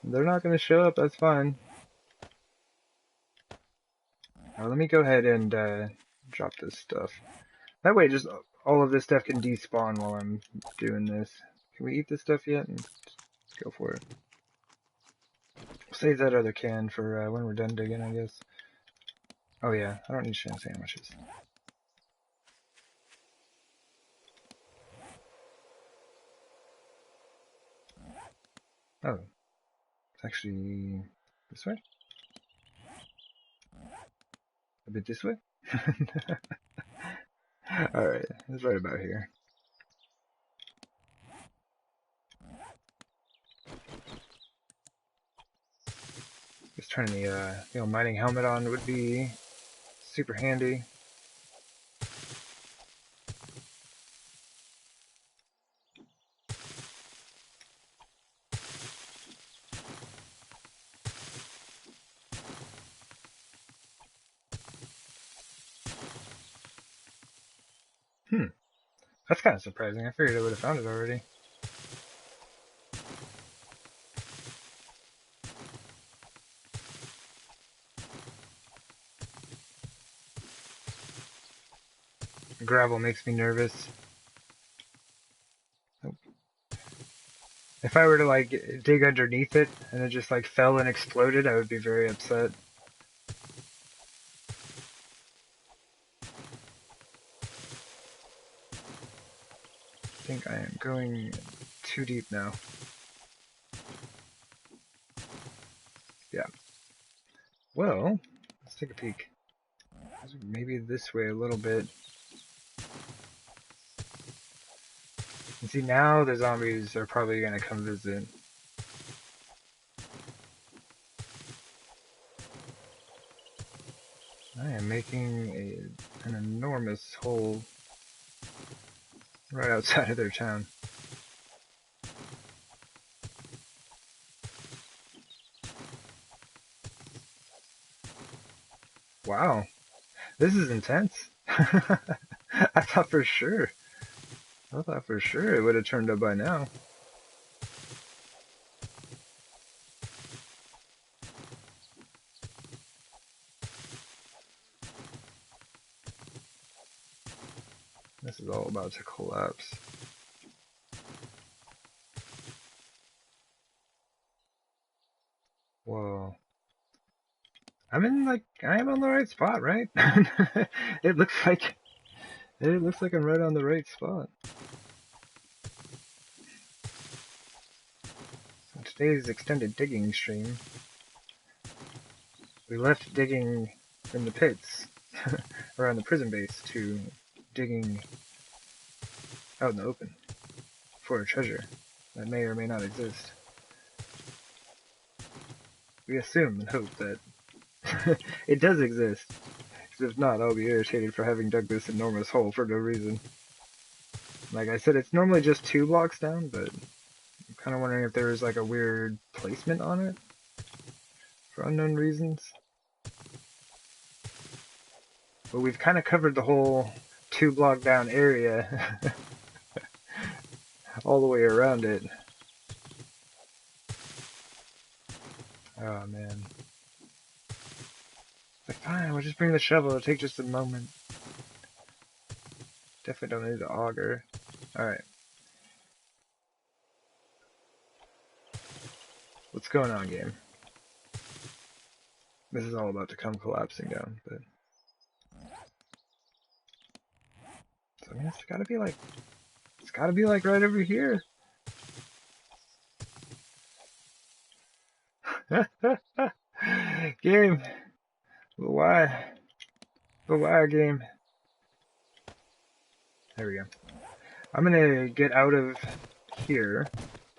They're not gonna show up, that's fine. Now let me go ahead and drop this stuff. That way just all of this stuff can despawn while I'm doing this. Can we eat this stuff yet? And go for it. Save that other can for when we're done digging, I guess. Oh yeah, I don't need sham sandwiches. Oh, it's actually this way? A bit this way? Alright, it's right about here. Just turning the old mining helmet on would be super handy. That's kind of surprising. I figured I would have found it already. Gravel makes me nervous. If I were to like dig underneath it and it just like fell and exploded, I would be very upset. I think I am going too deep now. Yeah. Well, let's take a peek. Maybe this way a little bit. And see, now the zombies are probably going to come visit. I am making an enormous hole right outside of their town. Wow, this is intense. I thought for sure it would have turned up by now. This is all about to collapse. Whoa. I am on the right spot, right? It looks like I'm right on the right spot. So today's extended digging stream, we left digging in the pits around the prison base to digging out in the open for a treasure that may or may not exist. We assume and hope that it does exist, because if not, I'll be irritated for having dug this enormous hole for no reason. Like I said, it's normally just 2 blocks down, but I'm kind of wondering if there was like a weird placement on it for unknown reasons. But we've kind of covered the whole 2 block down area all the way around it. Oh man. Like, fine, we'll just bring the shovel, it'll take just a moment. Definitely don't need the auger. Alright. What's going on, game? This is all about to come collapsing down, but... So, I mean, it's gotta be like right over here. Game. But why? But why, game? There we go. I'm gonna get out of here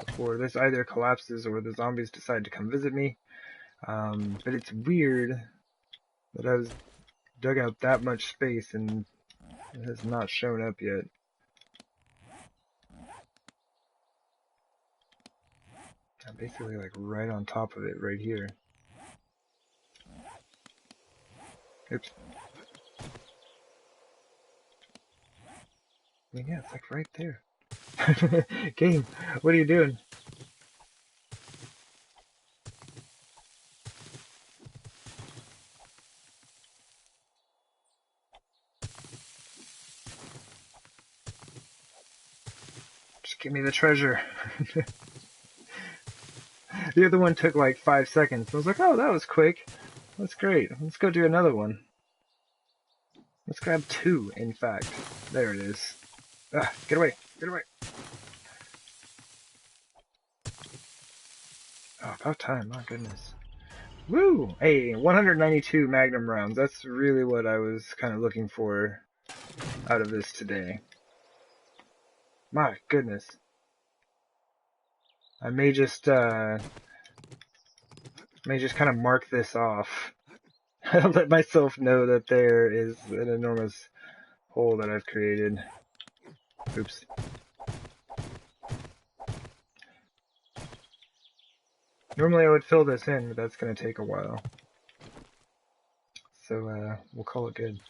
before this either collapses or the zombies decide to come visit me. But it's weird that I was dug out that much space and it has not shown up yet. I'm basically like right on top of it right here. Oops. I mean, yeah, it's like right there. Game, what are you doing? Just give me the treasure. The other one took like 5 seconds. I was like, oh, that was quick. That's great. Let's go do another one. Let's grab 2, in fact. There it is. Ah, get away! Get away! Oh, about time, my goodness. Woo! Hey, 192 Magnum rounds. That's really what I was kind of looking for out of this today. My goodness. I may just kind of mark this off. Let myself know that there is an enormous hole that I've created. Oops. Normally I would fill this in, but that's going to take a while. So, we'll call it good.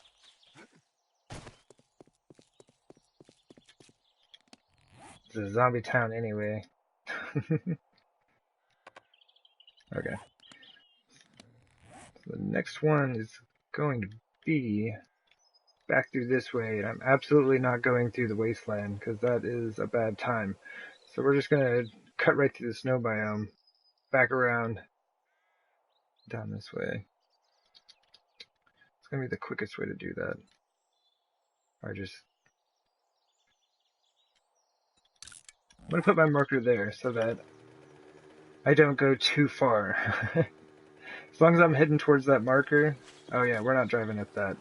It's a zombie town anyway. Okay. So the next one is going to be back through this way, and I'm absolutely not going through the wasteland, because that is a bad time. So we're just going to cut right through the snow biome, back around, down this way. It's going to be the quickest way to do that. I'm going to put my marker there so that I don't go too far. As long as I'm heading towards that marker... Oh yeah, we're not driving up that.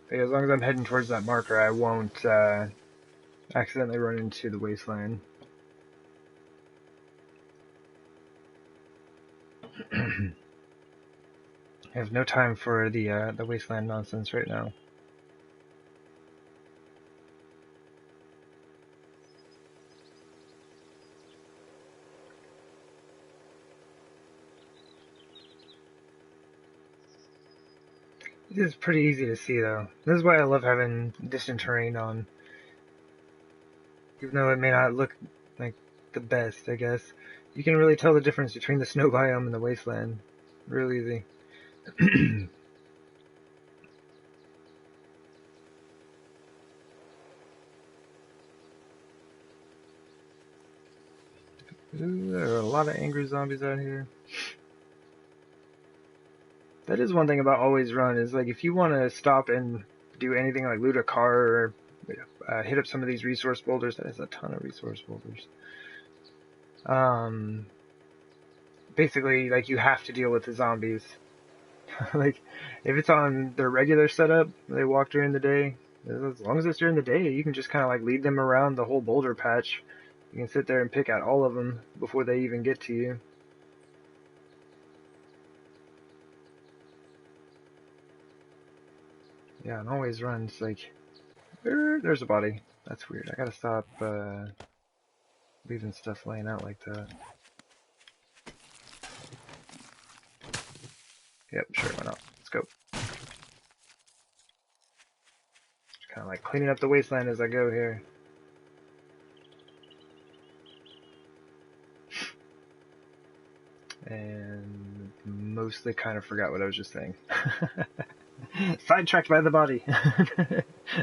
But yeah, as long as I'm heading towards that marker, I won't accidentally run into the wasteland. I have no time for the wasteland nonsense right now. It is pretty easy to see, though. This is why I love having distant terrain on. Even though it may not look like the best, I guess. You can really tell the difference between the snow biome and the wasteland. Real easy. Ooh, there are a lot of angry zombies out here. That is one thing about always run, is like if you want to stop and do anything like loot a car or hit up some of these resource boulders, that is a ton of resource boulders. Basically, like, you have to deal with the zombies. Like, if it's on their regular setup, they walk during the day, as long as it's during the day, you can just kind of like lead them around the whole boulder patch. You can sit there and pick out all of them before they even get to you. Yeah, and always runs like, there's a body. That's weird. I gotta stop leaving stuff laying out like that. Yep, sure, why not? Let's go. Just kind of like cleaning up the wasteland as I go here. And mostly kind of forgot what I was just saying. Sidetracked by the body.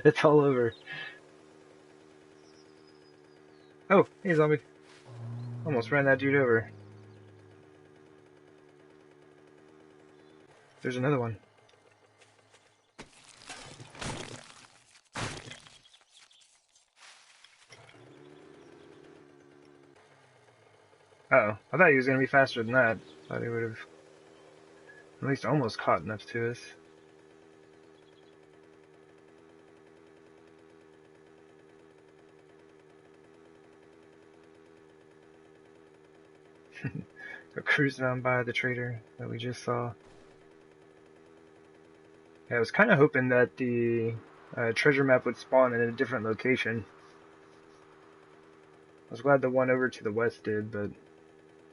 It's all over. Oh, hey zombie. Almost ran that dude over. There's another one. Uh-oh. I thought he was going to be faster than that. Thought he would have at least almost caught enough to us. Go cruising on by the trader that we just saw. Yeah, I was kind of hoping that the treasure map would spawn in a different location. I was glad the one over to the west did, but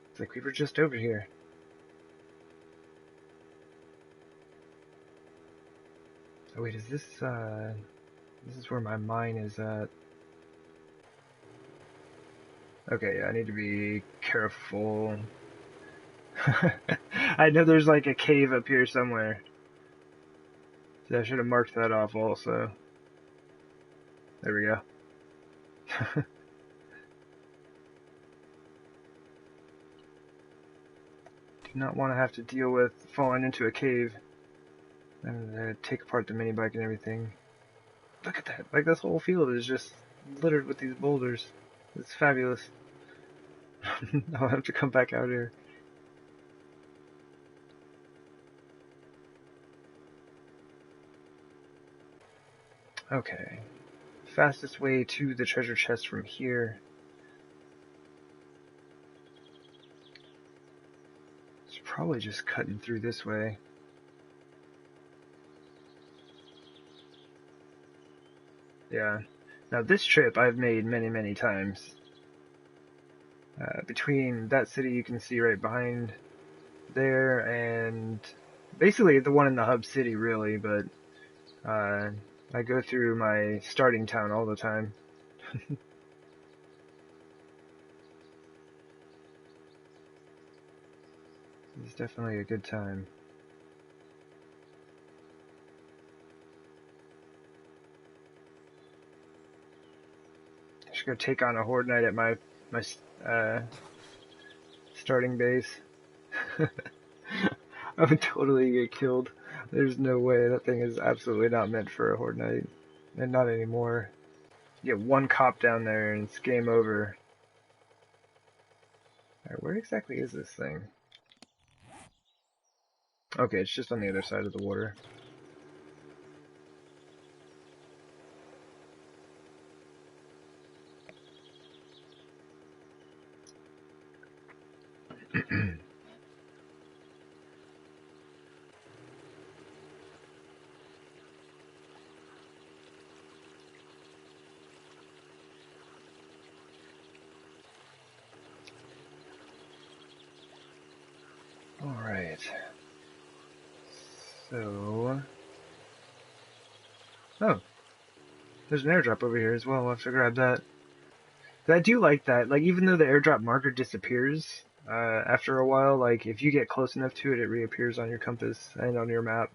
it's like we were just over here. Oh wait, is this is where my mine is at. Okay, yeah, I need to be careful. I know there's like a cave up here somewhere. So I should have marked that off also. There we go. Do not want to have to deal with falling into a cave. And take apart the mini bike and everything. Look at that! Like, this whole field is just littered with these boulders. It's fabulous. I'll have to come back out here. Okay. Fastest way to the treasure chest from here. It's probably just cutting through this way. Yeah. Now this trip I've made many, many times. Between that city you can see right behind there and basically the one in the hub city really, but I go through my starting town all the time. It's definitely a good time. I should go take on a horde knight at my starting base. I would totally get killed. There's no way. That thing is absolutely not meant for a horde knight. And not anymore. You get one cop down there and it's game over. Alright, where exactly is this thing? Okay, it's just on the other side of the water. Alright. So... Oh. There's an airdrop over here as well. I'll have to grab that. But I do like that. Like, even though the airdrop marker disappears, after a while, like, if you get close enough to it, it reappears on your compass and on your map.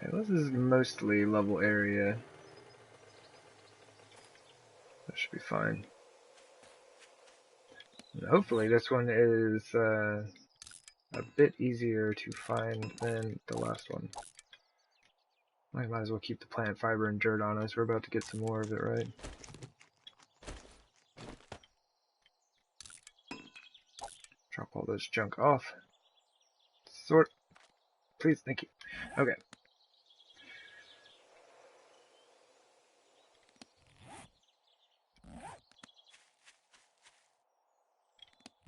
Yeah, this is mostly level area. That should be fine. And hopefully this one is a bit easier to find than the last one. I might as well keep the plant fiber and dirt on us. We're about to get some more of it, right? Drop all this junk off. Sort. Please, thank you. Okay.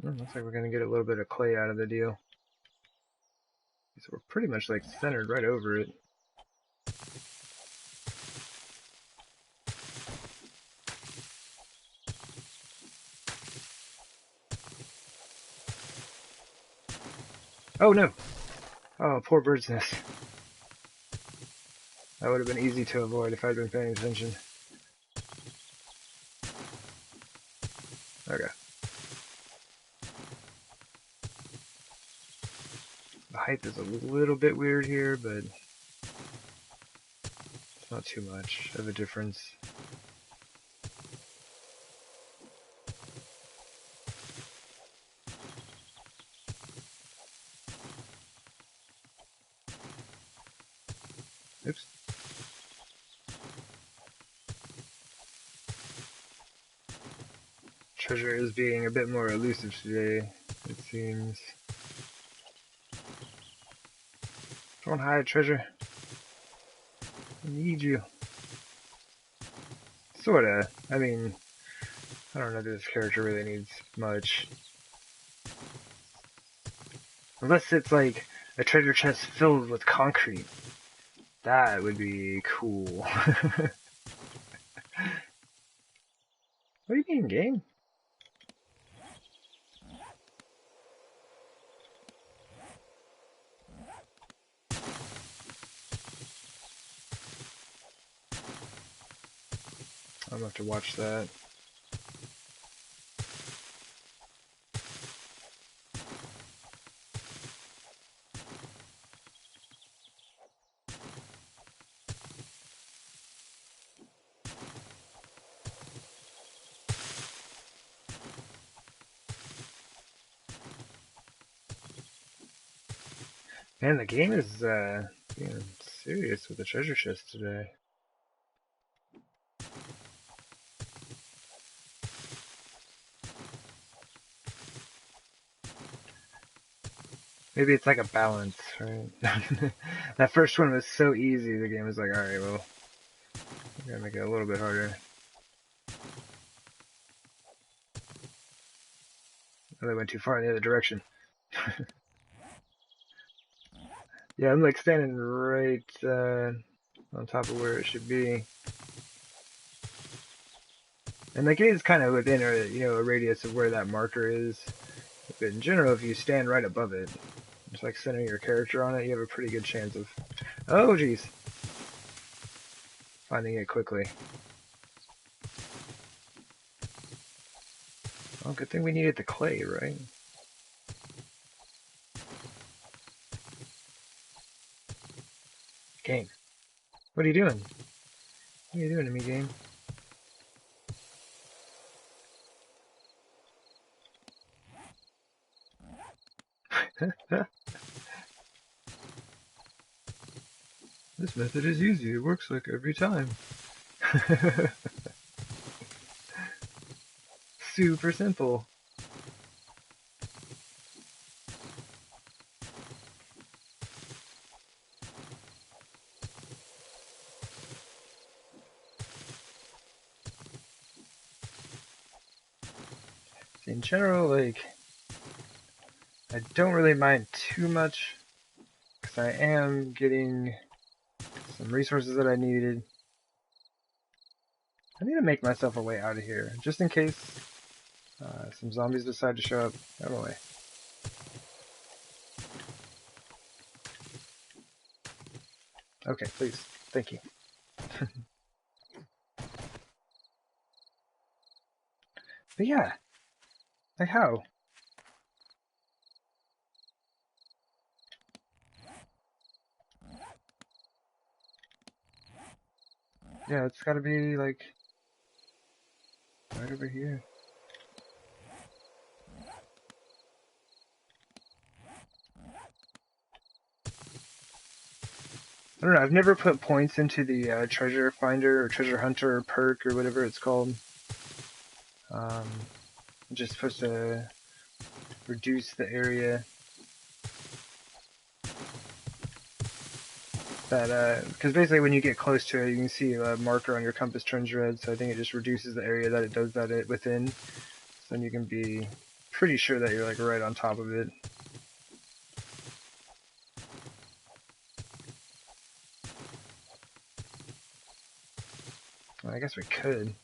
Well, looks like we're gonna get a little bit of clay out of the deal. So we're pretty much like centered right over it. Oh no! Oh, poor bird's nest. That would have been easy to avoid if I'd been paying attention. Okay. The height is a little bit weird here, but it's not too much of a difference. Oops. Treasure is being a bit more elusive today, it seems. Don't hide, treasure. I need you. Sorta. I mean, I don't know if this character really needs much. Unless it's like a treasure chest filled with concrete. That would be cool. What do you mean, game? I'm gonna have to watch that. Man, the game is being serious with the treasure chest today. Maybe it's like a balance, right? That first one was so easy, the game was like, alright, well, we're gonna make it a little bit harder. Oh, they went too far in the other direction. Yeah, I'm like standing right on top of where it should be. And like it is kind of within a radius of where that marker is. But in general, if you stand right above it, just like centering your character on it, you have a pretty good chance of, oh geez, finding it quickly. Well, good thing we needed the clay, right? Game. What are you doing? What are you doing to me, game? This method is easy. It works like every time. Super simple. In general, like, I don't really mind too much, because I am getting some resources that I needed. I need to make myself a way out of here, just in case some zombies decide to show up. Out of the way. Okay, please. Thank you. But yeah, like how? Yeah, it's gotta be like right over here. I don't know, I've never put points into the treasure finder or treasure hunter perk or whatever it's called. I'm just supposed to reduce the area that, because basically when you get close to it, you can see a marker on your compass turns red, so I think it just reduces the area that it does that within. So then you can be pretty sure that you're like right on top of it. Well, I guess we could.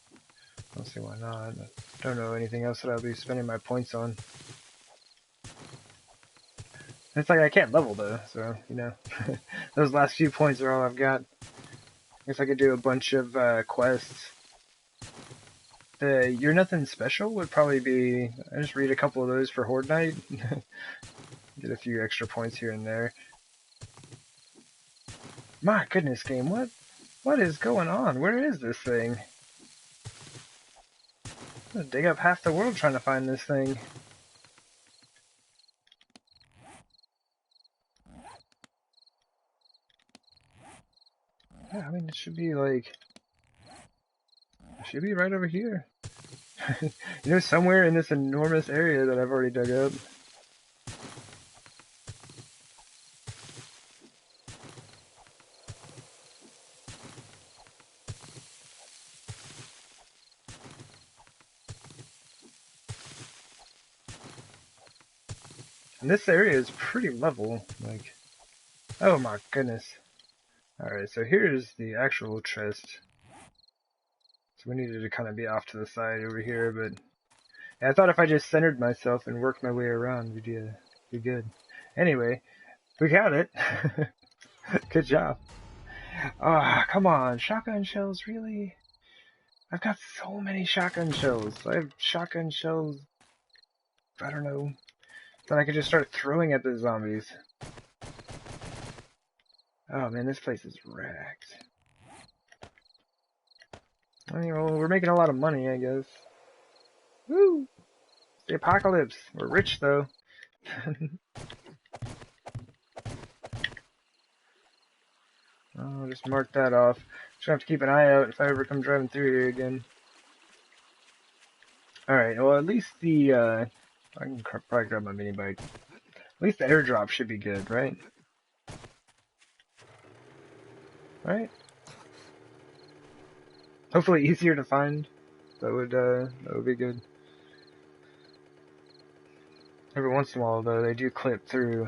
I don't see why not. I don't know anything else that I'll be spending my points on. It's like I can't level though, so, you know, those last few points are all I've got. I guess I could do a bunch of quests. The You're Nothing Special would probably be, I just read a couple of those for Horde Night. Get a few extra points here and there. My goodness, game, what is going on? Where is this thing? I'm gonna dig up half the world trying to find this thing. Yeah, I mean, it should be like, it should be right over here. You know, somewhere in this enormous area that I've already dug up. And this area is pretty level, like, oh my goodness. Alright, so here's the actual chest. So we needed to kind of be off to the side over here, but yeah, I thought if I just centered myself and worked my way around, we'd be good. Anyway, we got it. Good job. Ah, come on, shotgun shells, really? I've got so many shotgun shells. I have shotgun shells, I don't know, that I could just start throwing at the zombies. Oh man, this place is wrecked. I mean, well, we're making a lot of money, I guess. Woo! The apocalypse. We're rich, though. I'll just mark that off. Just gonna have to keep an eye out if I ever come driving through here again. Alright, well at least the, I can probably grab my mini bike. At least the airdrop should be good, right? Right? Hopefully easier to find. That would be good. Every once in a while, though, they do clip through.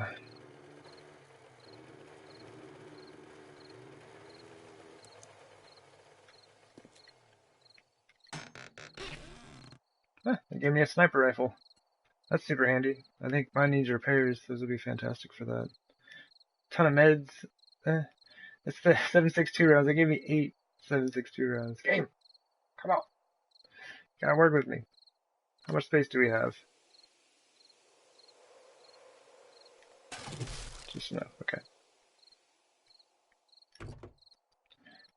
They gave me a sniper rifle. That's super handy. I think mine needs repairs. Those would be fantastic for that. Ton of meds. It's the 7.62 rounds. They gave me 8 7.62 rounds. Game! Come on! Gotta work with me. How much space do we have? Just enough. Okay.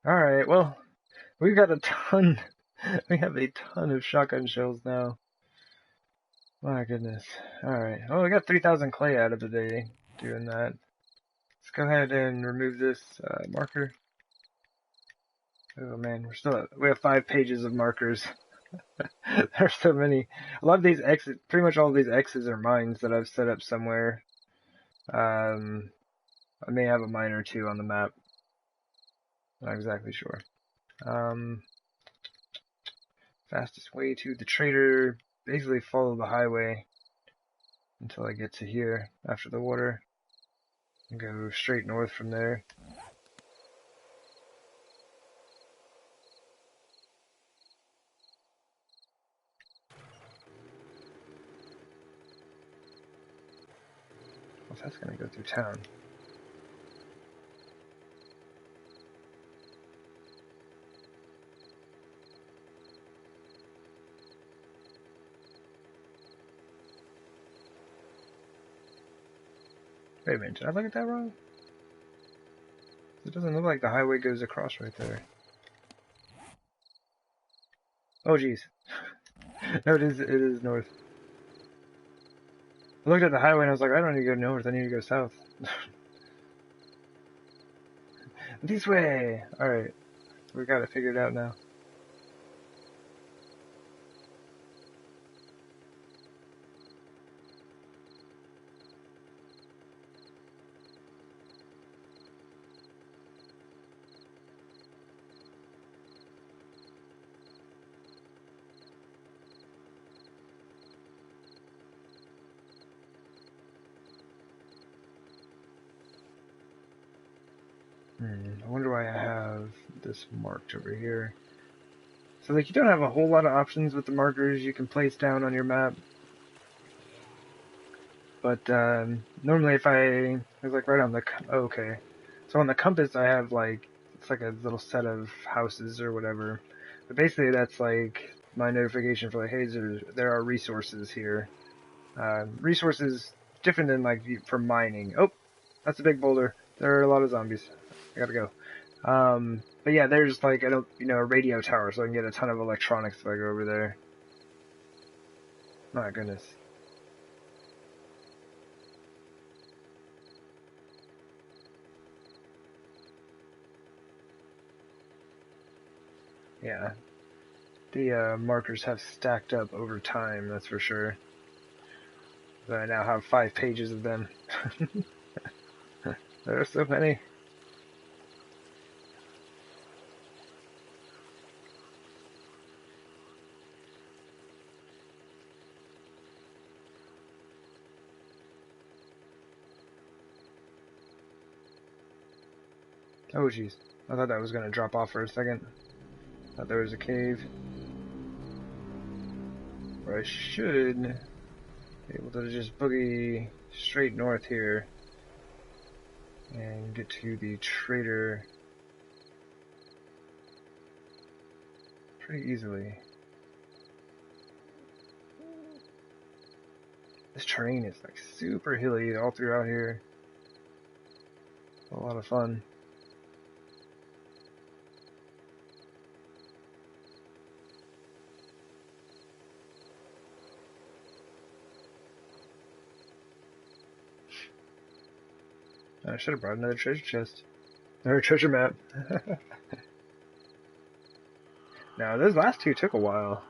Alright, well, we've got a ton. We have a ton of shotgun shells now. My goodness. Alright. Oh, we got 3,000 clay out of the day doing that. Let's go ahead and remove this marker. Oh man, we have 5 pages of markers. There's so many. A lot of these X's, pretty much all of these X's are mines that I've set up somewhere. I may have a mine or two on the map. Not exactly sure. Fastest way to the trader. Basically follow the highway until I get to here after the water. And go straight north from there. Well, that's gonna go through town. Wait a minute, did I look at that wrong? It doesn't look like the highway goes across right there. Oh jeez. No, it is north. I looked at the highway and I was like, I don't need to go north, I need to go south. This way! Alright, we got it figured out now. I wonder why I have this marked over here. So like you don't have a whole lot of options with the markers you can place down on your map. But normally if I was like right on the, okay. So on the compass I have like, it's like a little set of houses or whatever. But basically that's like my notification for like, hey, there are resources here. Resources different than like for mining. Oh, that's a big boulder. There are a lot of zombies. I gotta go. But yeah, there's like a radio tower, so I can get a ton of electronics if I go over there. My goodness. Yeah. The markers have stacked up over time, that's for sure. But I now have 5 pages of them. There are so many. Oh jeez. I thought that was going to drop off for a second. Thought there was a cave. Where I should be able to just boogie straight north here. And get to the trader pretty easily. This terrain is like super hilly all throughout here. A lot of fun. I should have brought another treasure chest. Or a treasure map. Now, those last two took a while.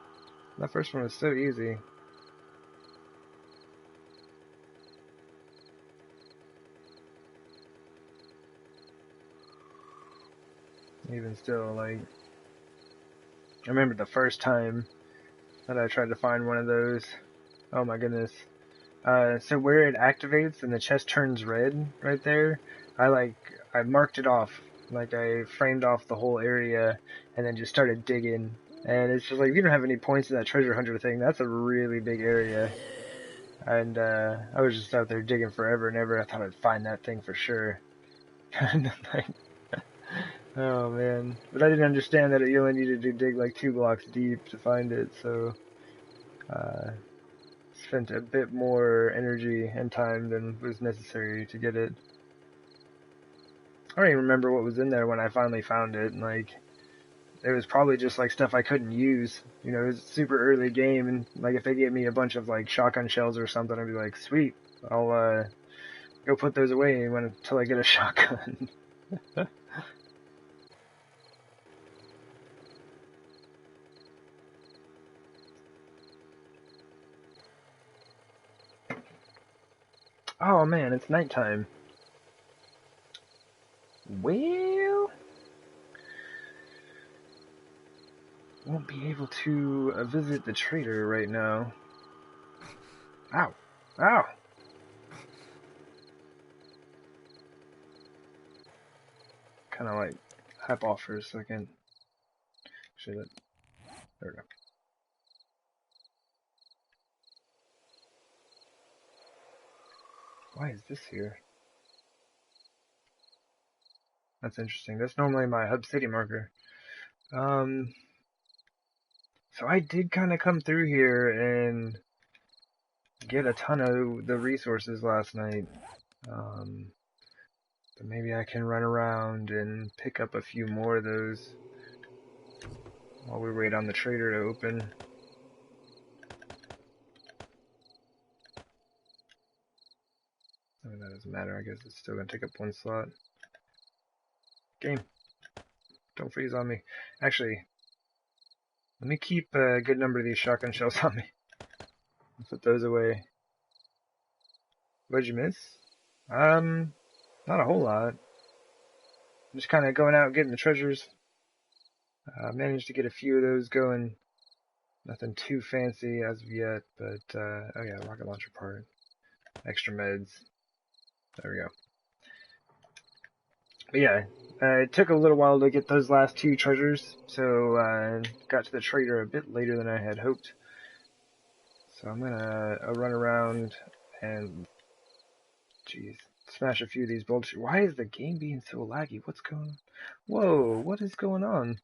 That first one was so easy. Even still, like, I remember the first time that I tried to find one of those. Oh my goodness. So where it activates and the chest turns red right there, I marked it off. Like I framed off the whole area and then just started digging. And it's just like, if you don't have any points in that treasure hunter thing, that's a really big area. And, I was just out there digging forever and ever. I thought I'd find that thing for sure. And like, oh man. But I didn't understand that you only needed to dig like 2 blocks deep to find it, so, spent a bit more energy and time than was necessary to get it. I don't even remember what was in there when I finally found it, and like, it was probably just like stuff I couldn't use. You know, it was a super early game, and like if they gave me a bunch of like shotgun shells or something, I'd be like, sweet, I'll go put those away until I get a shotgun. Oh man, it's nighttime. Well, won't be able to visit the trader right now. Ow! Ow! Kind of like hop off for a second. Actually, there we go. Why is this here? That's interesting. That's normally my hub city marker. So I did kind of come through here and get a ton of the resources last night. But maybe I can run around and pick up a few more of those while we wait on the trader to open. I mean, that doesn't matter. I guess it's still going to take up 1 slot. Game. Don't freeze on me. Actually, let me keep a good number of these shotgun shells on me. I'll put those away. What'd you miss? Not a whole lot. I'm just kind of going out getting the treasures. Managed to get a few of those going. Nothing too fancy as of yet, but, oh yeah, rocket launcher part. Extra meds. There we go. But yeah, it took a little while to get those last 2 treasures, so got to the trader a bit later than I had hoped. So I'm gonna run around and, jeez, smash a few of these bolts. Why is the game being so laggy? What's going on? Whoa, what is going on?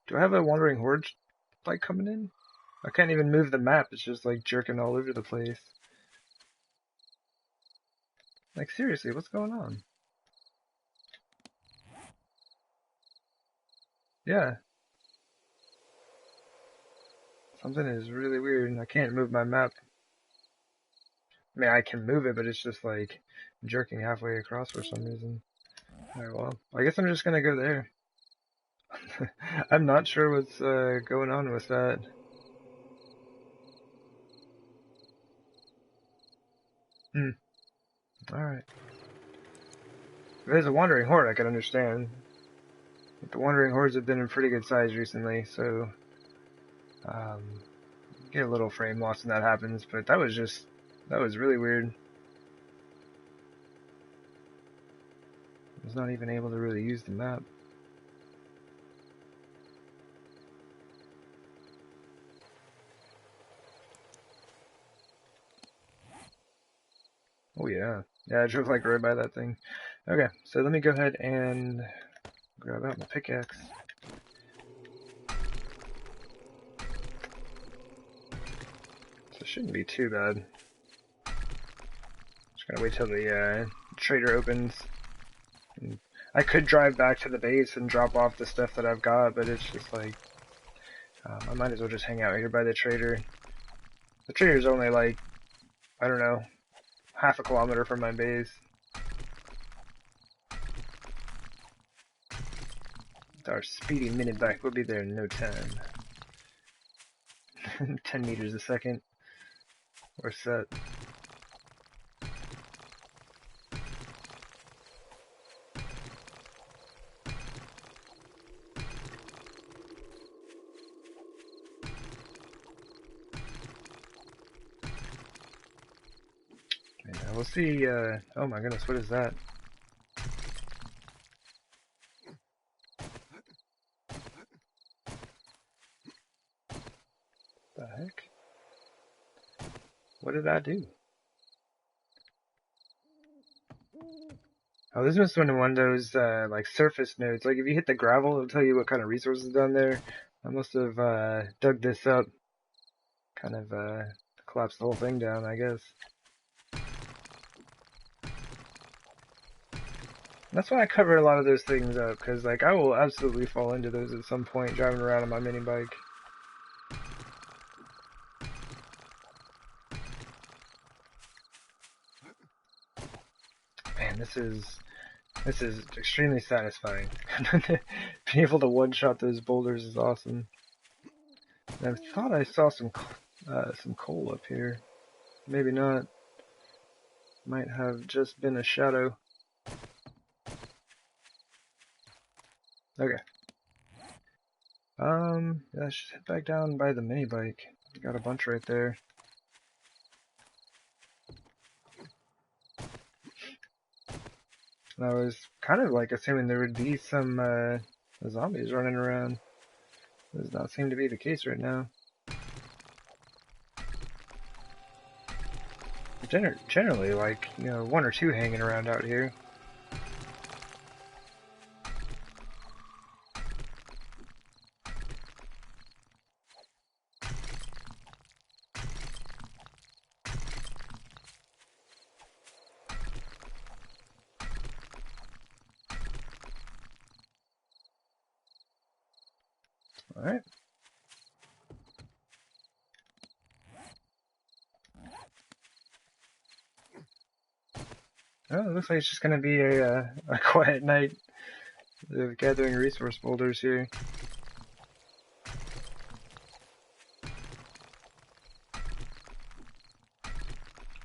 Do I have a wandering horde like coming in? I can't even move the map. It's just like jerking all over the place. Like seriously, what's going on? Yeah. Something is really weird. I can't move my map. I mean, I can move it, but it's just like jerking halfway across for some reason. Alright, well, I guess I'm just gonna go there. I'm not sure what's going on with that. Alright. If there's a wandering horde, I can understand. But the wandering hordes have been in pretty good size recently, so get a little frame loss when that happens, but that was really weird. I was not even able to really use the map. Oh yeah. Yeah, I drove like right by that thing. Okay, so let me go ahead and grab out my pickaxe. So it shouldn't be too bad. Just gotta wait till the trader opens. And I could drive back to the base and drop off the stuff that I've got, but it's just like, I might as well just hang out here by the trader. The trader's only like, I don't know, half a kilometer from my base. Our speedy mini bike will be there in no time. 10 meters a second. We're set. Yeah, we'll see. Oh my goodness, what is that? The heck? What did I do? Oh, this must have been one of those, like, surface nodes. Like, if you hit the gravel, it'll tell you what kind of resources are down there. I must have, dug this up. Kind of, collapsed the whole thing down, I guess. That's why I cover a lot of those things up, because, like, I will absolutely fall into those at some point driving around on my mini bike. Man, this is extremely satisfying. Being able to one-shot those boulders is awesome. And I thought I saw some coal up here. Maybe not. Might have just been a shadow. Okay. Yeah, let's just head back down by the mini bike. Got a bunch right there. And I was kind of like assuming there would be some zombies running around. Does not seem to be the case right now. Generally, like, you know, one or two hanging around out here. Alright. Oh, it looks like it's just gonna be a quiet night of gathering resource boulders here. How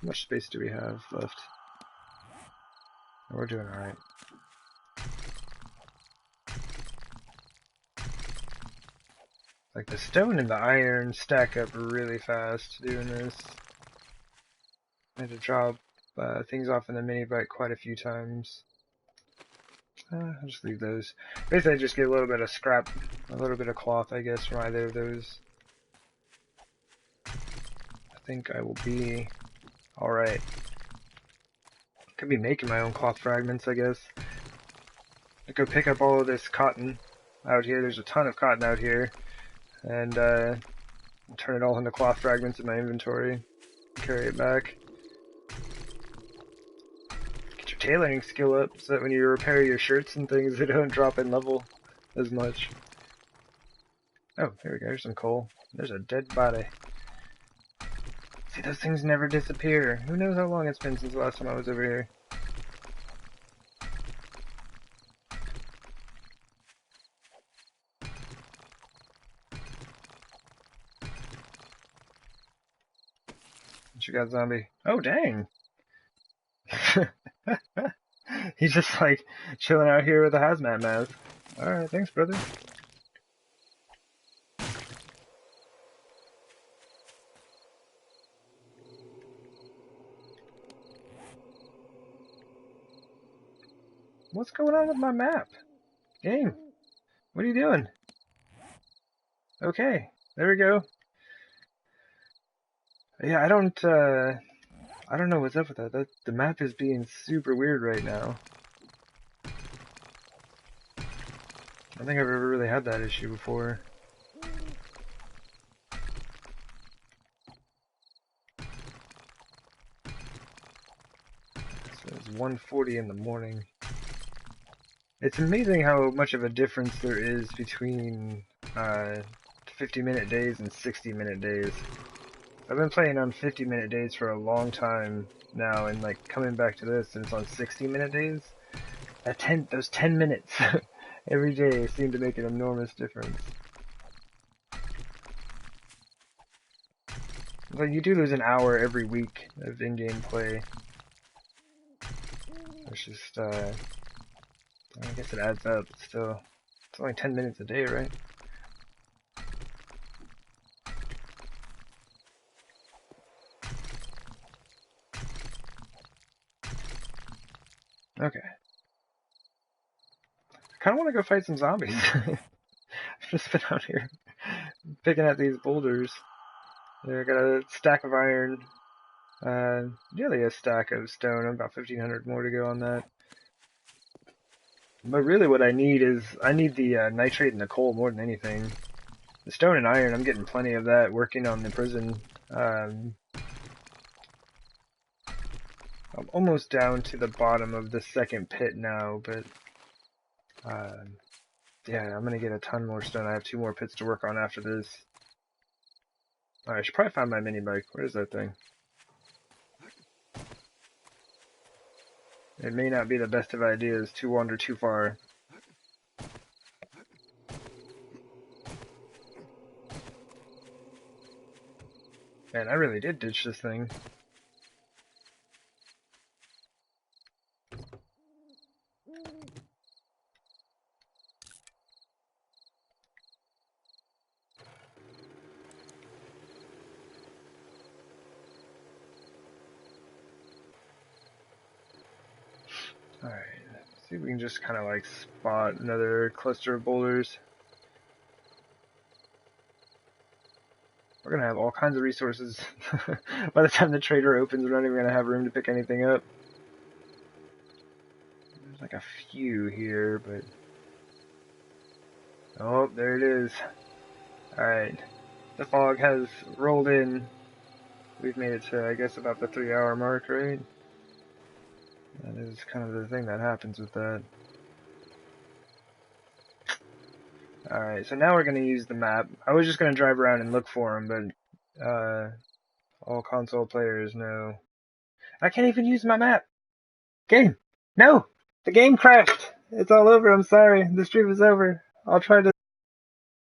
much space do we have left? We're doing alright. Like, the stone and the iron stack up really fast doing this. I had to drop things off in the mini bike quite a few times. I'll just leave those. Basically, I just get a little bit of scrap, a little bit of cloth, I guess, from either of those. I think I will be alright. Could be making my own cloth fragments, I guess. I go pick up all of this cotton out here. There's a ton of cotton out here. And turn it all into cloth fragments in my inventory. Carry it back. Get your tailoring skill up so that when you repair your shirts and things, they don't drop in level as much. Oh, here we go. There's some coal. There's a dead body. See, those things never disappear. Who knows how long it's been since the last time I was over here. What you got, zombie? Oh, dang! He's just like chilling out here with a hazmat mask. Alright, thanks, brother. What's going on with my map? Game, what are you doing? Okay, there we go. Yeah, I don't know what's up with that. The map is being super weird right now. I don't think I've ever really had that issue before. So it's 1:40 in the morning. It's amazing how much of a difference there is between 50-minute days and 60-minute days. I've been playing on 50-minute days for a long time now, and like coming back to this, and it's on 60-minute days. Those 10 minutes Every day seemed to make an enormous difference. Like, you do lose an hour every week of in-game play. It's just, I guess it adds up still. It's only 10 minutes a day, right? Okay. I kind of want to go fight some zombies. I've just been out here picking at these boulders. There, I got a stack of iron, nearly a stack of stone. About 1,500 more to go on that. But really what I need is, I need the nitrate and the coal more than anything. The stone and iron, I'm getting plenty of that working on the prison. I'm almost down to the bottom of the second pit now, but yeah, I'm gonna get a ton more stone. I have 2 more pits to work on after this. Alright, I should probably find my mini bike. Where is that thing? It may not be the best of ideas to wander too far. Man, I really did ditch this thing. Alright, see if we can just kind of like spot another cluster of boulders. We're gonna have all kinds of resources. By the time the trader opens, we're not even gonna have room to pick anything up. There's like a few here, but... Oh, there it is. Alright. The fog has rolled in. We've made it to, I guess, about the 3-hour mark, right? That is kind of the thing that happens with that. Alright, so now we're going to use the map. I was just going to drive around and look for them, but all console players know. I can't even use my map! Game! No! The game crashed! It's all over, I'm sorry. The stream is over. I'll try to